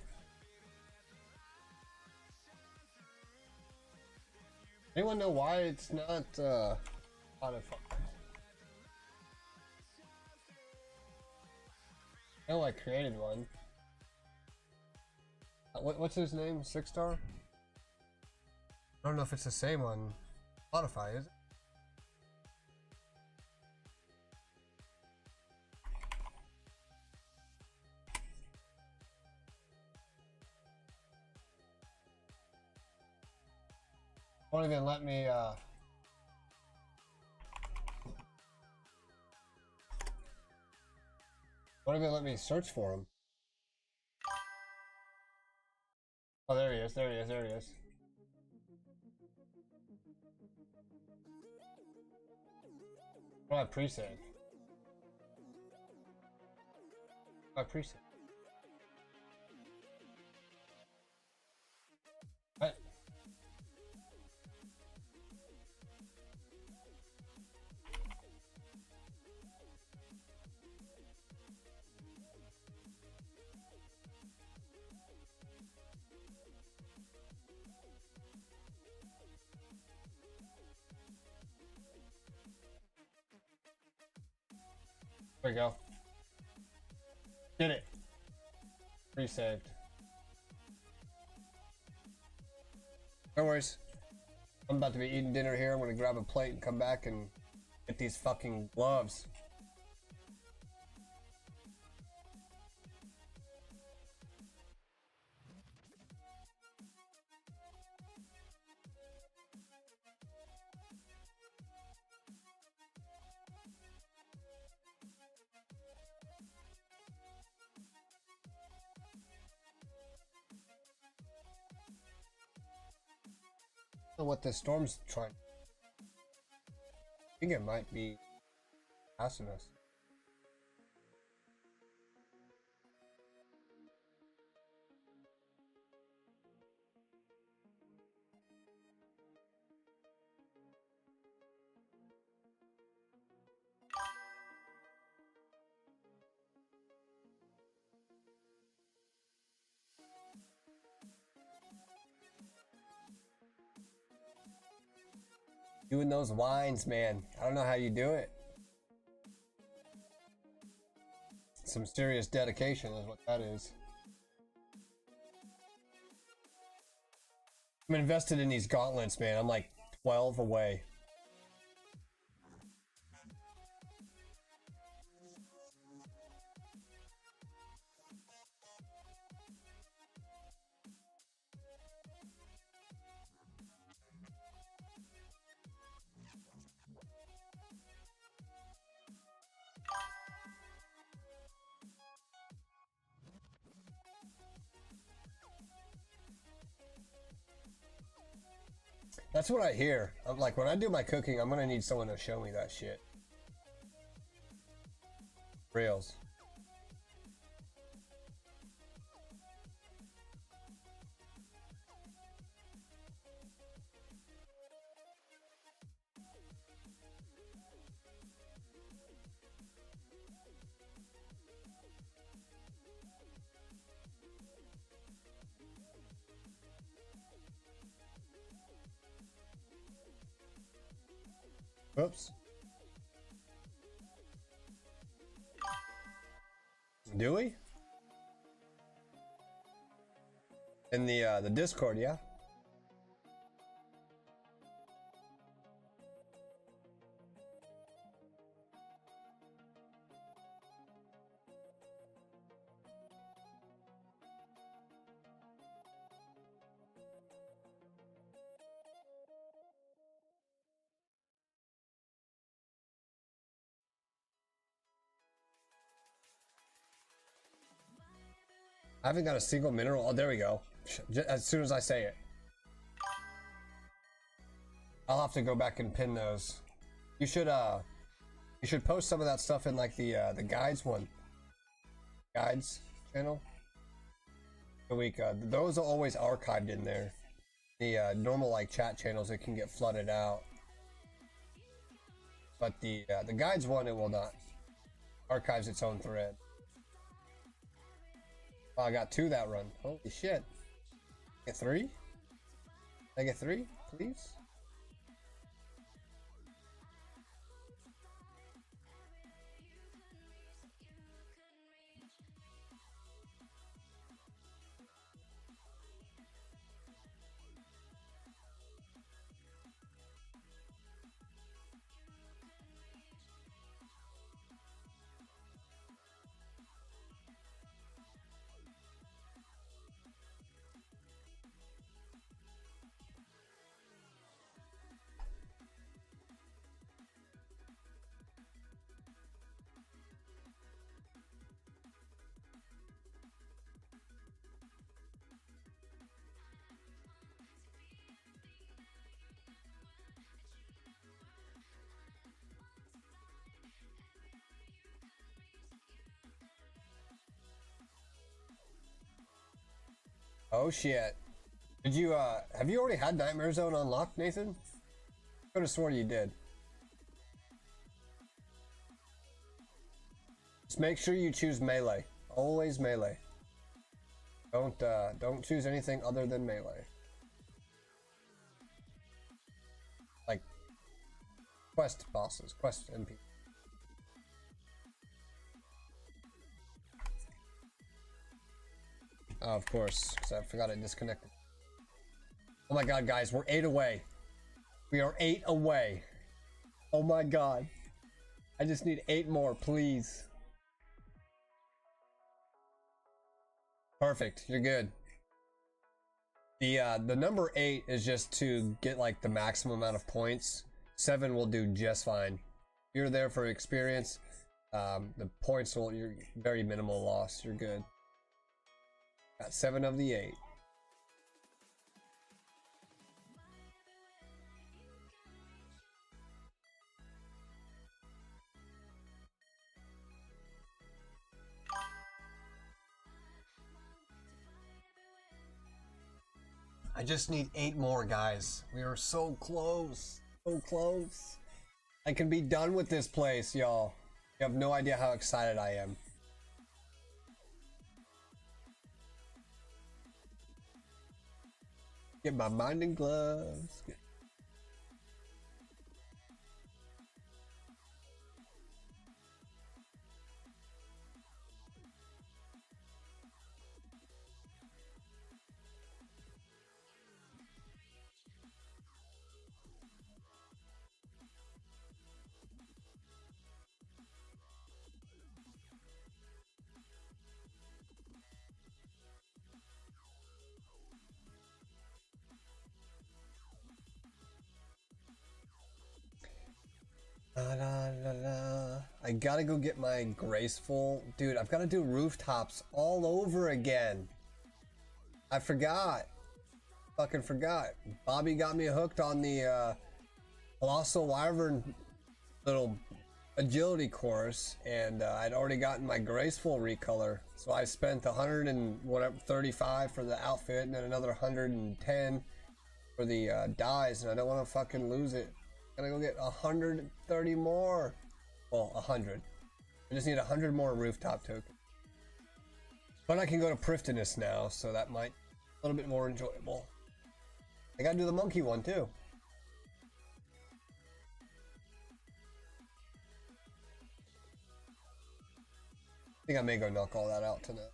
Anyone know why it's not, Spotify? I know I created one. What's his name? Six Star? I don't know if it's the same on Spotify, is it? Won't even let me, won't even let me search for him. Oh, there he is, there he is, there he is. What do I pre-save? What do I pre-save? What? There we go. Did it. Pre-saved. No worries. I'm about to be eating dinner here. I'm gonna grab a plate and come back and get these fucking gloves. I don't know what this storm's trying. I think it might be passing us. Doing those wines, man. I don't know how you do it. Some serious dedication is what that is. I'm invested in these gauntlets, man. I'm like 12 away. That's what I hear. I'm like, when I do my cooking, I'm gonna need someone to show me that shit. Reals. Oops. Do we? In the Discord, yeah. I haven't got a single mineral. Oh, there we go. As soon as I say it. I'll have to go back and pin those. You should post some of that stuff in like the guides one. Guides channel. The week those are always archived in there. The normal like chat channels, it can get flooded out. But the guides one, it will not. Archives its own thread. Oh, I got 2 that run. Holy shit. Get 3? Can I get 3, please? Oh shit. Did you have you already had Nightmare Zone unlocked, Nathan? I could have sworn you did. Just make sure you choose melee. Always melee. Don't choose anything other than melee. Like quest bosses, quest NP. Oh, of course, because I forgot I disconnected. Oh my god, guys, we're 8 away. We are 8 away. Oh my god. I just need 8 more, please. Perfect, you're good. The number 8 is just to get like the maximum amount of points. 7 will do just fine. You're there for experience. The points will, you're very minimal loss. You're good. Got 7 of the 8. I just need 8 more, guys. We are so close. So close. I can be done with this place, y'all. You have no idea how excited I am. Get my binding gloves. La, la, la, la. I gotta go get my graceful. Dude, I've gotta do rooftops all over again. I forgot. Fucking forgot. Bobby got me hooked on the Colossal Wyvern little agility course, and I'd already gotten my graceful recolor. So I spent 135 for the outfit and then another 110 for the dyes, and I don't want to fucking lose it. Gotta go get 130 more. Well, 100. I just need 100 more rooftop tokens. But I can go to Prifdinus now, so that might be a little bit more enjoyable. I gotta do the monkey one too. I think I may go knock all that out tonight.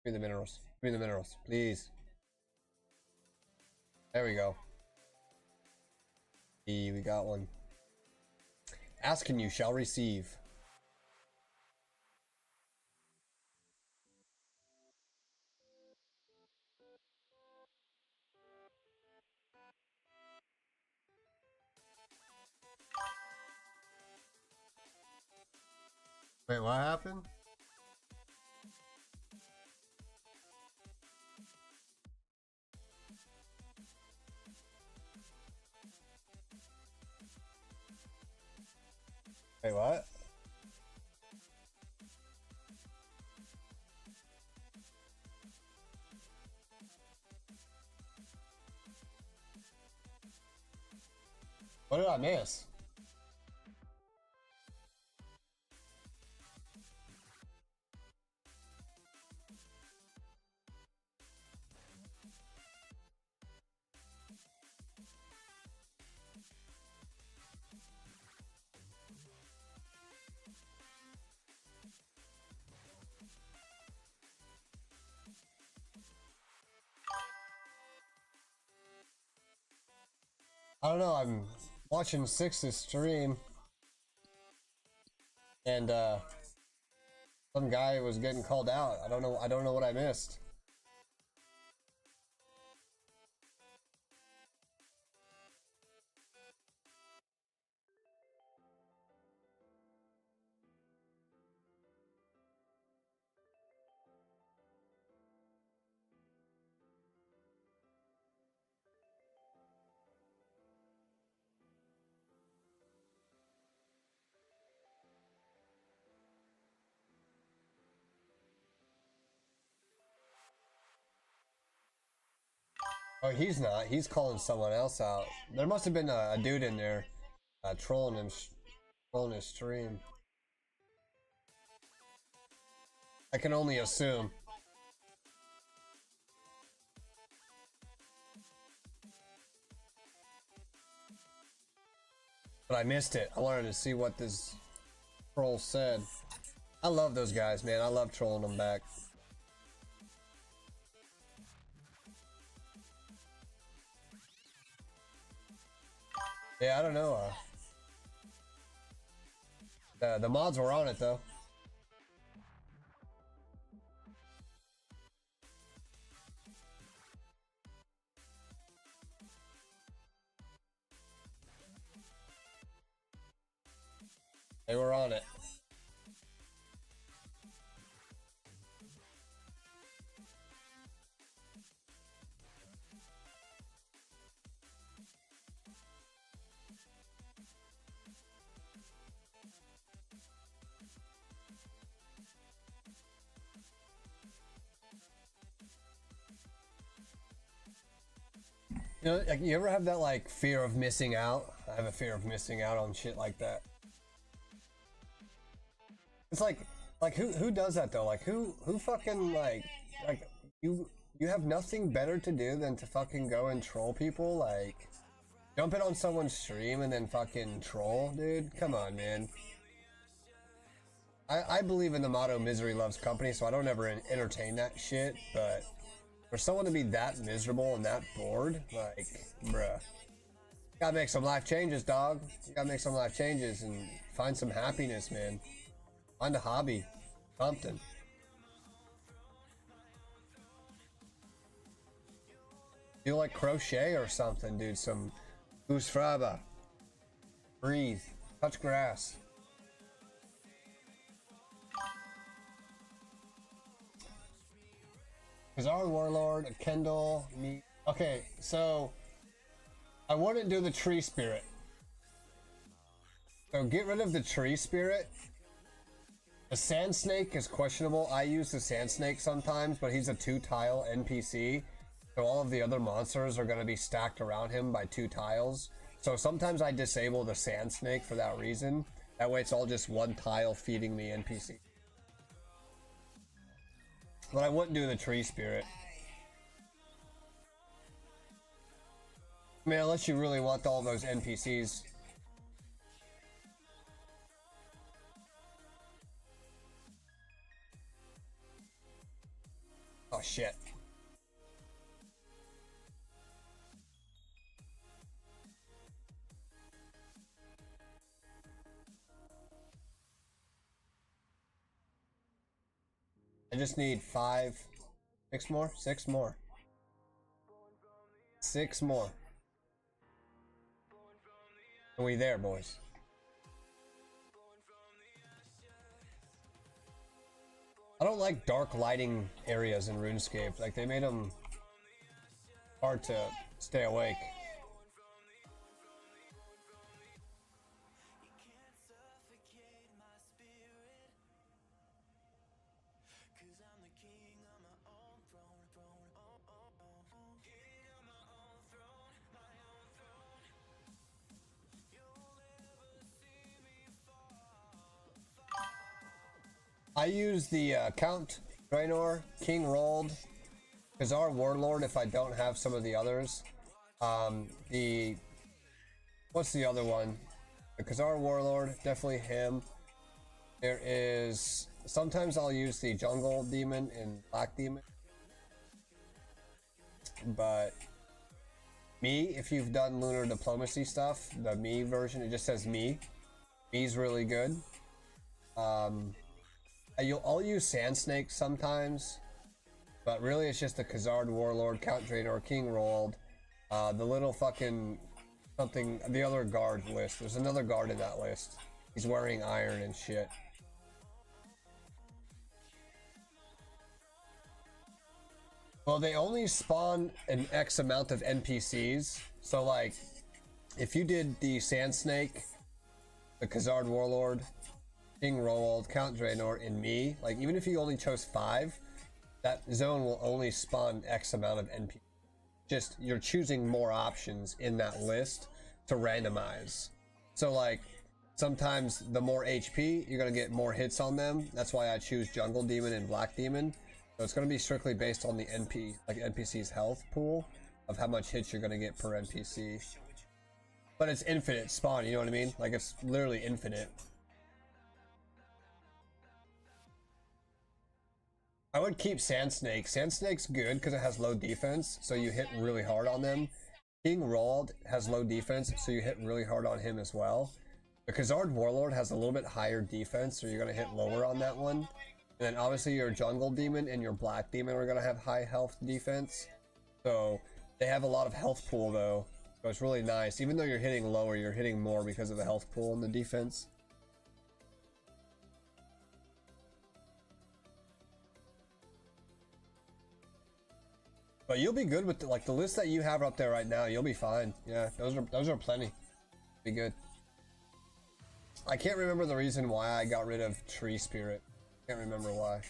Give me the minerals. Give me the minerals, please. There we go. We got one. Ask and you shall receive. Wait, what happened? Wait, what? What did I miss? I don't know, I'm watching Six's stream, and some guy was getting called out. I don't know what I missed. Oh, he's not. He's calling someone else out. There must have been a dude in there trolling his stream. I can only assume. But I missed it. I wanted to see what this troll said. I love those guys, man. I love trolling them back. Yeah, I don't know. The mods were on it though. They were on it. You know, like, you ever have that like fear of missing out? I have a fear of missing out on shit like that. It's like who does that though? Like who fucking like you have nothing better to do than to fucking go and troll people? Like jump in on someone's stream and then fucking troll, dude? Come on, man. I believe in the motto misery loves company, so I don't ever entertain that shit, but for someone to be that miserable and that bored, like, bruh. You gotta make some life changes, dog. You gotta make some life changes and find some happiness, man. Find a hobby. Something. Do like crochet or something, dude. Some Goosfraba. Breathe. Touch grass. Kazar Warlord, a Kendall, me. Okay, so I wouldn't do the tree spirit. So get rid of the tree spirit. The sand snake is questionable. I use the sand snake sometimes, but he's a 2-tile NPC. So all of the other monsters are going to be stacked around him by 2 tiles. So sometimes I disable the sand snake for that reason. That way it's all just 1 tile feeding the NPC. But I wouldn't do the tree spirit. I mean, unless you really want all those NPCs. Oh shit. I just need 5, 6 more? 6 more. 6 more. Are we there, boys? I don't like dark lighting areas in RuneScape. Like, they made them hard to stay awake. I use the Count Draenor, King Rolled, Kazar Warlord if I don't have some of the others. What's the other one? The Kazar Warlord, definitely him. There is, sometimes I'll use the Jungle Demon and Black Demon. But me, if you've done Lunar Diplomacy stuff, the me version, it just says me. Me's really good. I'll use Sand Snake sometimes, but really it's just the Khazard Warlord, Count Draenor, King Rolled, the little fucking something, the other guard list. There's another guard in that list. He's wearing iron and shit. Well, they only spawn an X amount of NPCs, so like, if you did the Sand Snake, the Khazard Warlord, King Rolled, Count Draenor, and me, like even if you only chose 5, that zone will only spawn X amount of NPC. Just, you're choosing more options in that list to randomize. So like, sometimes the more HP, you're gonna get more hits on them. That's why I choose Jungle Demon and Black Demon. So it's gonna be strictly based on the NPC's health pool of how much hits you're gonna get per NPC. But it's infinite spawn, you know what I mean? Like it's literally infinite. I would keep Sand Snake. Sand Snake's good because it has low defense, so you hit really hard on them. King Roald has low defense, so you hit really hard on him as well. The Khazard Warlord has a little bit higher defense, so you're going to hit lower on that one. And then obviously your Jungle Demon and your Black Demon are going to have high health defense. So they have a lot of health pool though, so it's really nice. Even though you're hitting lower, you're hitting more because of the health pool and the defense. But you'll be good with the list that you have up there right now. You'll be fine. Yeah, those are plenty. Be good. I can't remember the reason why I got rid of Tree Spirit. Can't remember why.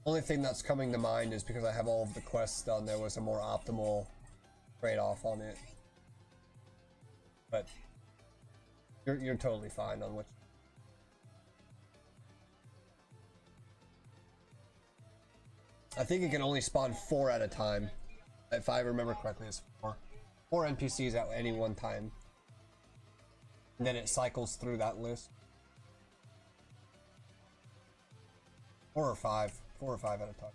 Only thing that's coming to mind is because I have all of the quests done. There was a more optimal trade-off on it. But you're totally fine on what. I think it can only spawn 4 at a time. If I remember correctly, it's 4. 4 NPCs at any one time. And then it cycles through that list. 4 or 5. 4 or 5 at a time.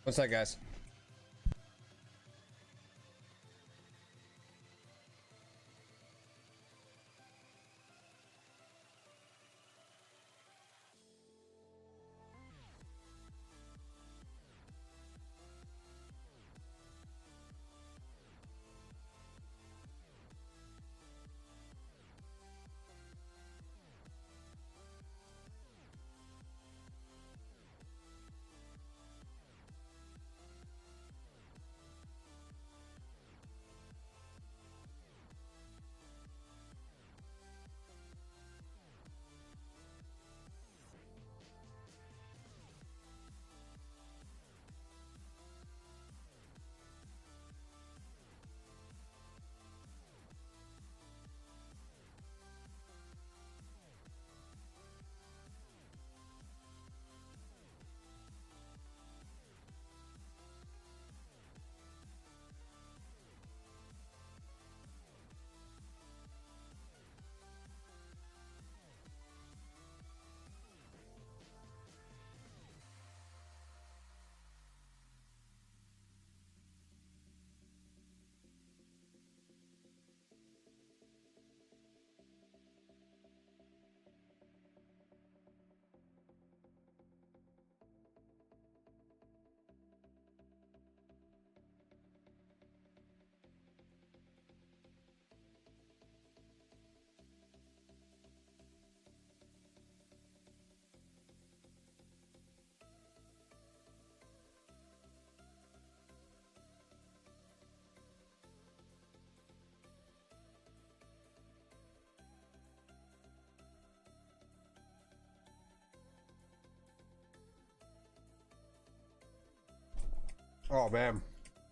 What's that, guys? Oh man,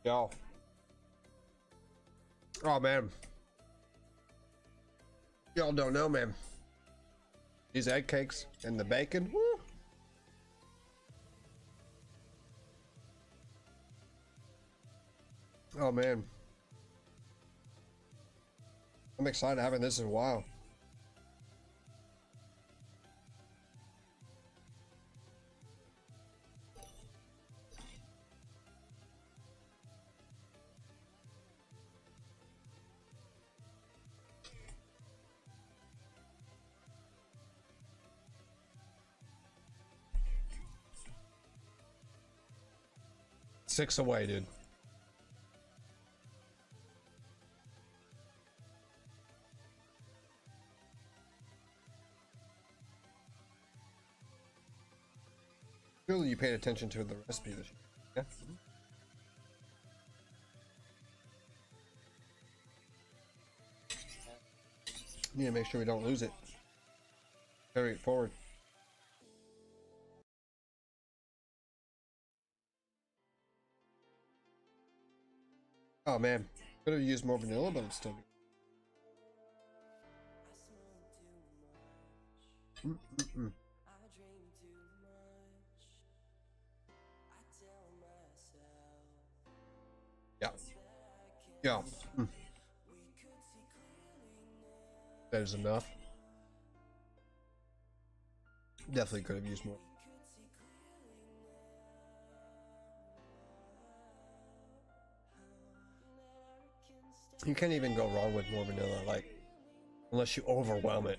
yo. Oh man, y'all don't know, man. These egg cakes and the bacon. Woo. Oh man, I'm excited having this in a while. Six away, dude. Really, you paid attention to the recipe this year. Yeah. Need to make sure we don't lose it. Carry it forward. Oh man, could have used more vanilla, but it's still good. Yeah. Yeah. That is enough. Definitely could have used more. You can't even go wrong with more vanilla, like, unless you overwhelm it.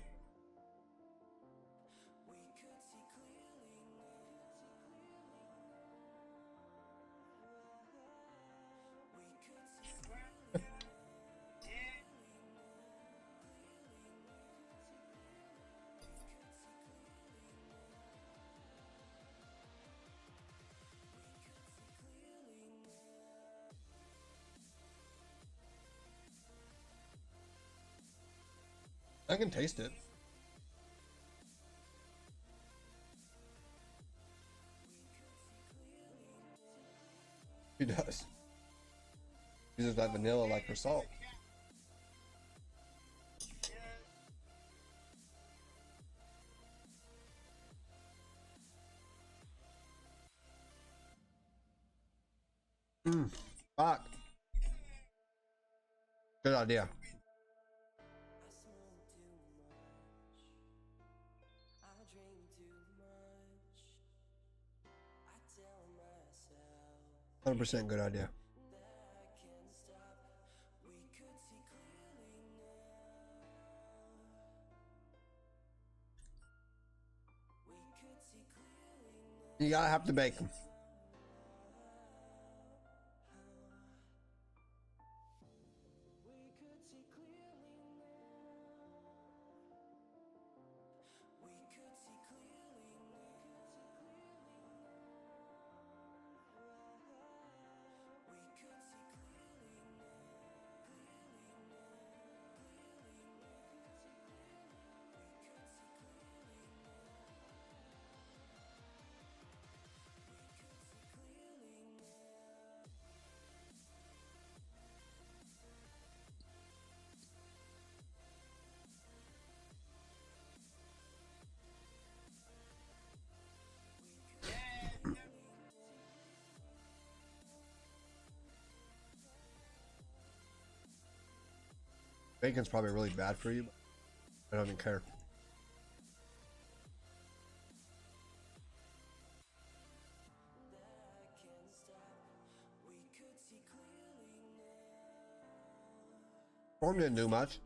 I can taste it. He does. Uses that vanilla like her salt. Fuck. Good idea. %, good idea. You gotta have to bake them. Bacon's probably really bad for you, but I don't even care. Form didn't do much.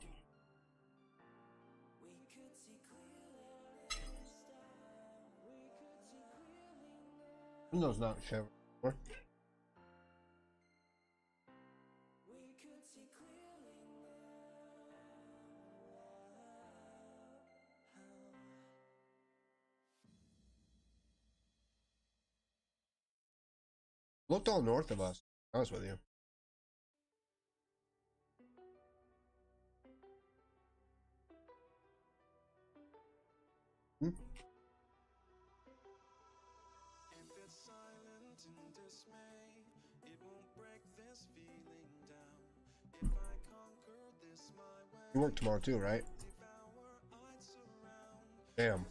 Window's not showing. Looked all north of us, to be honest with you. Hmm? You work tomorrow too, right? Damn.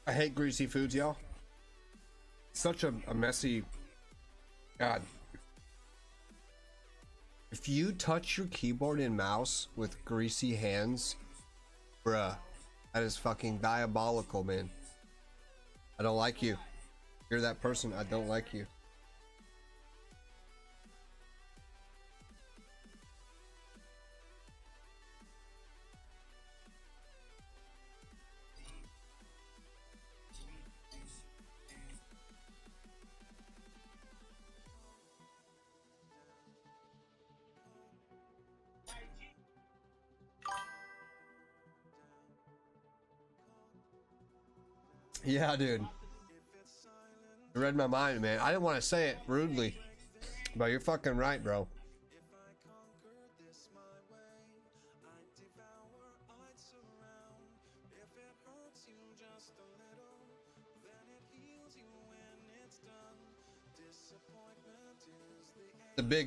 I hate greasy foods, y'all. Such a messy. God. If you touch your keyboard and mouse with greasy hands, bruh, that is fucking diabolical, man. I don't like you. You're that person. I don't like you. Yeah, dude. You read my mind, man. I didn't want to say it rudely, but you're fucking right, bro.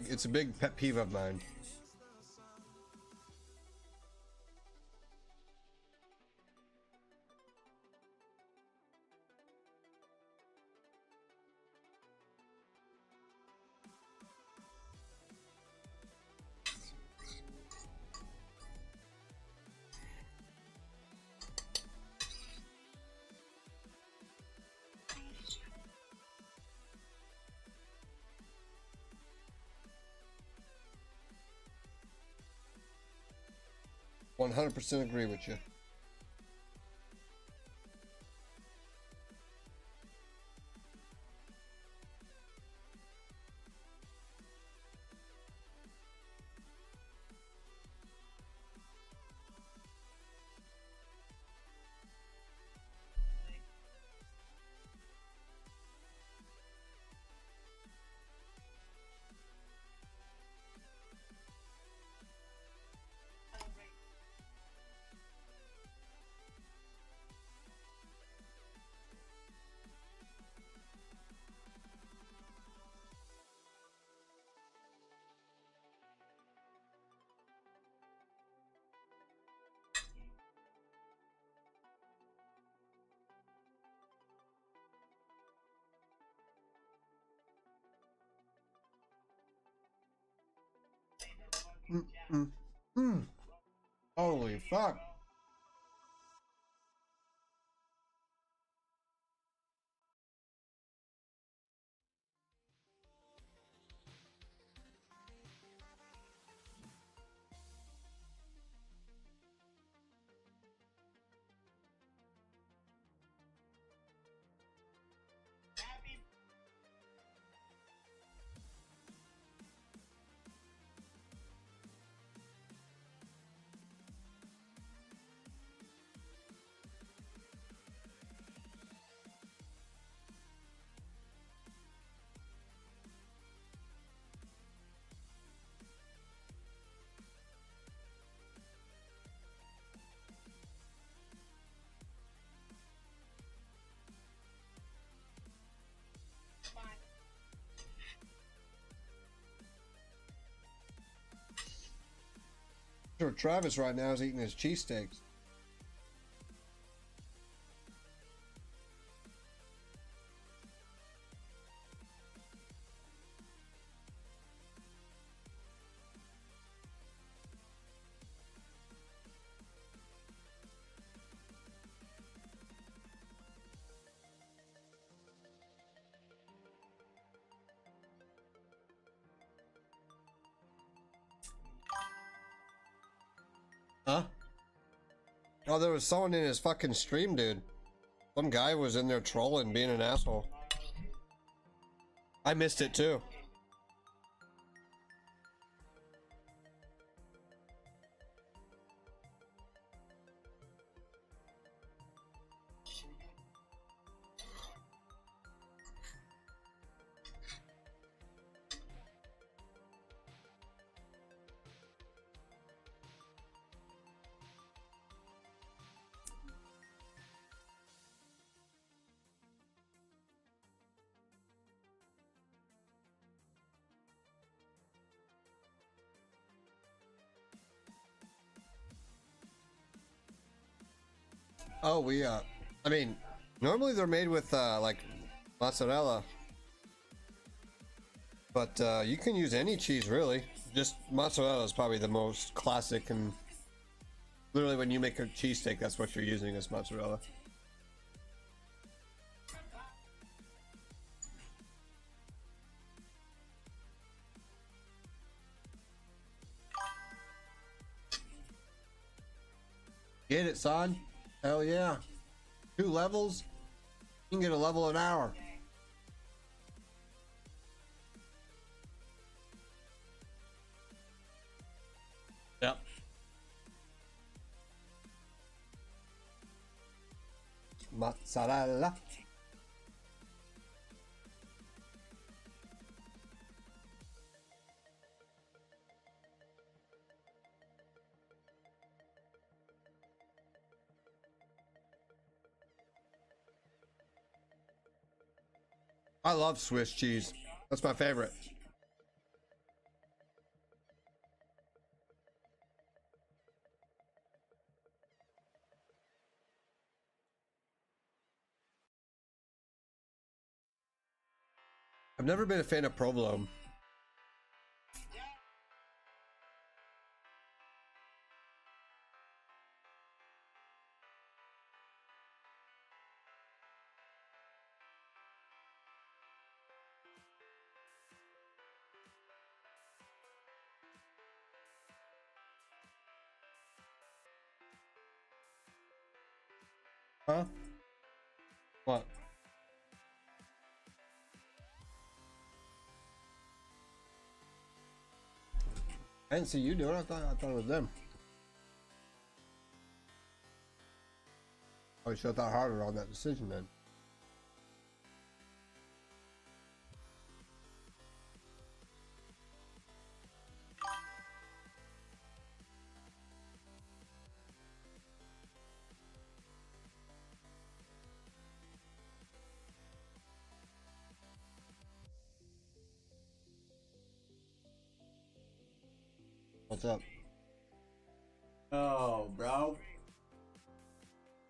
It's a big pet peeve of mine. 100% agree with you. Holy fuck. Sure, Travis right now is eating his cheesesteaks. Huh? Oh, there was someone in his fucking stream, dude. Some guy was in there trolling, being an asshole. I missed it too. Oh, I mean, normally they're made with, like, mozzarella. But, you can use any cheese, really. Just mozzarella is probably the most classic, and literally when you make a cheesesteak, that's what you're using is mozzarella. Get it, son? Hell yeah. 2 levels? You can get a level an hour. Yep. mozzarella. I love Swiss cheese. That's my favorite. I've never been a fan of provolone. Huh? What? I didn't see you do it. I thought it was them. I should have thought harder on that decision then. What's up? Oh, bro.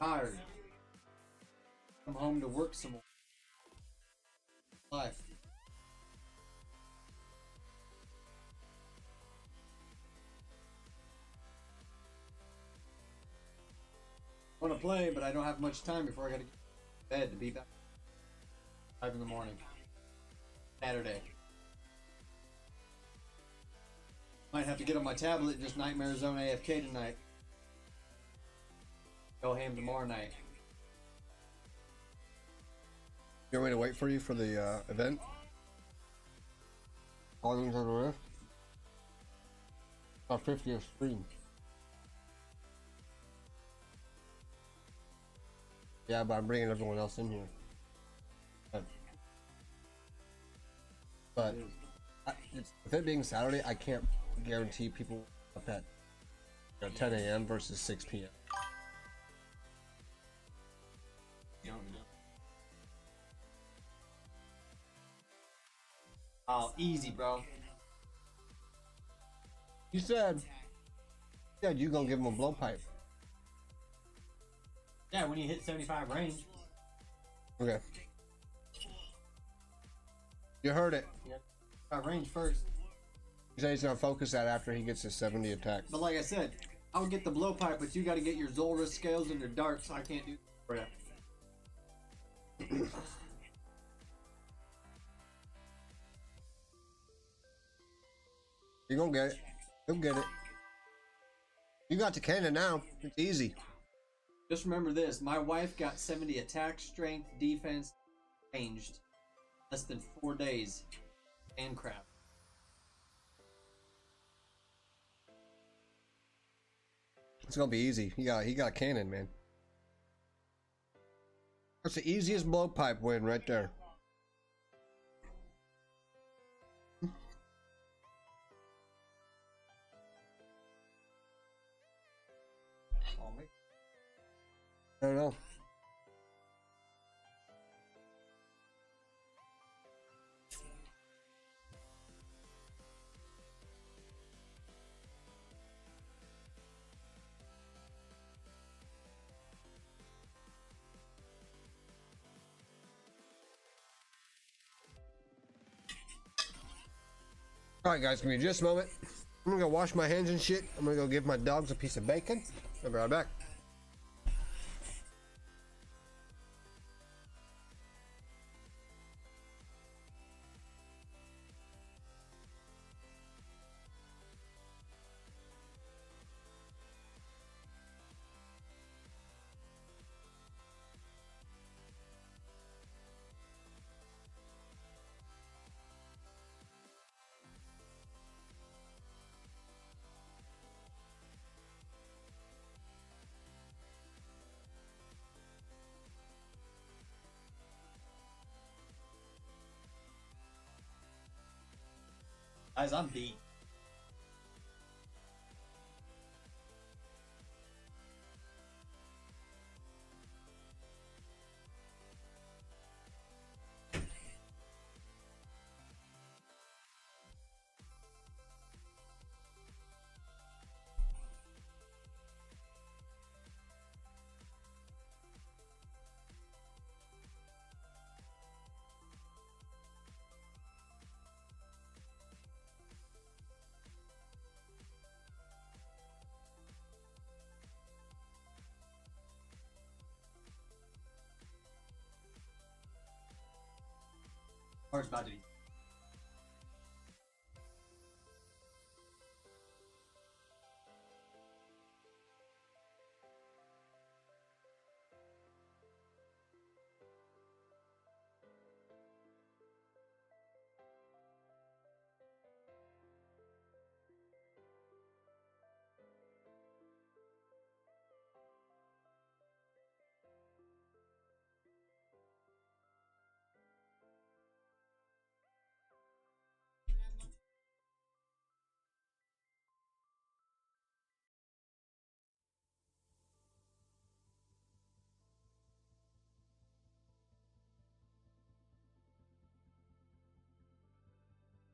Tired. Come home to work some more. Life. I want to play, but I don't have much time before I gotta get to bed to be back 5 in the morning. Saturday. Might have to get on my tablet and just Nightmare Zone AFK tonight. Go ham tomorrow night. You want me to wait for you for the event? Volumes on the Rift? Our 50th stream. Yeah, but I'm bringing everyone else in here. But with it being Saturday, I can't guarantee people up at 10 a.m. versus 6 p.m. Oh, easy, bro. You said you gonna give him a blowpipe. Yeah, when you hit 75 range. Okay. You heard it. Yeah. Range first. He said he's gonna focus that after he gets his 70 attack. But like I said, I'll get the blowpipe, but you gotta get your Zolrus scales and your darts. I can't do that for you. You're gonna get it. You'll get it. You got the cannon now. It's easy. Just remember this, my wife got 70 attack, strength, defense, ranged. Less than 4 days. Handcraft. It's gonna be easy. He got a cannon, man. That's the easiest blowpipe win right there. I don't know. Alright guys, give me just a moment. I'm gonna go wash my hands and shit. I'm gonna go give my dogs a piece of bacon. I'll be right back. Guys, I'm beat. Car's about to be.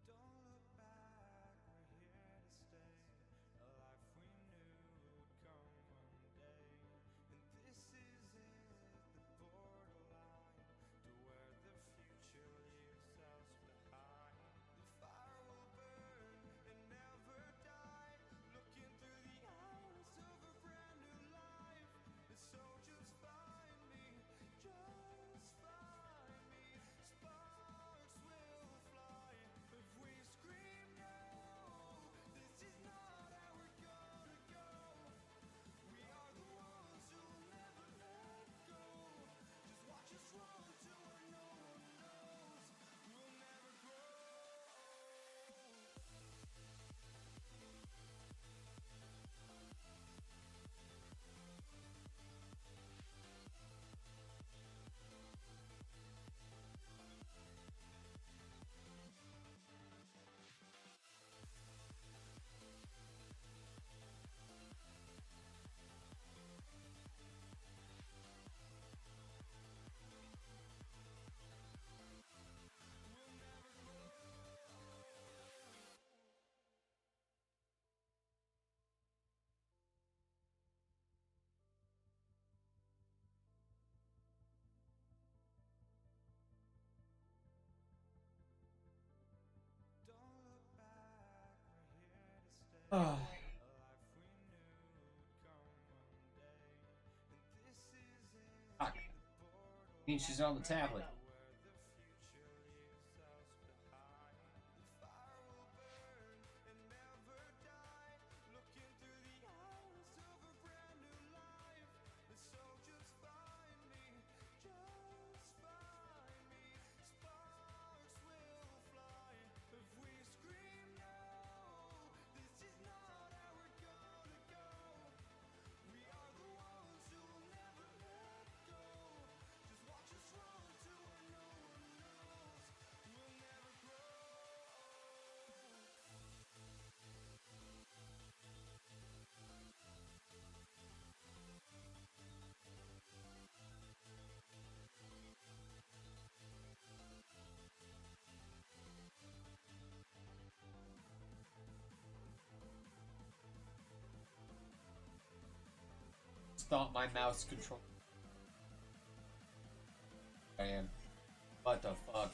Don't look back, we're here to stay. A life we knew would come one day. And this is it, the borderline to where the future leaves us behind. The fire will burn and never die. Looking through the eyes of a brand new life. And so just find me, just find me. Sparks will fly if we scream no. This is not how we're gonna go. We are the ones who will never let go. Just watch us run to where no one knows. We'll never grow. Don't look back, we're here to stay. A life we knew would come one day. And this is it, Fuck. the borderline Means she's on the tablet. where the future leaves us behind. The fire will burn and never die. Looking through the eyes of a brand new life. And so just find me, just find me. Sparks will fly if we scream no. This is not how we're gonna go. We are the ones who will never let go. Just watch us run to where no one knows. We'll never grow. Stop my mouse control. I am. What the fuck?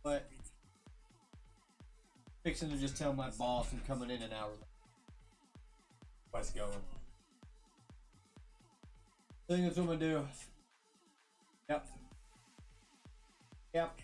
But fixing to just tell my boss I'm coming in an hour. What's going? I think that's what I'm gonna do. Yep. Yep.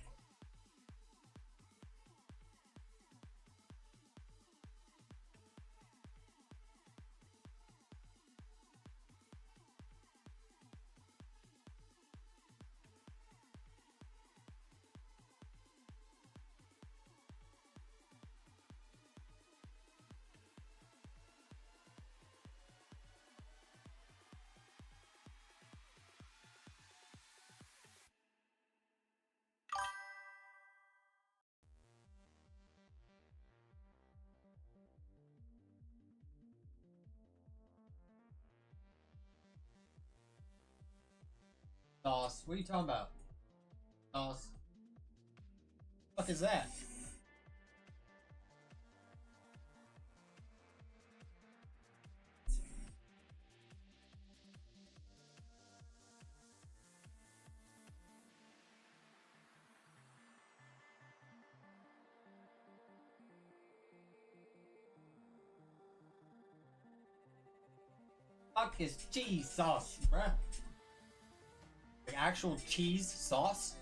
Sauce. What are you talking about? Sauce. What the fuck is that? Fuck is cheese sauce, bruh? Like actual cheese sauce?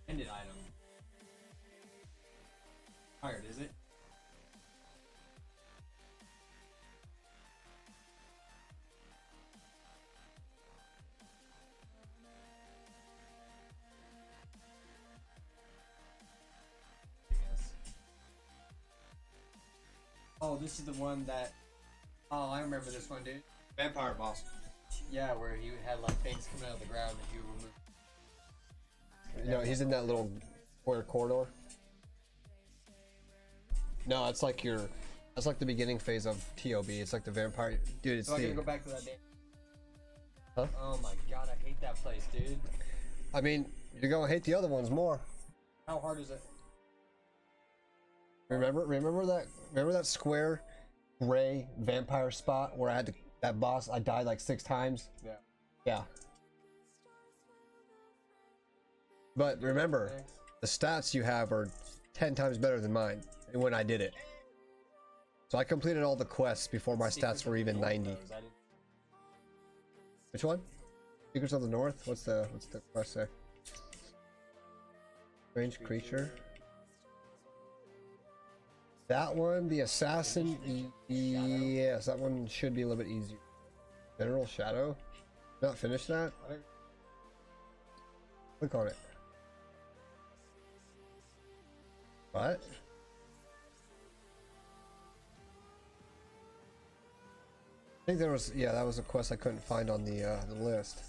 Ended item. Tired, is it? Yes. Oh, this is the one that. Oh, I remember this one, dude. Vampire boss. Yeah, where he had like things coming out of the ground and you remove. No, he's in that little square corridor. No, it's like that's like the beginning phase of TOB. It's like the vampire, dude. It's So I the. gotta go back to that day. Huh? Oh my god, I hate that place, dude. I mean, you're gonna hate the other ones more. How hard is it? Remember that square gray vampire spot where I had that boss? I died like 6 times. Yeah. Yeah. But remember, the stats you have are 10 times better than mine when I did it. So I completed all the quests before my stats were even 90. Which one? Secrets of the North? What's the quest say? Strange creature. That one, the assassin. Yes, that one should be a little bit easier. General Shadow. Not finished that? Click on it. What? I think there was, yeah, that was a quest I couldn't find on the list.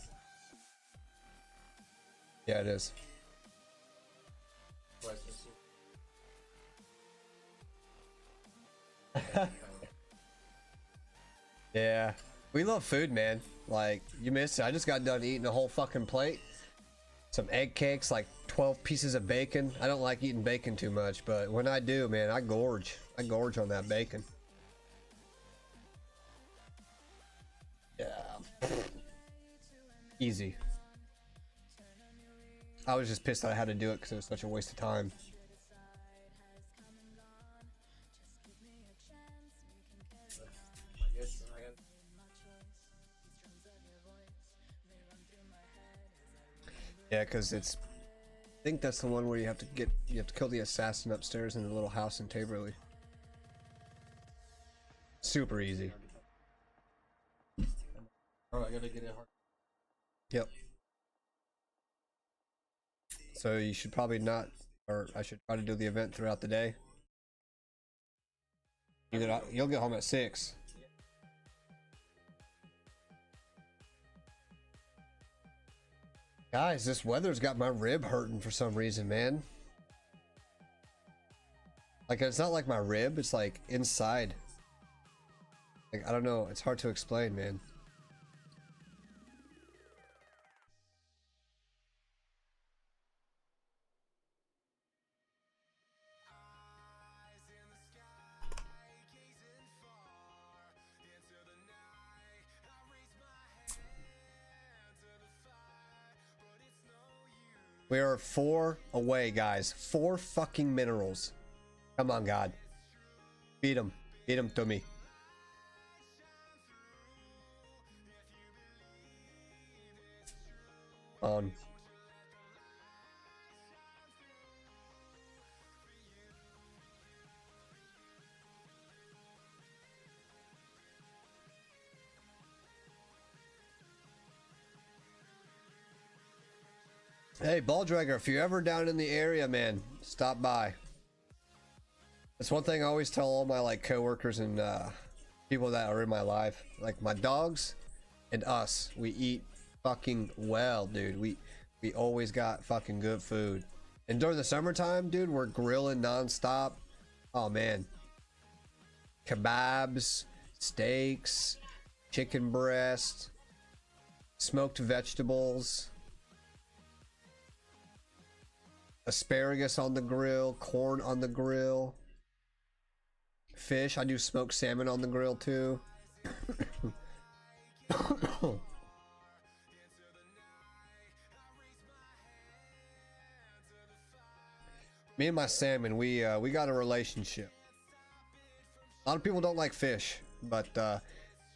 Yeah, it is. Yeah, we love food, man. Like, you missed it. I just got done eating a whole fucking plate. Some egg cakes, like 12 pieces of bacon. I don't like eating bacon too much, but when I do, man, I gorge. I gorge on that bacon. Yeah. Easy. I was just pissed that I had to do it because it was such a waste of time. Yeah, because it's. I think that's the one where you have to kill the assassin upstairs in the little house in Taverley. Super easy. Oh, I gotta get it hard. Yep. so you should probably not, or I should try to do the event throughout the day. You'll get home at 6. Guys, this weather's got my rib hurting for some reason, man. Like, it's not like my rib, it's like inside. Like, I don't know, it's hard to explain, man. We are 4 away, guys. 4 fucking minerals. Come on, God. Beat him. Beat him to me. On. Hey, Ball Dragger, if you're ever down in the area, man, stop by. That's one thing I always tell all my like coworkers and people that are in my life. Like my dogs and us, we eat fucking well, dude. We always got fucking good food. And during the summertime, dude, we're grilling nonstop. Oh man, kebabs, steaks, chicken breast, smoked vegetables. Asparagus on the grill, corn on the grill, fish. I do smoked salmon on the grill too. Me and my salmon, we got a relationship. A lot of people don't like fish, but a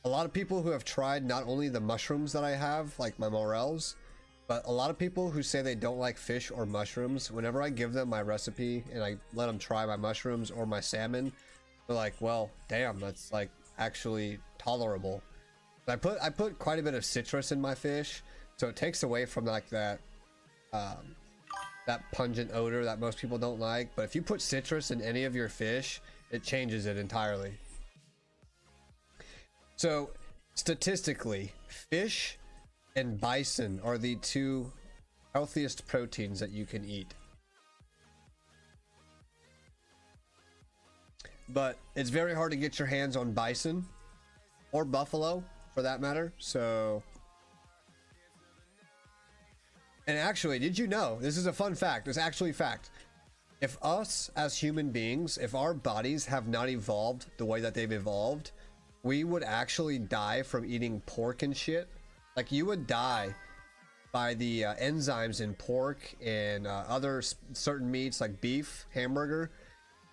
lot of people who have tried not only the mushrooms that I have, like my morels, but a lot of people who say they don't like fish or mushrooms, whenever I give them my recipe and I let them try my mushrooms or my salmon, they're like, well, damn, that's like actually tolerable. I put quite a bit of citrus in my fish, so it takes away from like that that pungent odor that most people don't like. But if you put citrus in any of your fish, it changes it entirely. So statistically, fish and bison are the 2 healthiest proteins that you can eat. But it's very hard to get your hands on bison or buffalo for that matter. So, and actually, did you know, this is a fun fact, it's actually fact. If us as human beings, if our bodies have not evolved the way that they've evolved, we would actually die from eating pork and shit. Like, you would die by the enzymes in pork and other certain meats like beef, hamburger.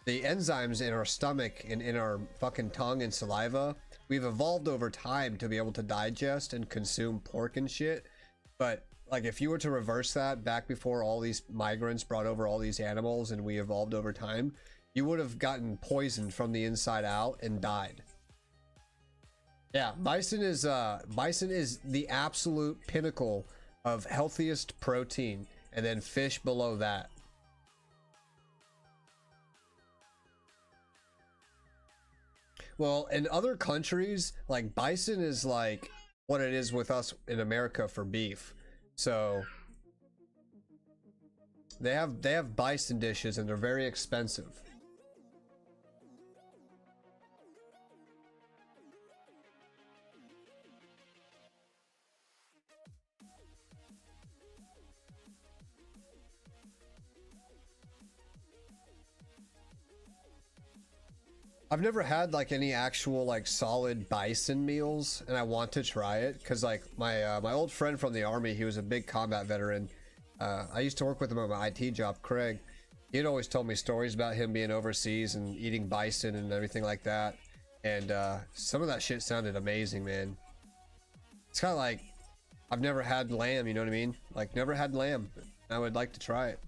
The enzymes in our stomach and in our fucking tongue and saliva, we've evolved over time to be able to digest and consume pork and shit. But like, if you were to reverse that back before all these migrants brought over all these animals and we evolved over time, you would have gotten poisoned from the inside out and died. Yeah, bison is the absolute pinnacle of healthiest protein, and then fish below that. Well, in other countries, like bison is like what it is with us in America for beef. So they have bison dishes and they're very expensive. I've never had like any actual like solid bison meals, and I want to try it because like my old friend from the army, he was a big combat veteran. I used to work with him on my IT job, Craig. He'd always told me stories about him being overseas and eating bison and everything like that. And some of that shit sounded amazing, man. It's kind of like I've never had lamb, you know what I mean? Like, never had lamb. I would like to try it.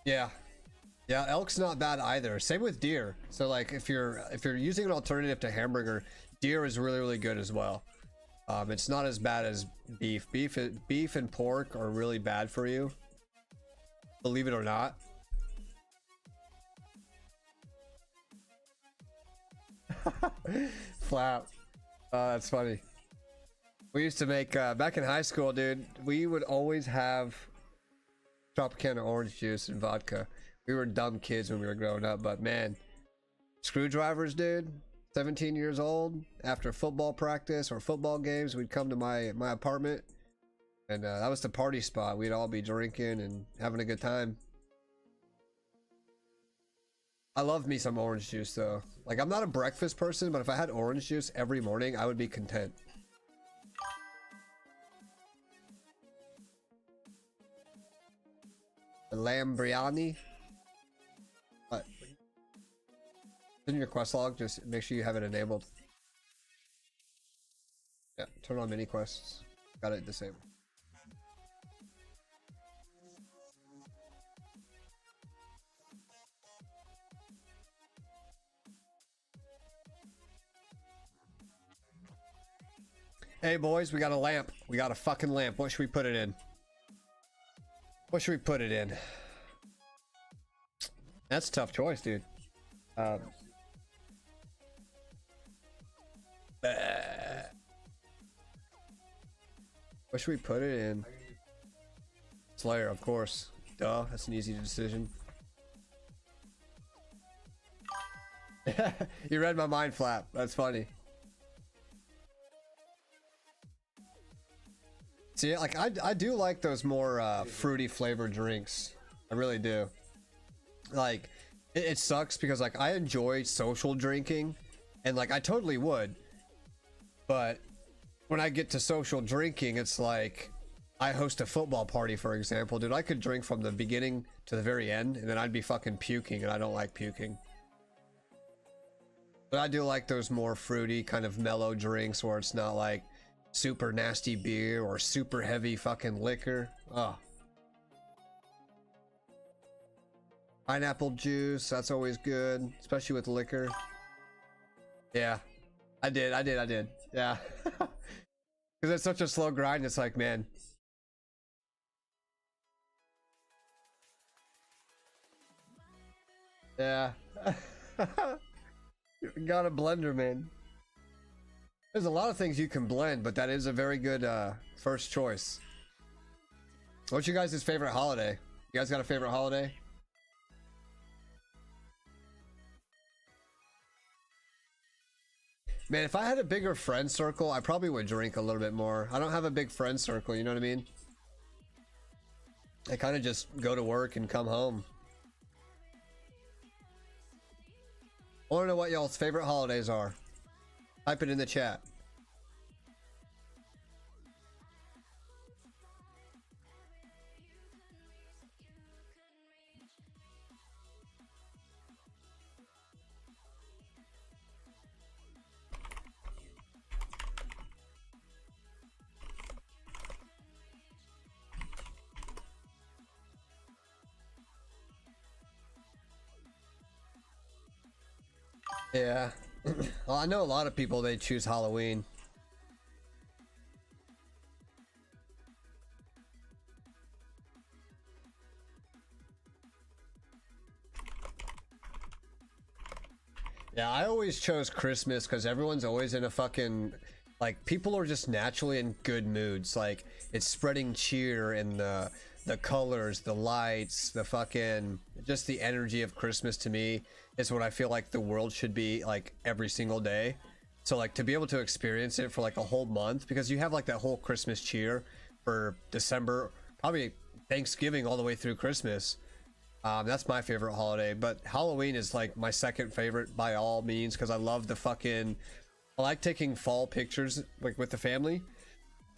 Yeah, elk's not bad either. Same with deer. So like, if you're using an alternative to hamburger, deer is really good as well. It's not as bad as beef. Beef and pork are really bad for you, believe it or not. Flap. That's funny. We used to make back in high school, dude. We would always have Tropicana orange juice and vodka. We were dumb kids when we were growing up, but man, screwdrivers, dude. 17 years old, after football practice or football games, we'd come to my apartment, and that was the party spot. We'd all be drinking and having a good time. I love me some orange juice though. Like, I'm not a breakfast person, but if I had orange juice every morning, I would be content. Lamb biryani. What? In your quest log, just make sure you have it enabled. Yeah, turn on mini quests. Got it disabled. Hey boys, we got a lamp. We got a fucking lamp. What should we put it in? What should we put it in? That's a tough choice, dude. What should we put it in? Slayer, of course. Duh, that's an easy decision. You read my mind, Flap. That's funny. See, like, I do like those more fruity flavored drinks. I really do. Like, it sucks because, like, I enjoy social drinking, and, like, I totally would. But when I get to social drinking, it's like I host a football party, for example. Dude, I could drink from the beginning to the very end, and then I'd be fucking puking, and I don't like puking. But I do like those more fruity, kind of mellow drinks where it's not like super nasty beer or super heavy fucking liquor. Oh. Pineapple juice, that's always good, especially with liquor. Yeah, I did. Yeah. Because it's such a slow grind, it's like, man. Yeah. Got a blender, man. There's a lot of things you can blend, but that is a very good first choice. What's you guys' favorite holiday? You guys got a favorite holiday? Man, if I had a bigger friend circle, I probably would drink a little bit more. I don't have a big friend circle, you know what I mean? I kind of just go to work and come home. I want to know what y'all's favorite holidays are. Type it in the chat. Yeah. Well, I know a lot of people, they choose Halloween. Yeah, I always chose Christmas because everyone's always in a fucking, like, people are just naturally in good moods. Like, it's spreading cheer and the colors, the lights, the fucking, just the energy of Christmas to me is what I feel like the world should be like every single day. So, like, to be able to experience it for like a whole month, because you have like that whole Christmas cheer for December, probably Thanksgiving all the way through Christmas. That's my favorite holiday, but Halloween is like my second favorite by all means, because I love the fucking, I like taking fall pictures like with the family.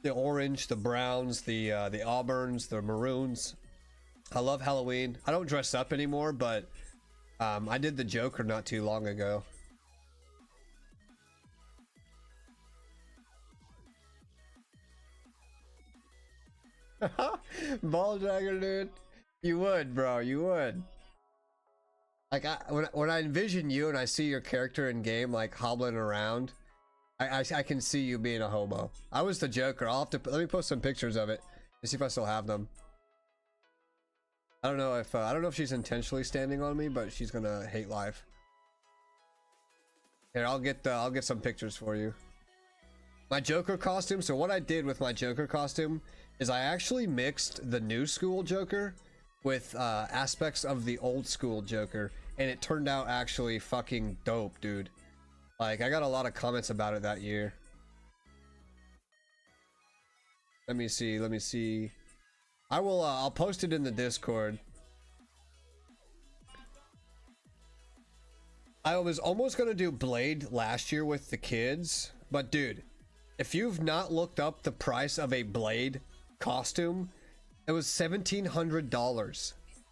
The orange, the browns, the auburns, the maroons. I love Halloween. I don't dress up anymore, but I did the Joker not too long ago. Ball dragger, dude. You would, bro. You would. Like, when I envision you and I see your character in game, like, hobbling around, I can see you being a hobo. I was the Joker. I'll have to let me post some pictures of it and see if I still have them. I don't know if she's intentionally standing on me, but she's gonna hate life. Here, I'll get some pictures for you. My Joker costume. So what I did with my Joker costume is I actually mixed the new school Joker with aspects of the old school Joker, and it turned out actually fucking dope, dude. Like, I got a lot of comments about it that year. Let me see. I'll post it in the Discord. I was almost gonna do Blade last year with the kids, but dude, if you've not looked up the price of a Blade costume, it was $1,700.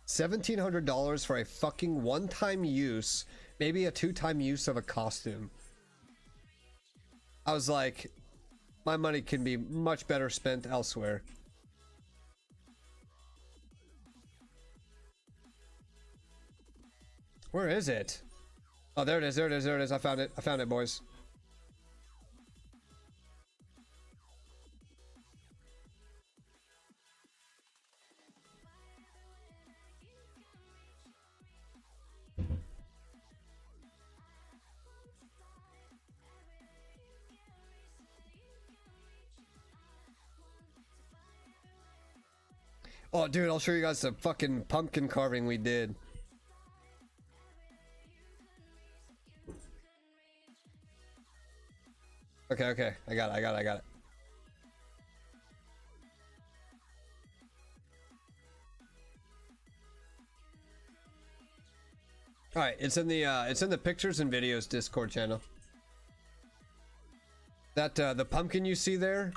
$1,700 for a fucking one-time use, maybe a two-time use of a costume. I was like, my money can be much better spent elsewhere. Where is it? Oh, there it is, there it is, there it is. I found it, boys. Oh, dude, I'll show you guys the fucking pumpkin carving we did. Okay, I got it. All right, it's in the pictures and videos Discord channel. That the pumpkin you see there,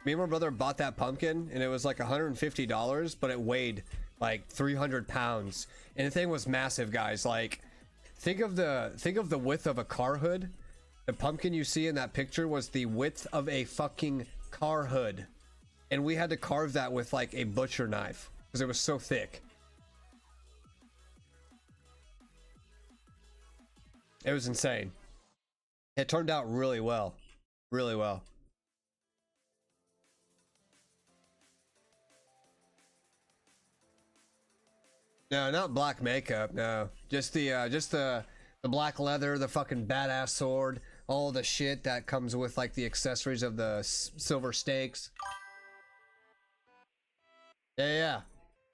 me and my brother bought that pumpkin and it was like $150, but it weighed like 300 pounds, and the thing was massive, guys. Like, think of the width of a car hood. The pumpkin you see in that picture was the width of a fucking car hood, and we had to carve that with like a butcher knife because it was so thick. It was insane. It turned out really well. Really well. No, not black makeup, no. Just the black leather, the fucking badass sword, all the shit that comes with like the accessories of the silver stakes. Yeah.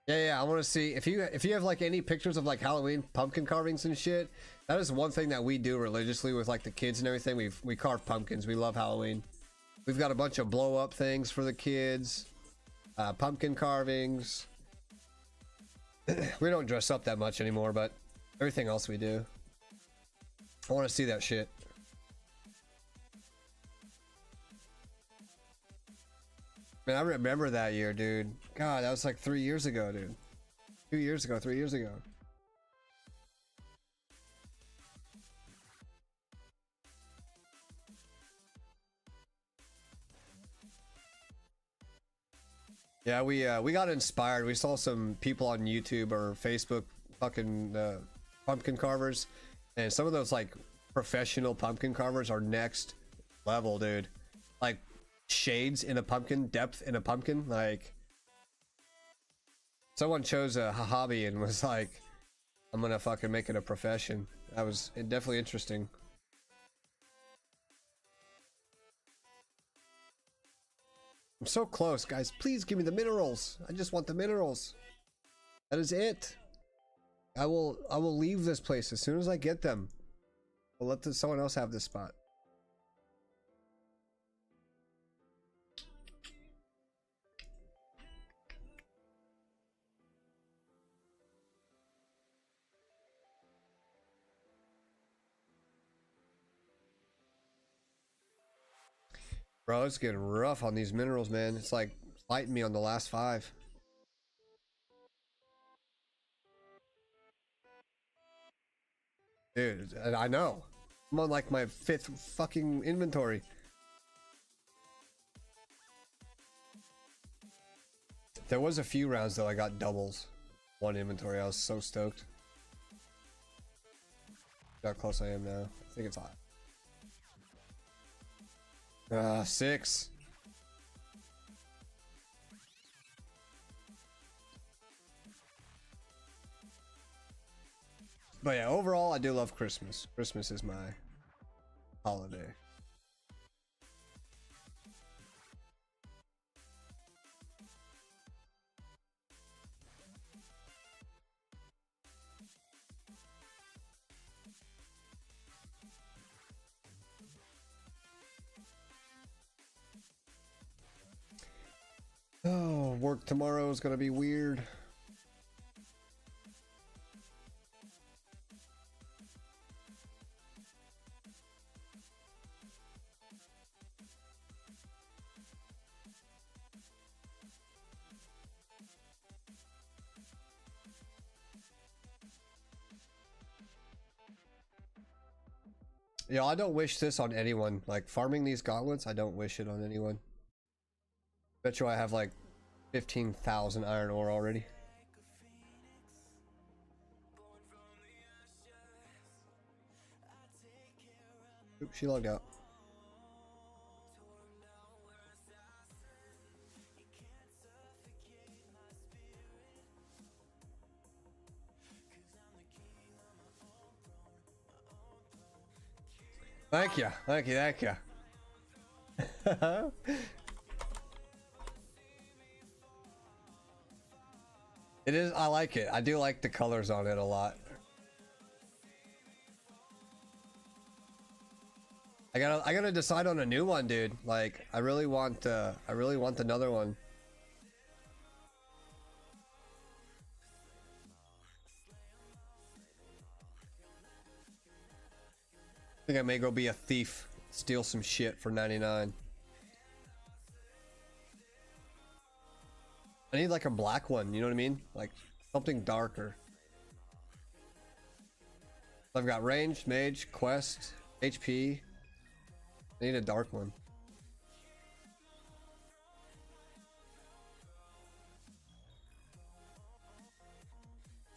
I want to see if you have like any pictures of like Halloween pumpkin carvings and shit. That is one thing that we do religiously with like the kids and everything. We carve pumpkins. We love Halloween. We've got a bunch of blow up things for the kids, pumpkin carvings. We don't dress up that much anymore, but everything else we do. I want to see that shit. Man, I remember that year, dude. God, that was like 3 years ago, dude. 2 years ago, 3 years ago. Yeah, we got inspired. We saw some people on YouTube or Facebook fucking pumpkin carvers, and some of those like professional pumpkin carvers are next level, dude. Like shades in a pumpkin, depth in a pumpkin. Like, someone chose a hobby and was like, I'm gonna fucking make it a profession. That was definitely interesting. I'm so close, guys. Please give me the minerals. I just want the minerals. That is it. I will leave this place as soon as I get them. I'll let someone else have this spot. Bro, it's getting rough on these minerals, man. It's like fighting me on the last 5. Dude, I know. I'm on like my 5th fucking inventory. There was a few rounds though I got doubles. 1 inventory. I was so stoked. Look how close I am now. I think it's hot. 6. But yeah, overall, I do love Christmas. Christmas is my holiday. Oh, work tomorrow is gonna be weird. Yeah, I don't wish this on anyone. Like, farming these gauntlets, I don't wish it on anyone. Bet you I have like 15,000 iron ore already. Oops, she logged out. Thank you, thank you, thank you. It is, I like it. I do like the colors on it a lot. I gotta decide on a new one, dude. Like, I really want another one. I think I may go be a thief, steal some shit for 99. I need like a black one, you know what I mean? Like something darker. I've got range, mage, quest, HP. I need a dark one.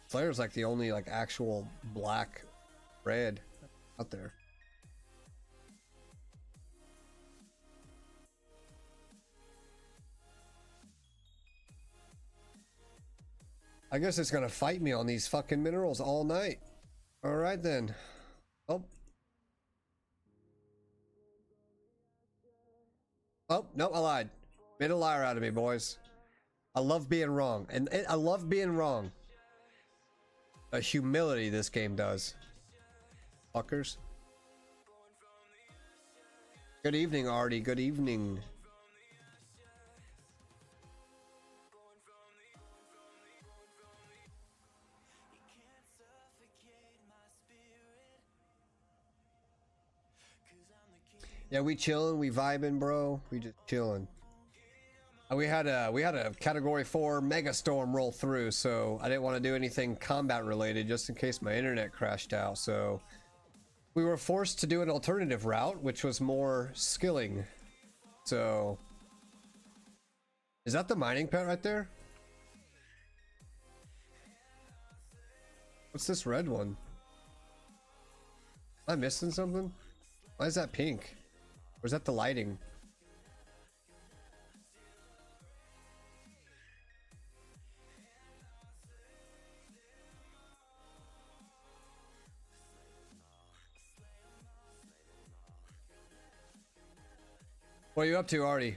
Slayer's like the only like actual black red out there. I guess it's gonna fight me on these fucking minerals all night. All right then. Oh. Oh, no, I lied. Made a liar out of me, boys. I love being wrong. And I love being wrong. A humility this game does. Fuckers. Good evening, Artie. Good evening. Yeah, we chilling, we vibing, bro. We just chilling. We had a category 4 mega storm roll through, so I didn't want to do anything combat related just in case my internet crashed out. So we were forced to do an alternative route, which was more skilling. So is that the mining pet right there? What's this red one? Am I missing something? Why is that pink? Or is that the lighting? What are you up to, Artie?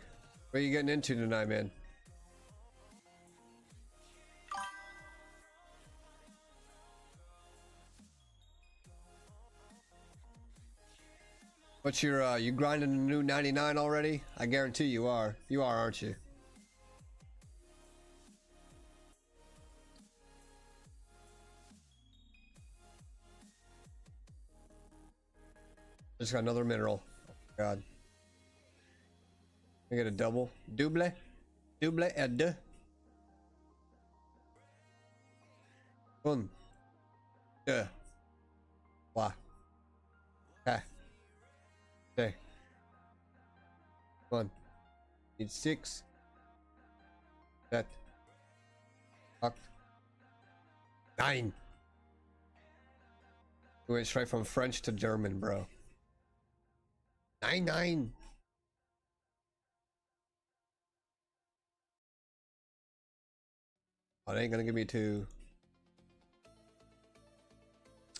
What are you getting into tonight, man? What's your, you grinding a new 99 already? I guarantee you are. You are, aren't you? Just got another mineral. Oh, God. I get a double. Double. Double et deux. Un. Deux. Trois. Okay. Okay. One. Need 6. That. 8. 9. We went straight from French to German, bro. 9. Oh, it ain't gonna give me 2.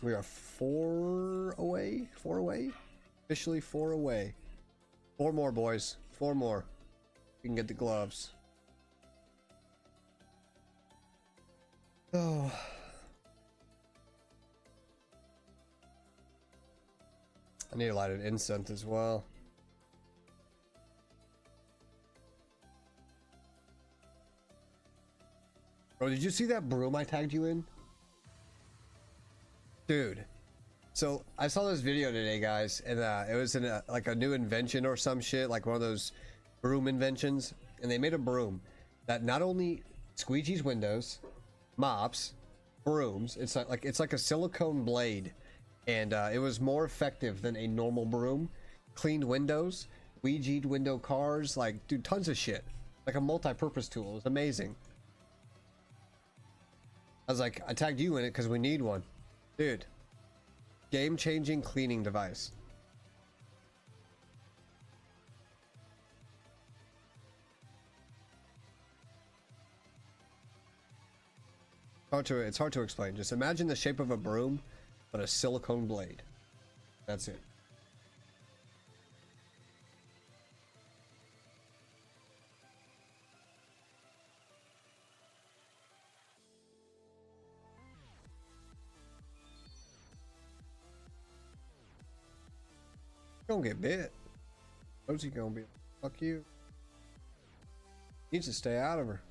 We are 4 away. 4 away. Officially 4 away. 4 more, boys. 4 more. We can get the gloves. Oh. I need to light an incense as well. Bro, did you see that broom I tagged you in? Dude. So I saw this video today, guys, and it was in like a new invention or some shit, like one of those broom inventions. And they made a broom that not only squeegees windows, mops, brooms. It's like a silicone blade, and it was more effective than a normal broom. Cleaned windows, squeegeed window cars, like, dude, tons of shit. Like a multi-purpose tool. It was amazing. I was like, I tagged you in it because we need one, dude. Game-changing cleaning device. It's hard to explain. Just imagine the shape of a broom, but a silicone blade. That's it. Gonna get bit. What's he gonna be? Fuck you. Needs to stay out of her.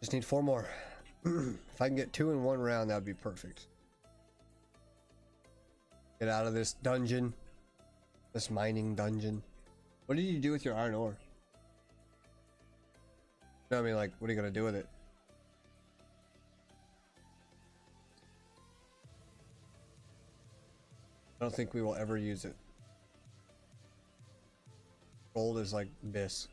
Just need 4 more. If I can get 2 in 1 round, that would be perfect. Get out of this dungeon. This mining dungeon. What did you do with your iron ore? No, I mean, like, what are you gonna do with it? I don't think we will ever use it. Gold is like this.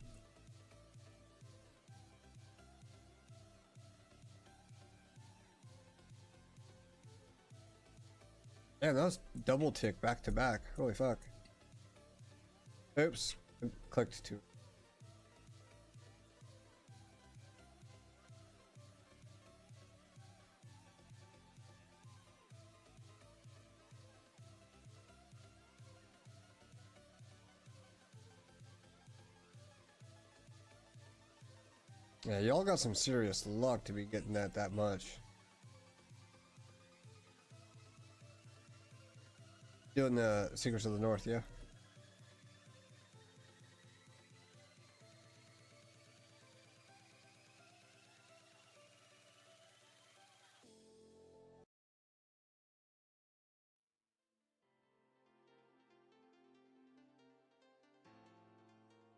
Man, that was double tick back to back. Holy fuck. Oops. Clicked too. Yeah, y'all got some serious luck to be getting that much. Doing the Secrets of the North, yeah?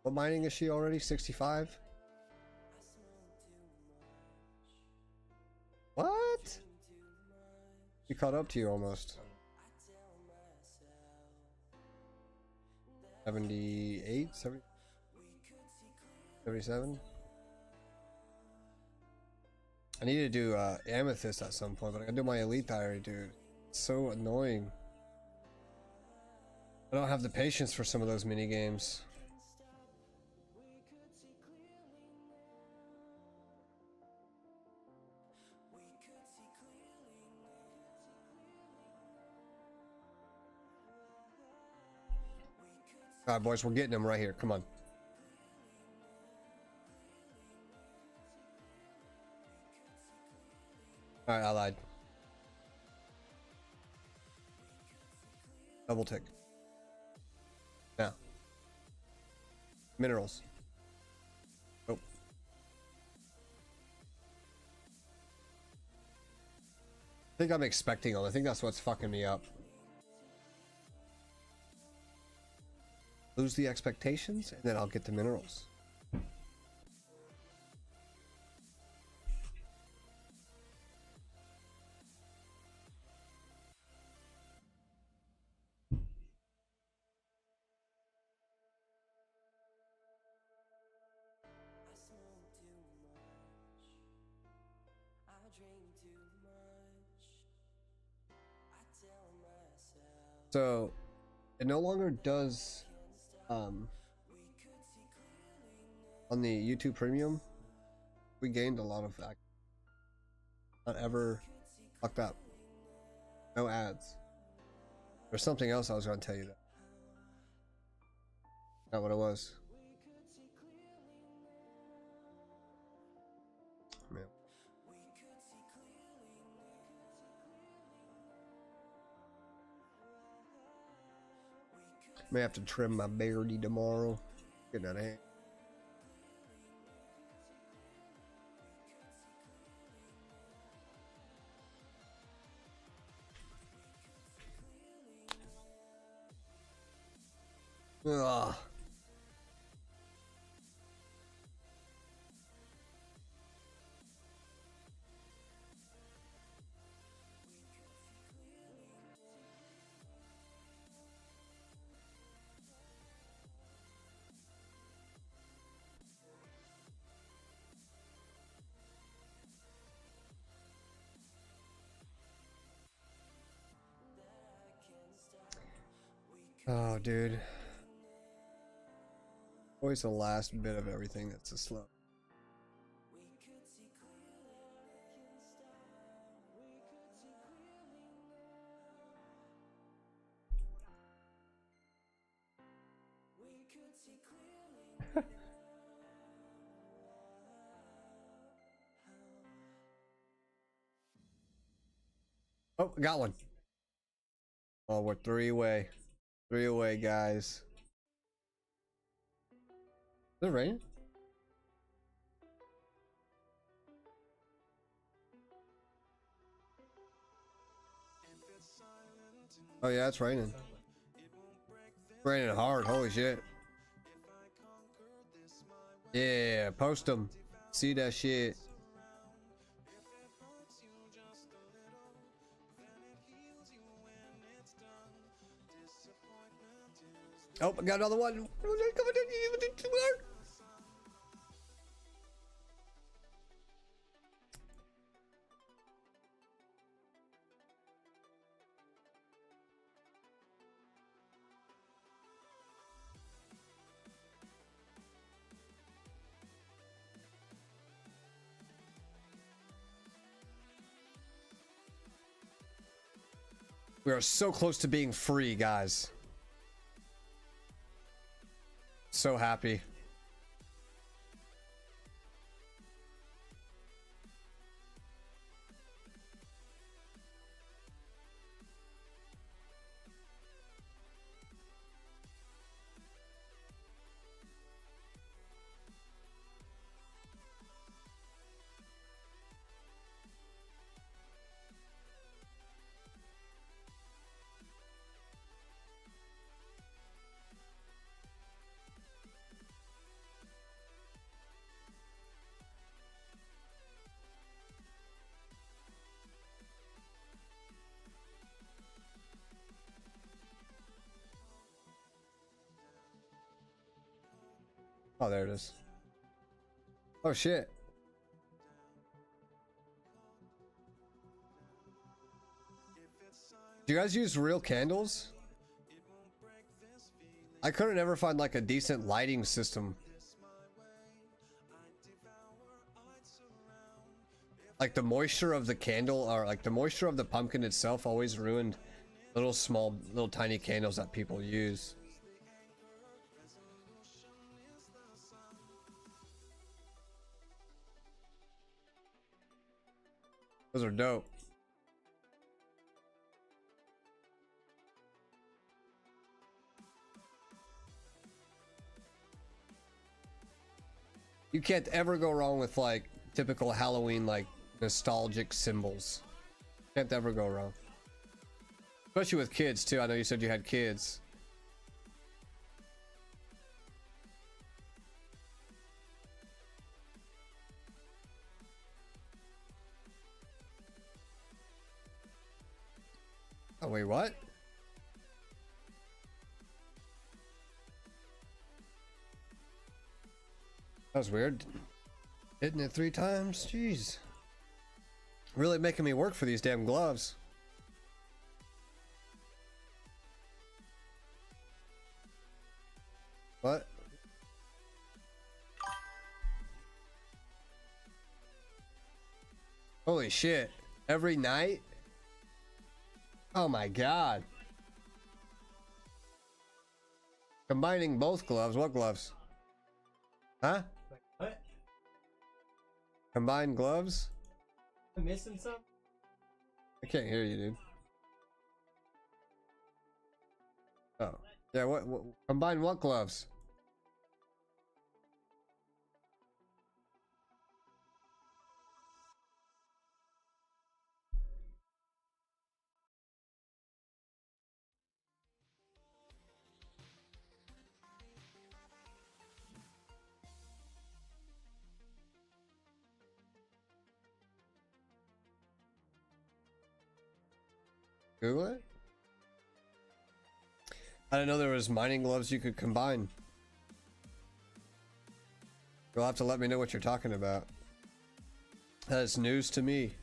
What mining is she already? 65? What? She caught up to you almost. 78? 70? 77? I need to do Amethyst at some point, but I gotta do my Elite Diary, dude. It's so annoying. I don't have the patience for some of those mini games. All right, boys, we're getting them right here. Come on. All right, I lied. Double tick. Now. Minerals. Oh. I think I'm expecting them. I think that's what's fucking me up. Lose the expectations, and then I'll get the minerals. So it no longer does on the YouTube Premium. We gained a lot of that. Not ever fucked up. No ads. There's something else I was gonna tell you that. Not what it was. Man. May have to trim my beardy tomorrow. Getting out of hand. Ugh. Oh, dude. Always the last bit of everything that's a slow. Oh, got one. Oh, we're 3 away. 3 away, guys. Is it raining? Oh yeah, it's raining. Raining hard, holy shit. Yeah, post them. See that shit. Oh, I got another one. We are so close to being free, guys. So happy. Oh, there it is. Oh shit. Do you guys use real candles? I couldn't ever find like a decent lighting system. Like the moisture of the candle, or like the moisture of the pumpkin itself, always ruined little tiny candles that people use. Those are dope. You can't ever go wrong with like typical Halloween, like nostalgic symbols. Can't ever go wrong. Especially with kids too. I know you said you had kids. Oh wait, what? That was weird. Hitting it 3 times? Jeez. Really making me work for these damn gloves. What? Holy shit. Every night? Oh my god. Combining both gloves. What gloves? Huh? What? Combined gloves? Am I missing something? I can't hear you, dude. Oh. Yeah, what combine what gloves? Google it? I didn't know there was mining gloves you could combine. You'll have to let me know what you're talking about. That is news to me.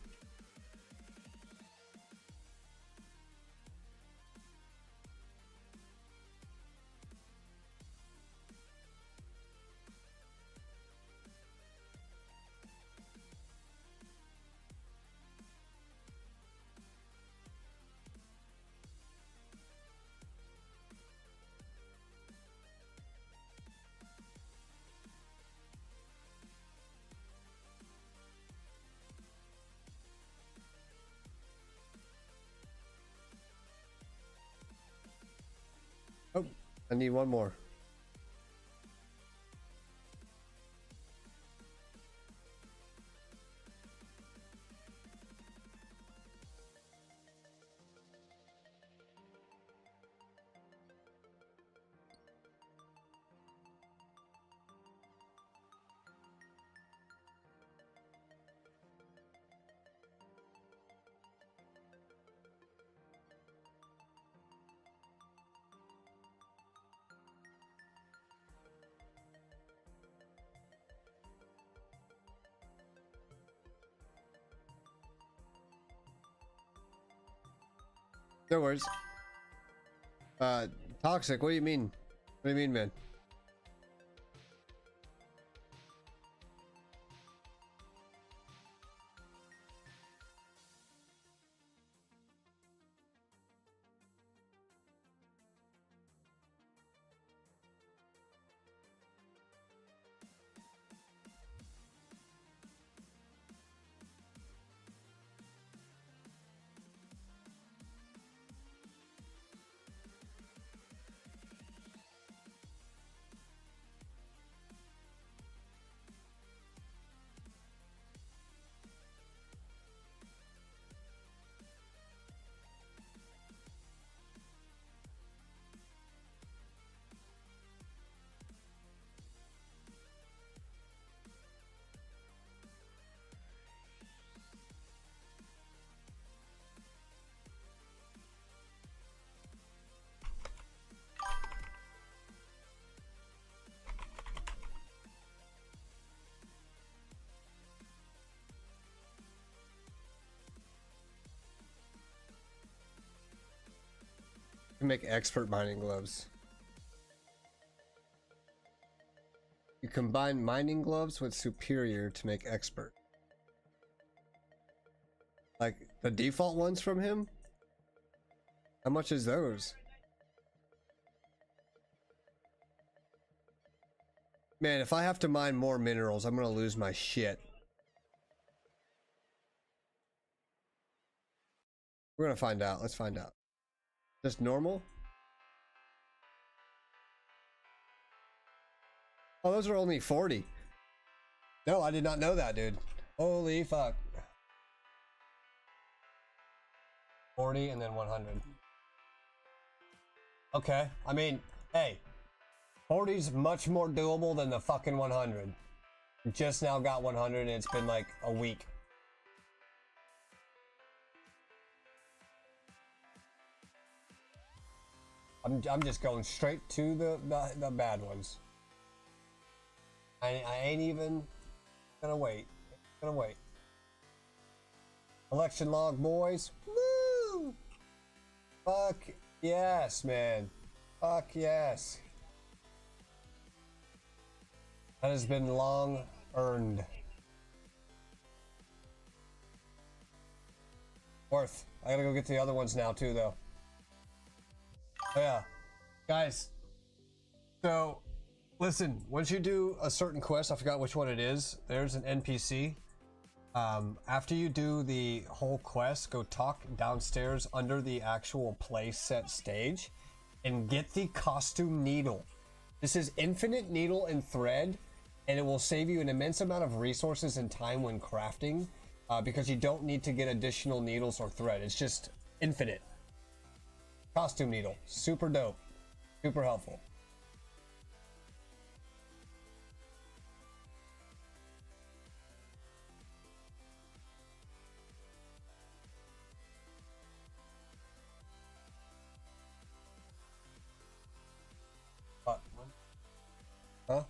Oh, I need one more. No worries. Toxic, what do you mean? What do you mean, man? To make expert mining gloves. You combine mining gloves with superior to make expert. Like the default ones from him? How much is those? Man, if I have to mine more minerals, I'm gonna lose my shit. We're gonna find out. Let's find out. Just normal? Oh, those are only 40. No, I did not know that, dude. Holy fuck. 40 and then 100. Okay, I mean, hey, 40's much more doable than the fucking 100. Just now got 100 and it's been like a week. I'm just going straight to the bad ones. I ain't even gonna wait. Gonna wait. Election log, boys. Woo! Fuck yes, man. Fuck yes. That has been long earned. Worth. I gotta go get the other ones now too, though. Oh, yeah, guys. So, listen. Once you do a certain quest, I forgot which one it is. There's an NPC. After you do the whole quest, go talk downstairs under the actual play set stage, and get the costume needle. This is infinite needle and thread, and it will save you an immense amount of resources and time when crafting, because you don't need to get additional needles or thread. It's just infinite. Costume needle, super dope, super helpful. What? Huh?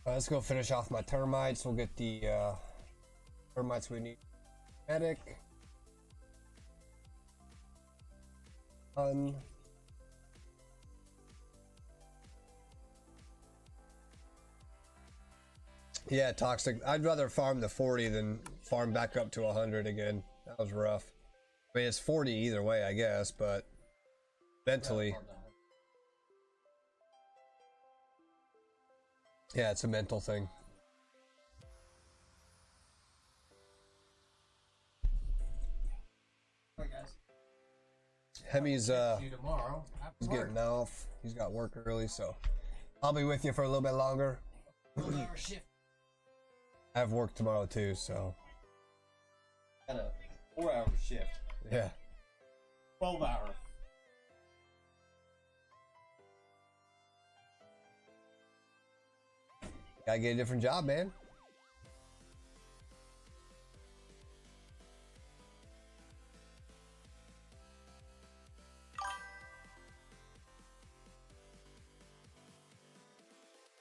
Let's go finish off my termites. We'll get the termites we need. Medic. Yeah, toxic. I'd rather farm the 40 than farm back up to 100 again. That was rough. I mean, it's 40 either way, I guess, but mentally. Yeah, it's a mental thing. All right, guys. Hemi's See you tomorrow. he's getting off. He's got work early, so I'll be with you for a little bit longer. 4-hour shift. I have work tomorrow too, so Got a 4-hour shift. yeah. 12-hour. Gotta get a different job, man.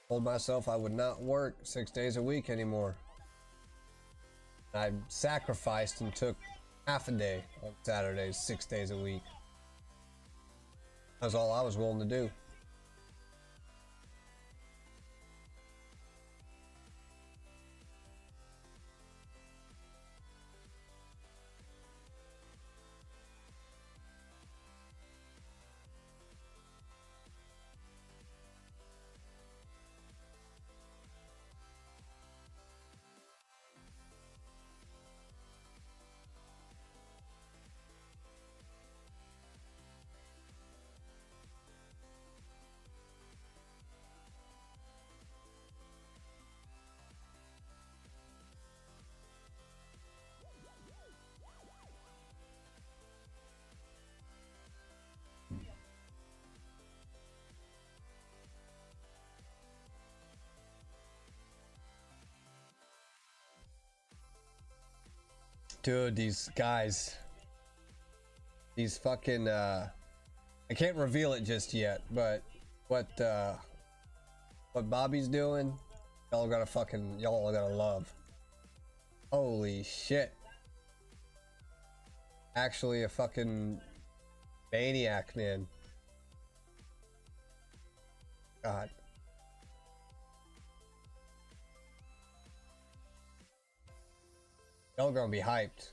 Told myself I would not work 6 days a week anymore. I sacrificed and took half a day on Saturdays, 6 days a week. That's all I was willing to do. Dude, these guys. These fucking, I can't reveal it just yet, but what Bobby's doing, y'all gotta love. Holy shit. Actually a fucking maniac, man. God. Y'all gonna be hyped.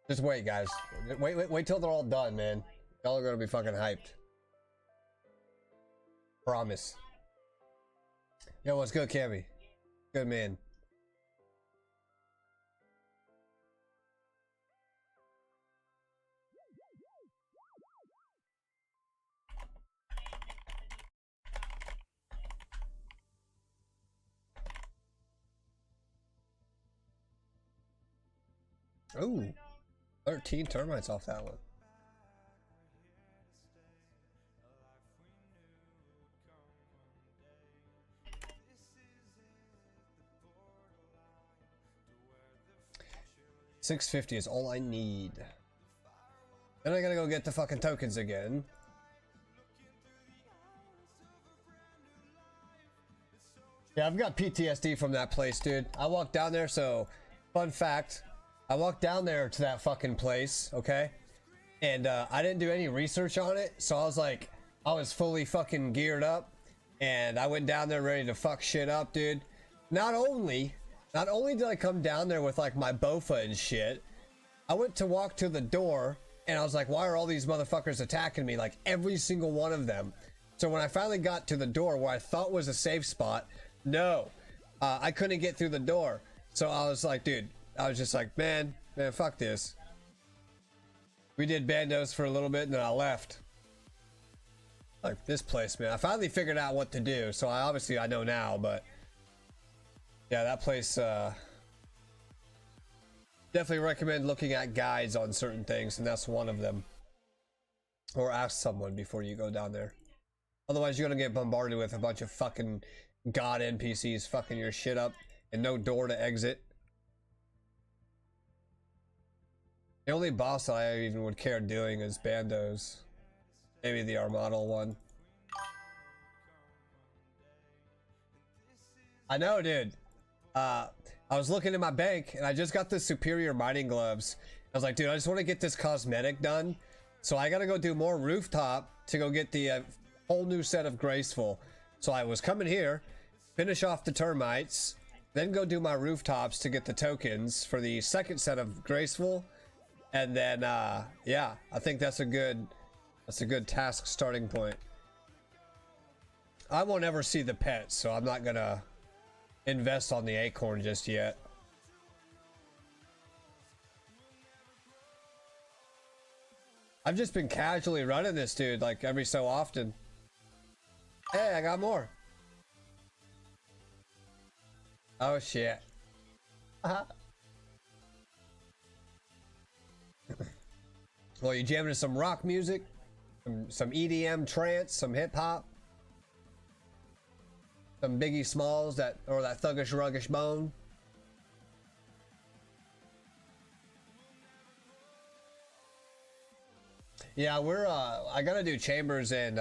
Just wait, guys. Wait till they're all done, man. Y'all are gonna be fucking hyped. Promise. Yo, what's good, Cammy? Good, man. Ooh, 13 termites off that one. $650 is all I need. Then I gotta go get the fucking tokens again. Yeah, I've got PTSD from that place, dude. I walked down there, so fun fact, I walked down there to that fucking place, okay? And I didn't do any research on it, so I was like, I was fully fucking geared up, and I went down there ready to fuck shit up, dude. Not only did I come down there with like my bofa and shit, I went to walk to the door, and I was like, why are all these motherfuckers attacking me? Like every single one of them. So when I finally got to the door where I thought was a safe spot, no, I couldn't get through the door. So I was like, dude, I was just like, man, fuck this. We did bandos for a little bit and then I left. Like this place, man. I finally figured out what to do. So I know now, but yeah, that place, definitely recommend looking at guides on certain things, and that's one of them. Or ask someone before you go down there. Otherwise, you're gonna get bombarded with a bunch of fucking god NPCs fucking your shit up and no door to exit. The only boss that I even would care doing is bandos. Maybe the Armada one. I know, dude. I was looking in my bank and I just got the superior mining gloves. I was like, dude, I just want to get this cosmetic done. So I gotta go do more rooftop to go get the whole new set of graceful. So I was coming here, finish off the termites, then go do my rooftops to get the tokens for the second set of graceful. And then, yeah, I think that's a good task starting point. I won't ever see the pets, so I'm not gonna invest on the acorn just yet. I've just been casually running this, dude, like every so often. Hey, I got more. Oh shit. Well, you jamming to some rock music, some EDM trance, some hip hop, some Biggie Smalls, that thuggish ruggish bone. Yeah, I gotta do Chambers and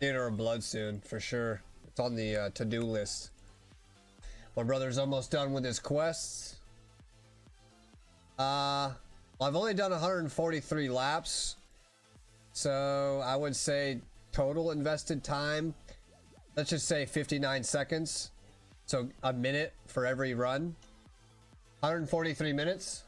Theater of Blood soon for sure. It's on the to-do list. My brother's almost done with his quests. Well, I've only done 143 laps, so I would say total invested time, let's just say 59 seconds, so a minute for every run. 143 minutes.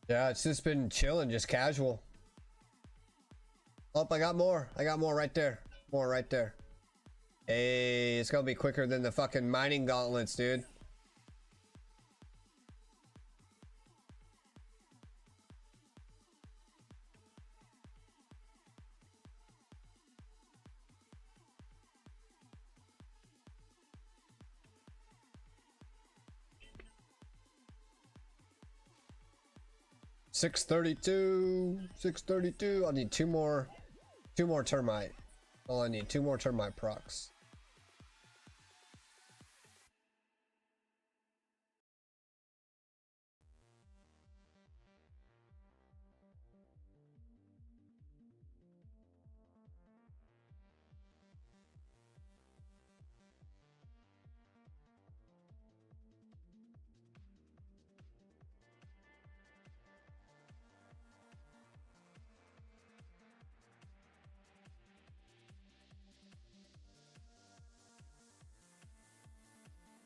Yeah, it's just been chilling, just casual. Oh, I got more. I got more right there. More right there. Hey, it's gonna be quicker than the fucking mining gauntlets, dude. 632. 632. I need two more termite. All I need, 2 more termite procs.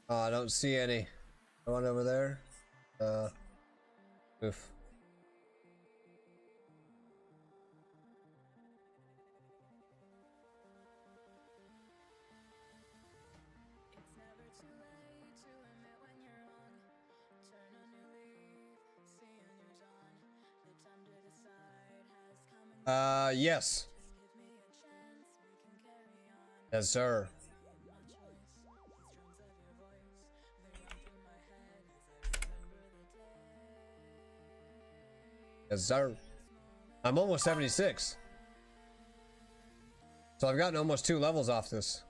Oh, I don't see any. One over there. Oof. Yes. Yes, sir. Yes, sir. I'm almost 76. So I've gotten almost 2 levels off this.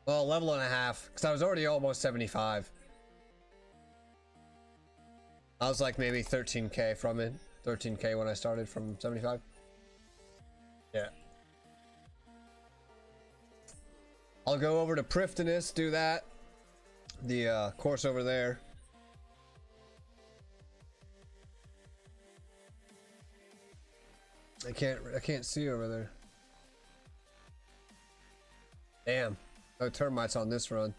Well, level and a half, because I was already almost 75. I was like maybe 13k from it. 13k when I started from 75. Yeah. I'll go over to Prifdinus, do that. The course over there. I can't see over there. Damn. No termites on this run.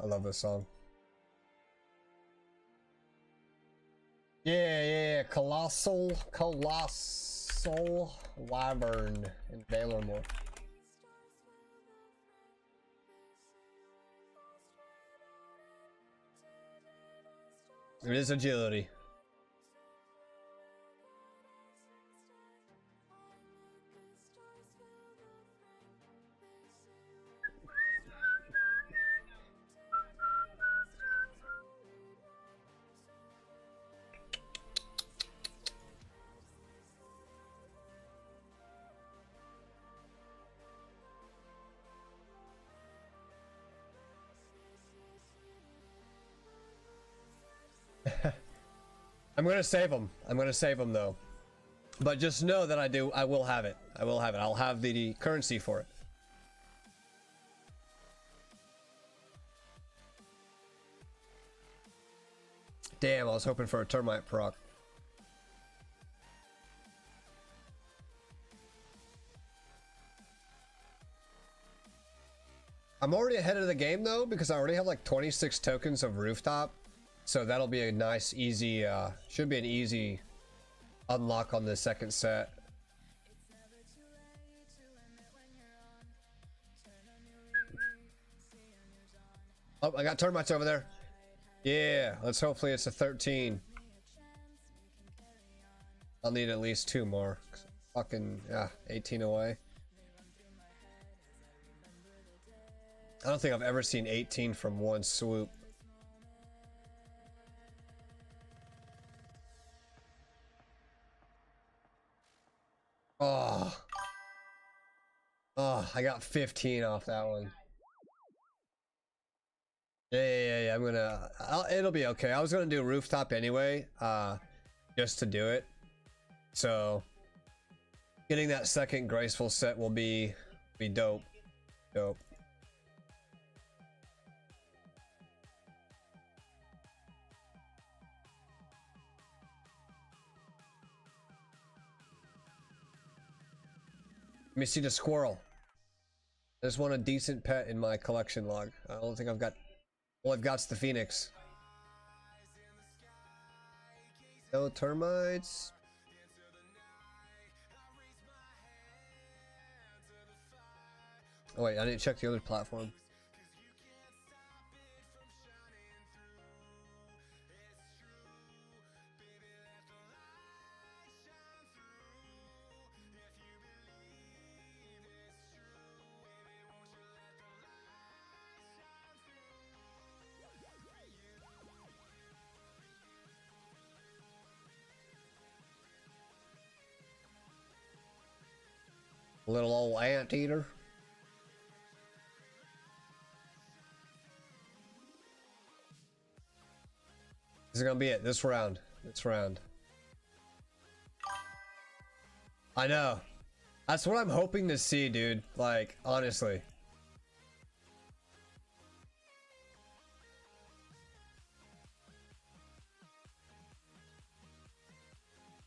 I love this song. Yeah. Colossal Wyvern and Baylormore. It is agility. I'm gonna save them. I'm gonna save them though. But just know that I will have it. I will have it. I'll have the currency for it. Damn, I was hoping for a termite proc. I'm already ahead of the game though, because I already have like 26 tokens of rooftop. So that'll be a nice, easy, should be an easy unlock on the second set. Oh, I got termites over there. Yeah, let's hopefully it's a 13. I'll need at least 2 more. Fucking, yeah, 18 away. I don't think I've ever seen 18 from one swoop. Oh, I got 15 off that one. Yeah. I'm gonna. It'll be okay. I was gonna do rooftop anyway, just to do it. So, getting that second graceful set will be dope. Dope. Let me see the squirrel. I just want a decent pet in my collection log. I don't think I've got. All I've got's the Phoenix. No termites. Oh wait, I didn't check the other platform. Little old anteater. This is gonna be it. This round. This round. I know. That's what I'm hoping to see, dude. Like, honestly.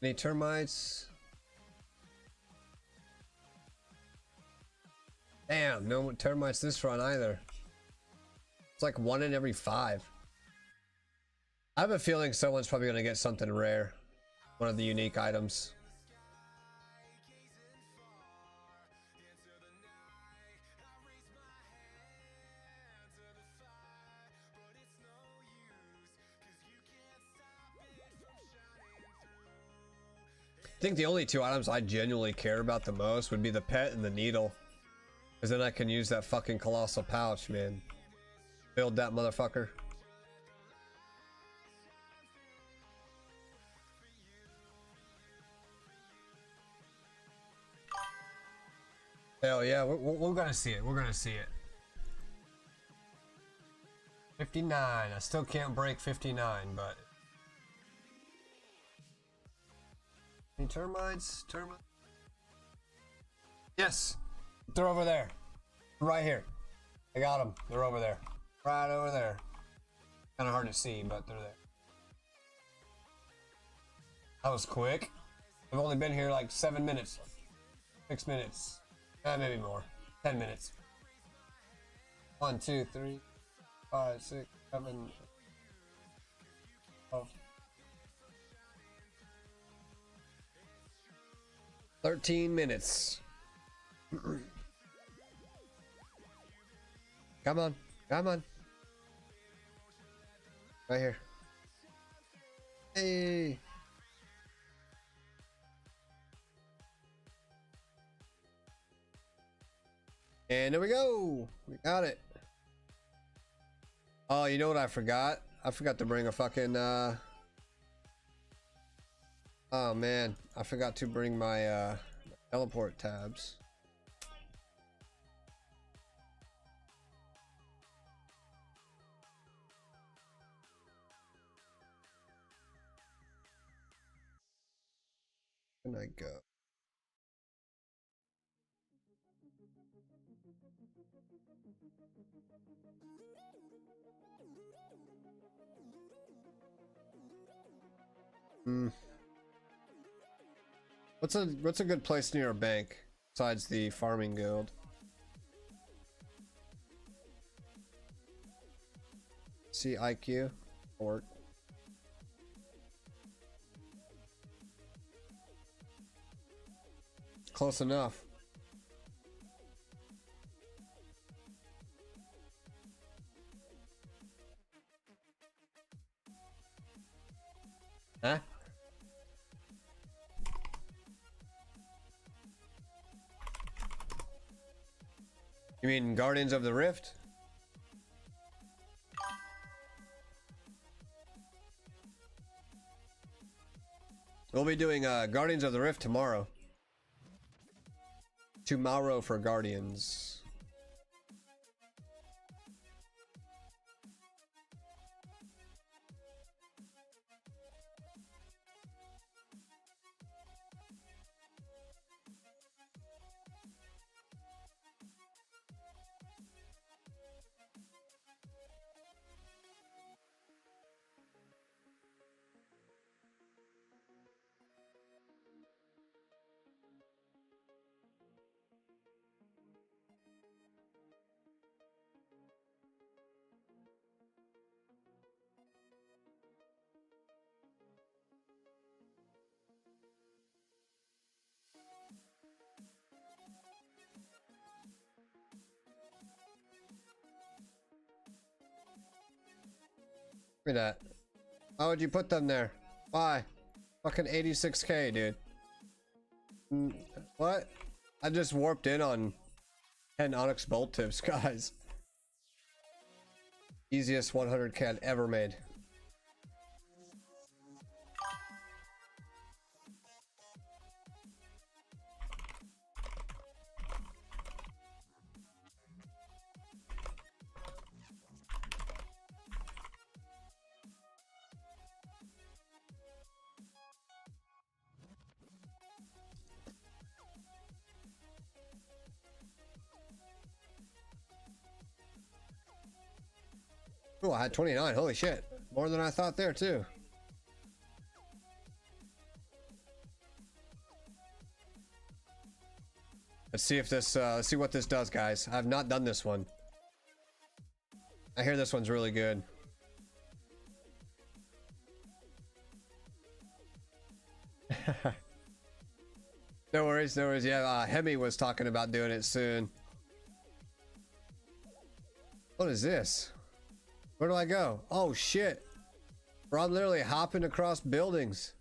Any termites? Damn, no termites this run either. It's like 1 in every 5. I have a feeling someone's probably gonna get something rare. One of the unique items. I think the only 2 items I genuinely care about the most would be the pet and the needle. Because then I can use that fucking colossal pouch, man. Build that motherfucker. Hell yeah, we're gonna see it. We're gonna see it. 59. I still can't break 59, but... Any termites? Termites? Yes! They're over there. Right here. I got them. They're over there. Right over there. Kind of hard to see, but they're there. That was quick. I've only been here like 7 minutes. 6 minutes. Maybe more. 10 minutes. 1, 2, 3, 5, 6, 7, 12. 13 minutes. Come on. Come on. Right here. Hey. And there we go. We got it. Oh, you know what I forgot? I forgot to bring a fucking oh man, I forgot to bring my teleport tabs. Where can I go? What's a good place near a bank besides the farming guild? See IQ or close enough. Huh? You mean Guardians of the Rift? We'll be doing Guardians of the Rift tomorrow. Tomorrow for Guardians. Look at that. Why would you put them there? Why? Fucking 86k, dude. What? I just warped in on 10 Onyx bolt tips, guys. Easiest 100k I've ever made. Oh, I had 29. Holy shit. More than I thought there, too. Let's see if this, let's see what this does, guys. I have not done this one. I hear this one's really good. No worries, no worries. Yeah, Hemi was talking about doing it soon. What is this? Where do I go? Oh shit. Bro, I'm literally hopping across buildings.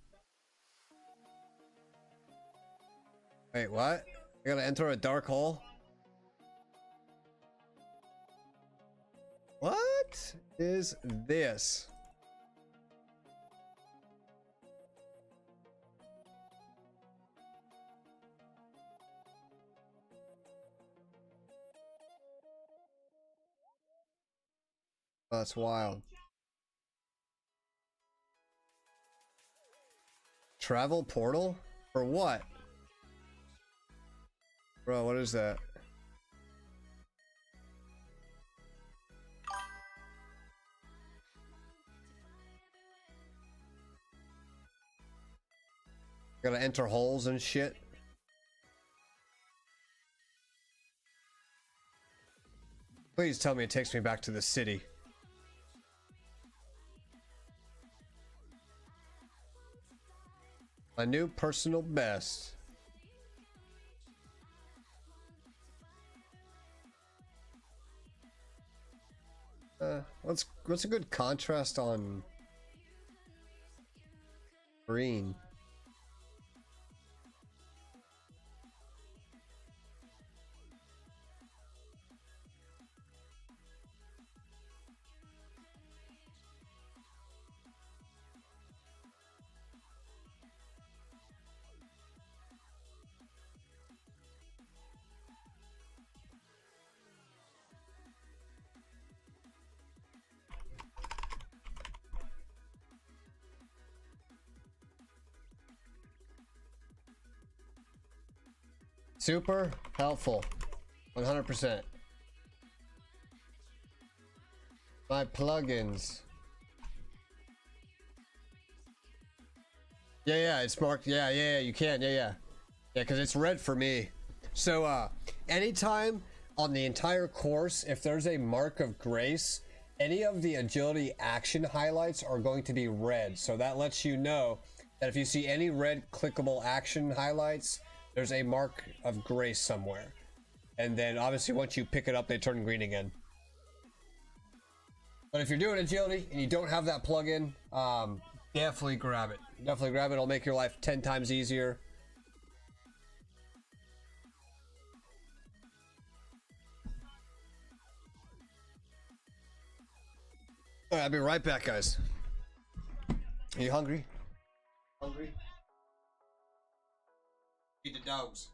Wait, what? I gotta enter a dark hole? What is this? Oh, that's wild. Travel portal? For what? Bro, what is that? Gotta enter holes and shit. Please tell me it takes me back to the city. My new personal best. What's a good contrast on green? Super helpful. 100%. My plugins. Yeah, it's marked. Yeah, you can. Yeah, because it's red for me. So, anytime on the entire course, if there's a mark of grace, any of the agility action highlights are going to be red. So that lets you know that if you see any red clickable action highlights, there's a mark of grace somewhere. And then obviously once you pick it up, they turn green again. But if you're doing agility and you don't have that plugin, definitely grab it. Definitely grab it. It'll make your life 10 times easier. All right, I'll be right back, guys. Are you hungry? Hungry? Feed the dogs.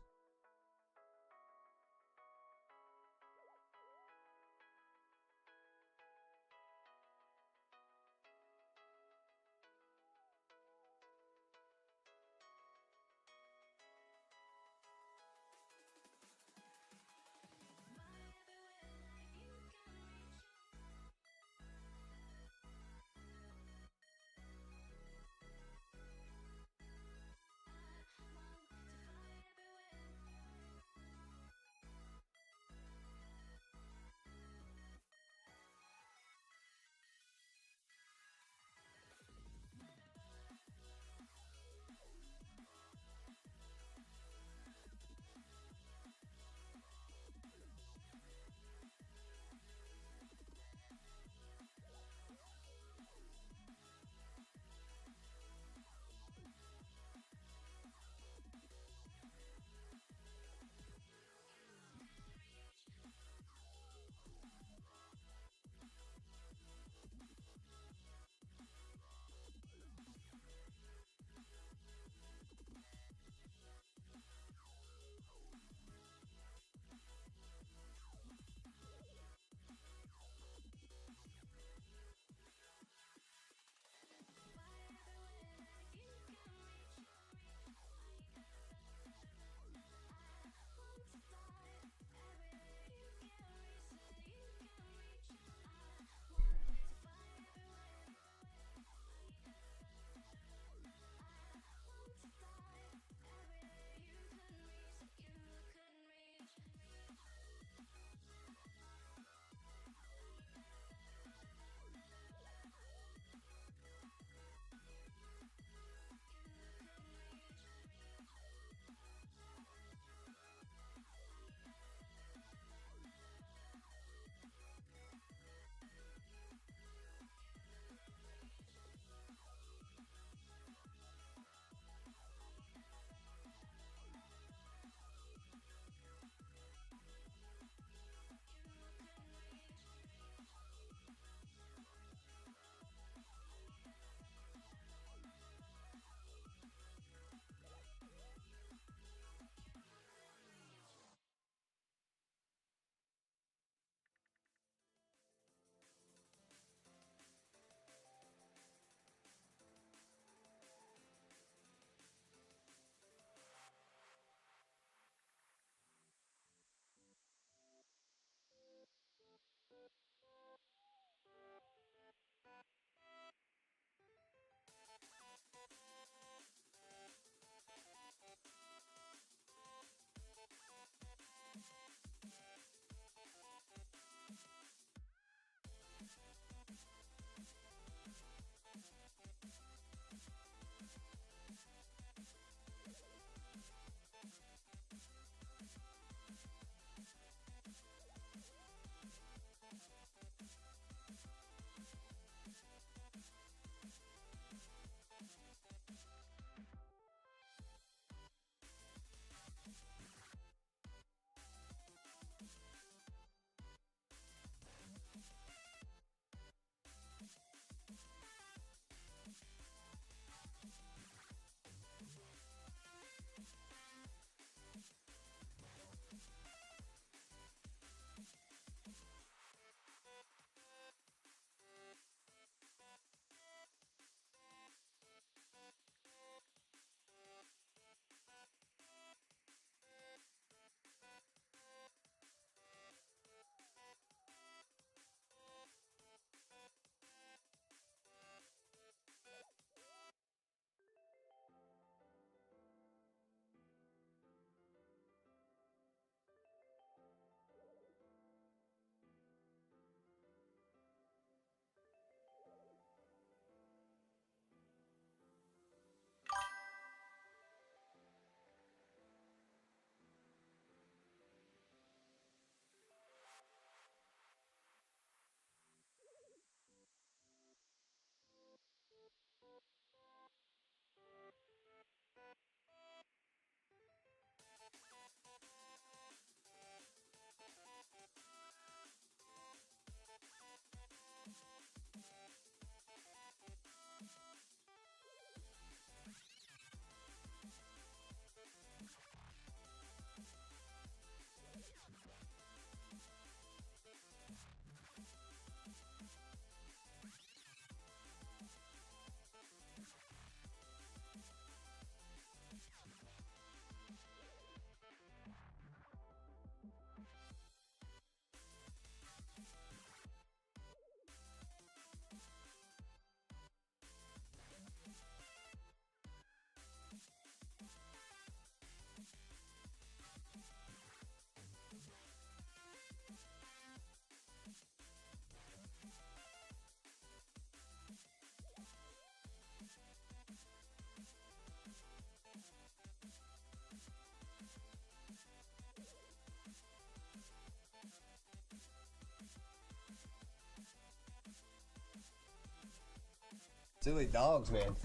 Silly dogs, man.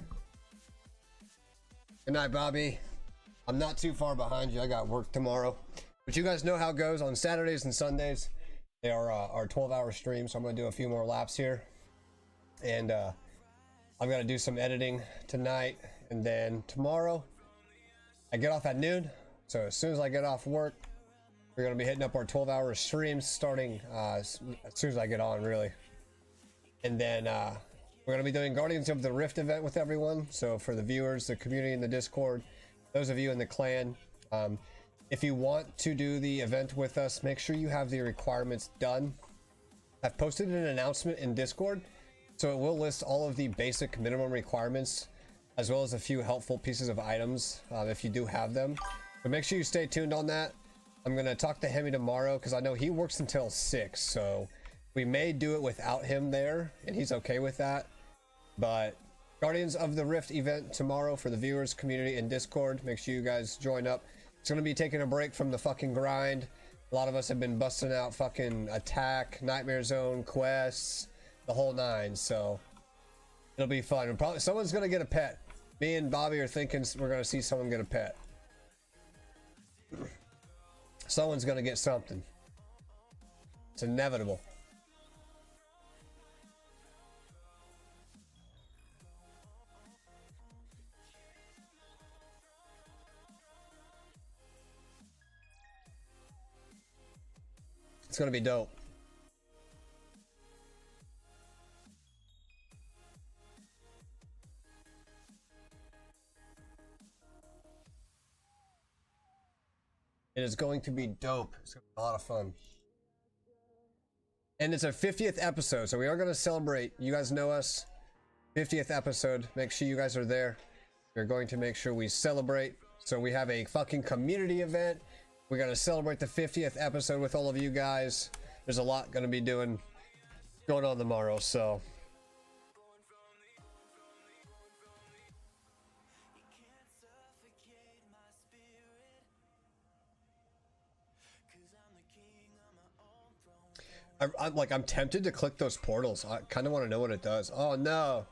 Good night, Bobby. I'm not too far behind you. I got work tomorrow. But you guys know how it goes on Saturdays and Sundays. They are our 12-hour streams, so I'm going to do a few more laps here. And I'm going to do some editing tonight. And then tomorrow, I get off at noon. So as soon as I get off work, we're going to be hitting up our 12-hour streams starting as soon as I get on, really. And then we're going to be doing Guardians of the Rift event with everyone. So for the viewers, the community in the Discord, those of you in the clan, if you want to do the event with us, make sure you have the requirements done. I've posted an announcement in Discord, so it will list all of the basic minimum requirements, as well as a few helpful pieces of items if you do have them. But make sure you stay tuned on that. I'm going to talk to Hemi tomorrow because I know he works until 6, so we may do it without him there, and he's okay with that. But Guardians of the Rift event tomorrow for the viewers, community, and Discord. Make sure you guys join up. It's going to be taking a break from the fucking grind. A lot of us have been busting out fucking attack, nightmare zone, quests, the whole nine. So it'll be fun. And probably someone's going to get a pet. Me and Bobby are thinking we're going to see someone get a pet. Someone's going to get something. It's inevitable. It's going to be dope. It is going to be dope. It's going to be a lot of fun. And it's our 50th episode, so we are going to celebrate. You guys know us. 50th episode. Make sure you guys are there. We're going to make sure we celebrate. So we have a fucking community event. We're going to celebrate the 50th episode with all of you guys. There's a lot going to be going on tomorrow, so... I'm tempted to click those portals. I kind of want to know what it does. Oh no.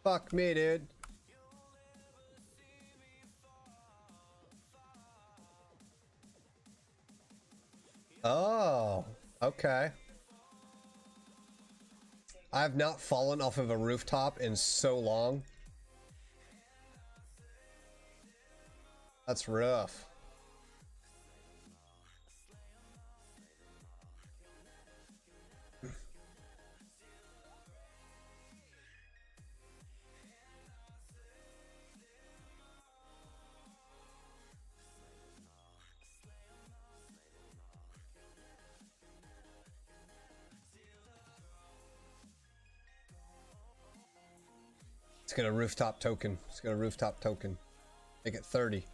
Fuck me, dude. Oh, okay. I have not fallen off of a rooftop in so long. That's rough. Let's get a rooftop token. Let's get a rooftop token. Make it 30.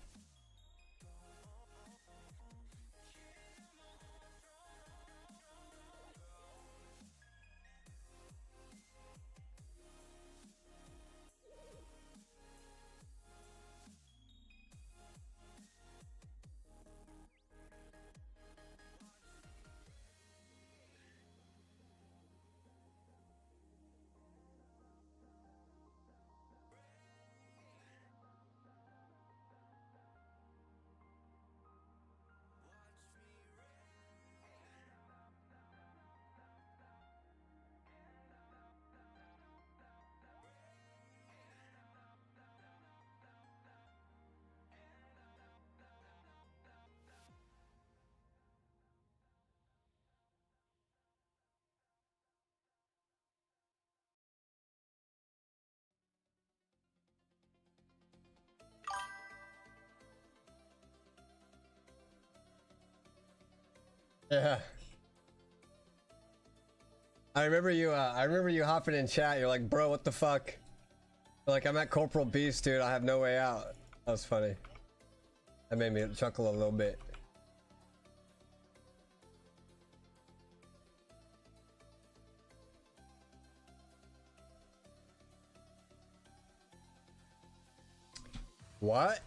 Yeah. I remember you hopping in chat. You're like, bro, what the fuck? You're like, I'm at Corporal Beast, dude. I have no way out. That was funny. That made me chuckle a little bit. What?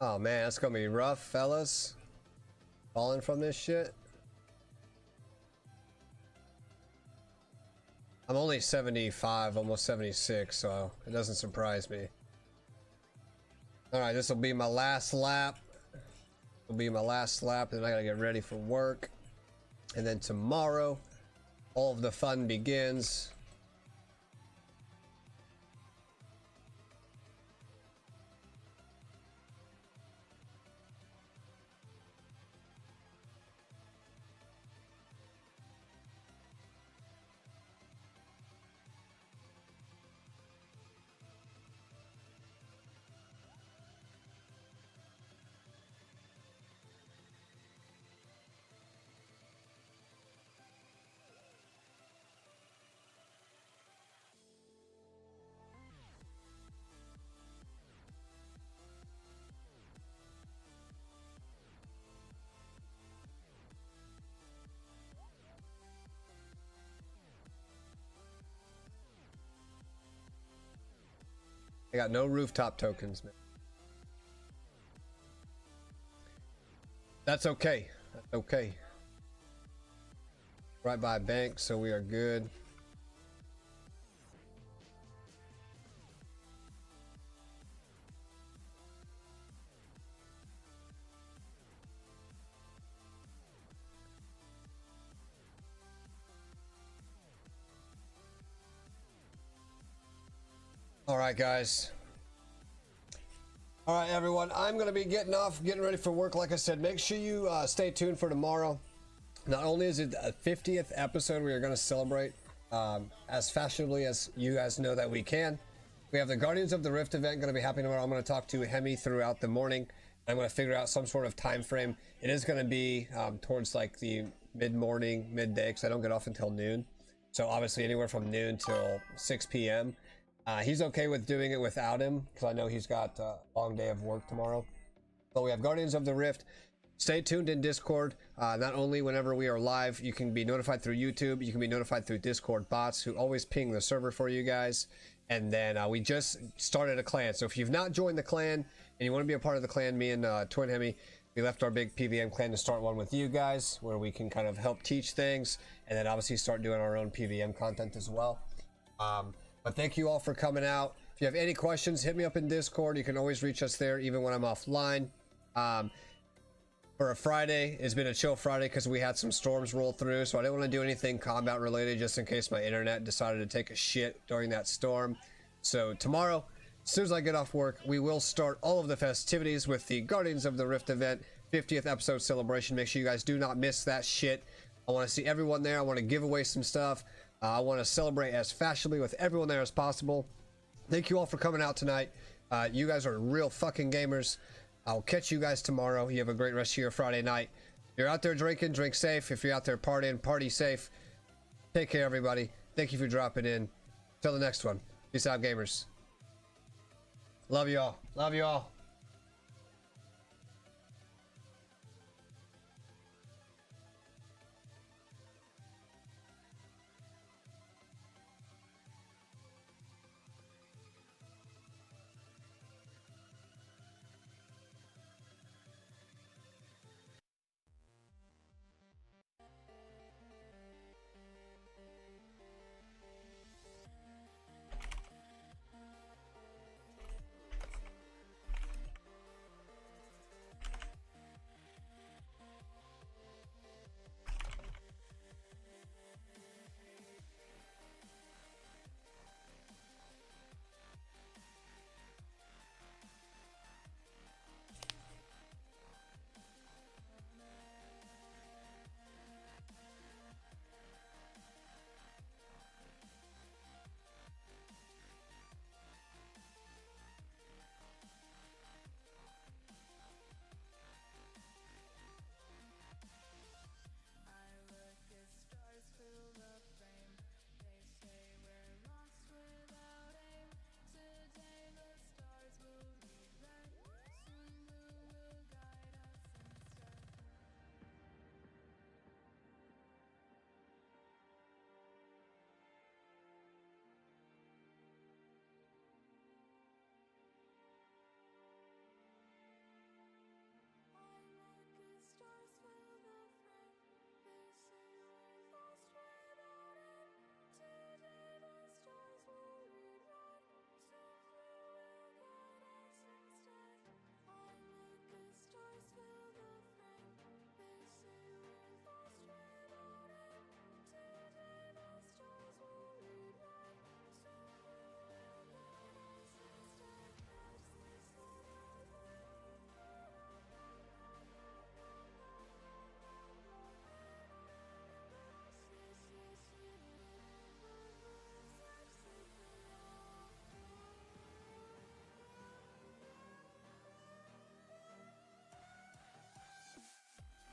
Oh man, it's gonna be rough, fellas. Falling from this shit. I'm only 75, almost 76, so it doesn't surprise me. Alright, this will be my last lap. Will be my last lap, and I gotta get ready for work. And then tomorrow, all of the fun begins. I got no rooftop tokens, man. That's okay. That's okay. Right by a bank, so we are good. All right, guys. All right, everyone. I'm going to be getting off, getting ready for work. Like I said, make sure you stay tuned for tomorrow. Not only is it a 50th episode we are going to celebrate as fashionably as you guys know that we can. We have the Guardians of the Rift event going to be happening tomorrow. I'm going to talk to Hemi throughout the morning. I'm going to figure out some sort of time frame. It is going to be towards like the mid-morning, midday, because I don't get off until noon. So obviously anywhere from noon till 6 p.m. He's okay with doing it without him, because I know he's got a long day of work tomorrow. But we have Guardians of the Rift. Stay tuned in Discord. Not only whenever we are live, you can be notified through YouTube. You can be notified through Discord bots who always ping the server for you guys. And then we just started a clan. So if you've not joined the clan and you want to be a part of the clan, me and Twin Hemi, we left our big PVM clan to start one with you guys, where we can kind of help teach things and then obviously start doing our own PVM content as well. But thank you all for coming out. If you have any questions, hit me up in Discord. You can always reach us there even when I'm offline. For a Friday, it's been a chill Friday because we had some storms roll through, so I didn't want to do anything combat related just in case my internet decided to take a shit during that storm. So tomorrow, as soon as I get off work, we will start all of the festivities with the Guardians of the Rift event 50th episode celebration. Make sure you guys do not miss that shit. I want to see everyone there. I want to give away some stuff. I want to celebrate as fashionably with everyone there as possible. Thank you all for coming out tonight. You guys are real fucking gamers. I'll catch you guys tomorrow. You have a great rest of your Friday night. If you're out there drinking, drink safe. If you're out there partying, party safe. Take care, everybody. Thank you for dropping in. Till the next one. Peace out, gamers. Love you all. Love you all.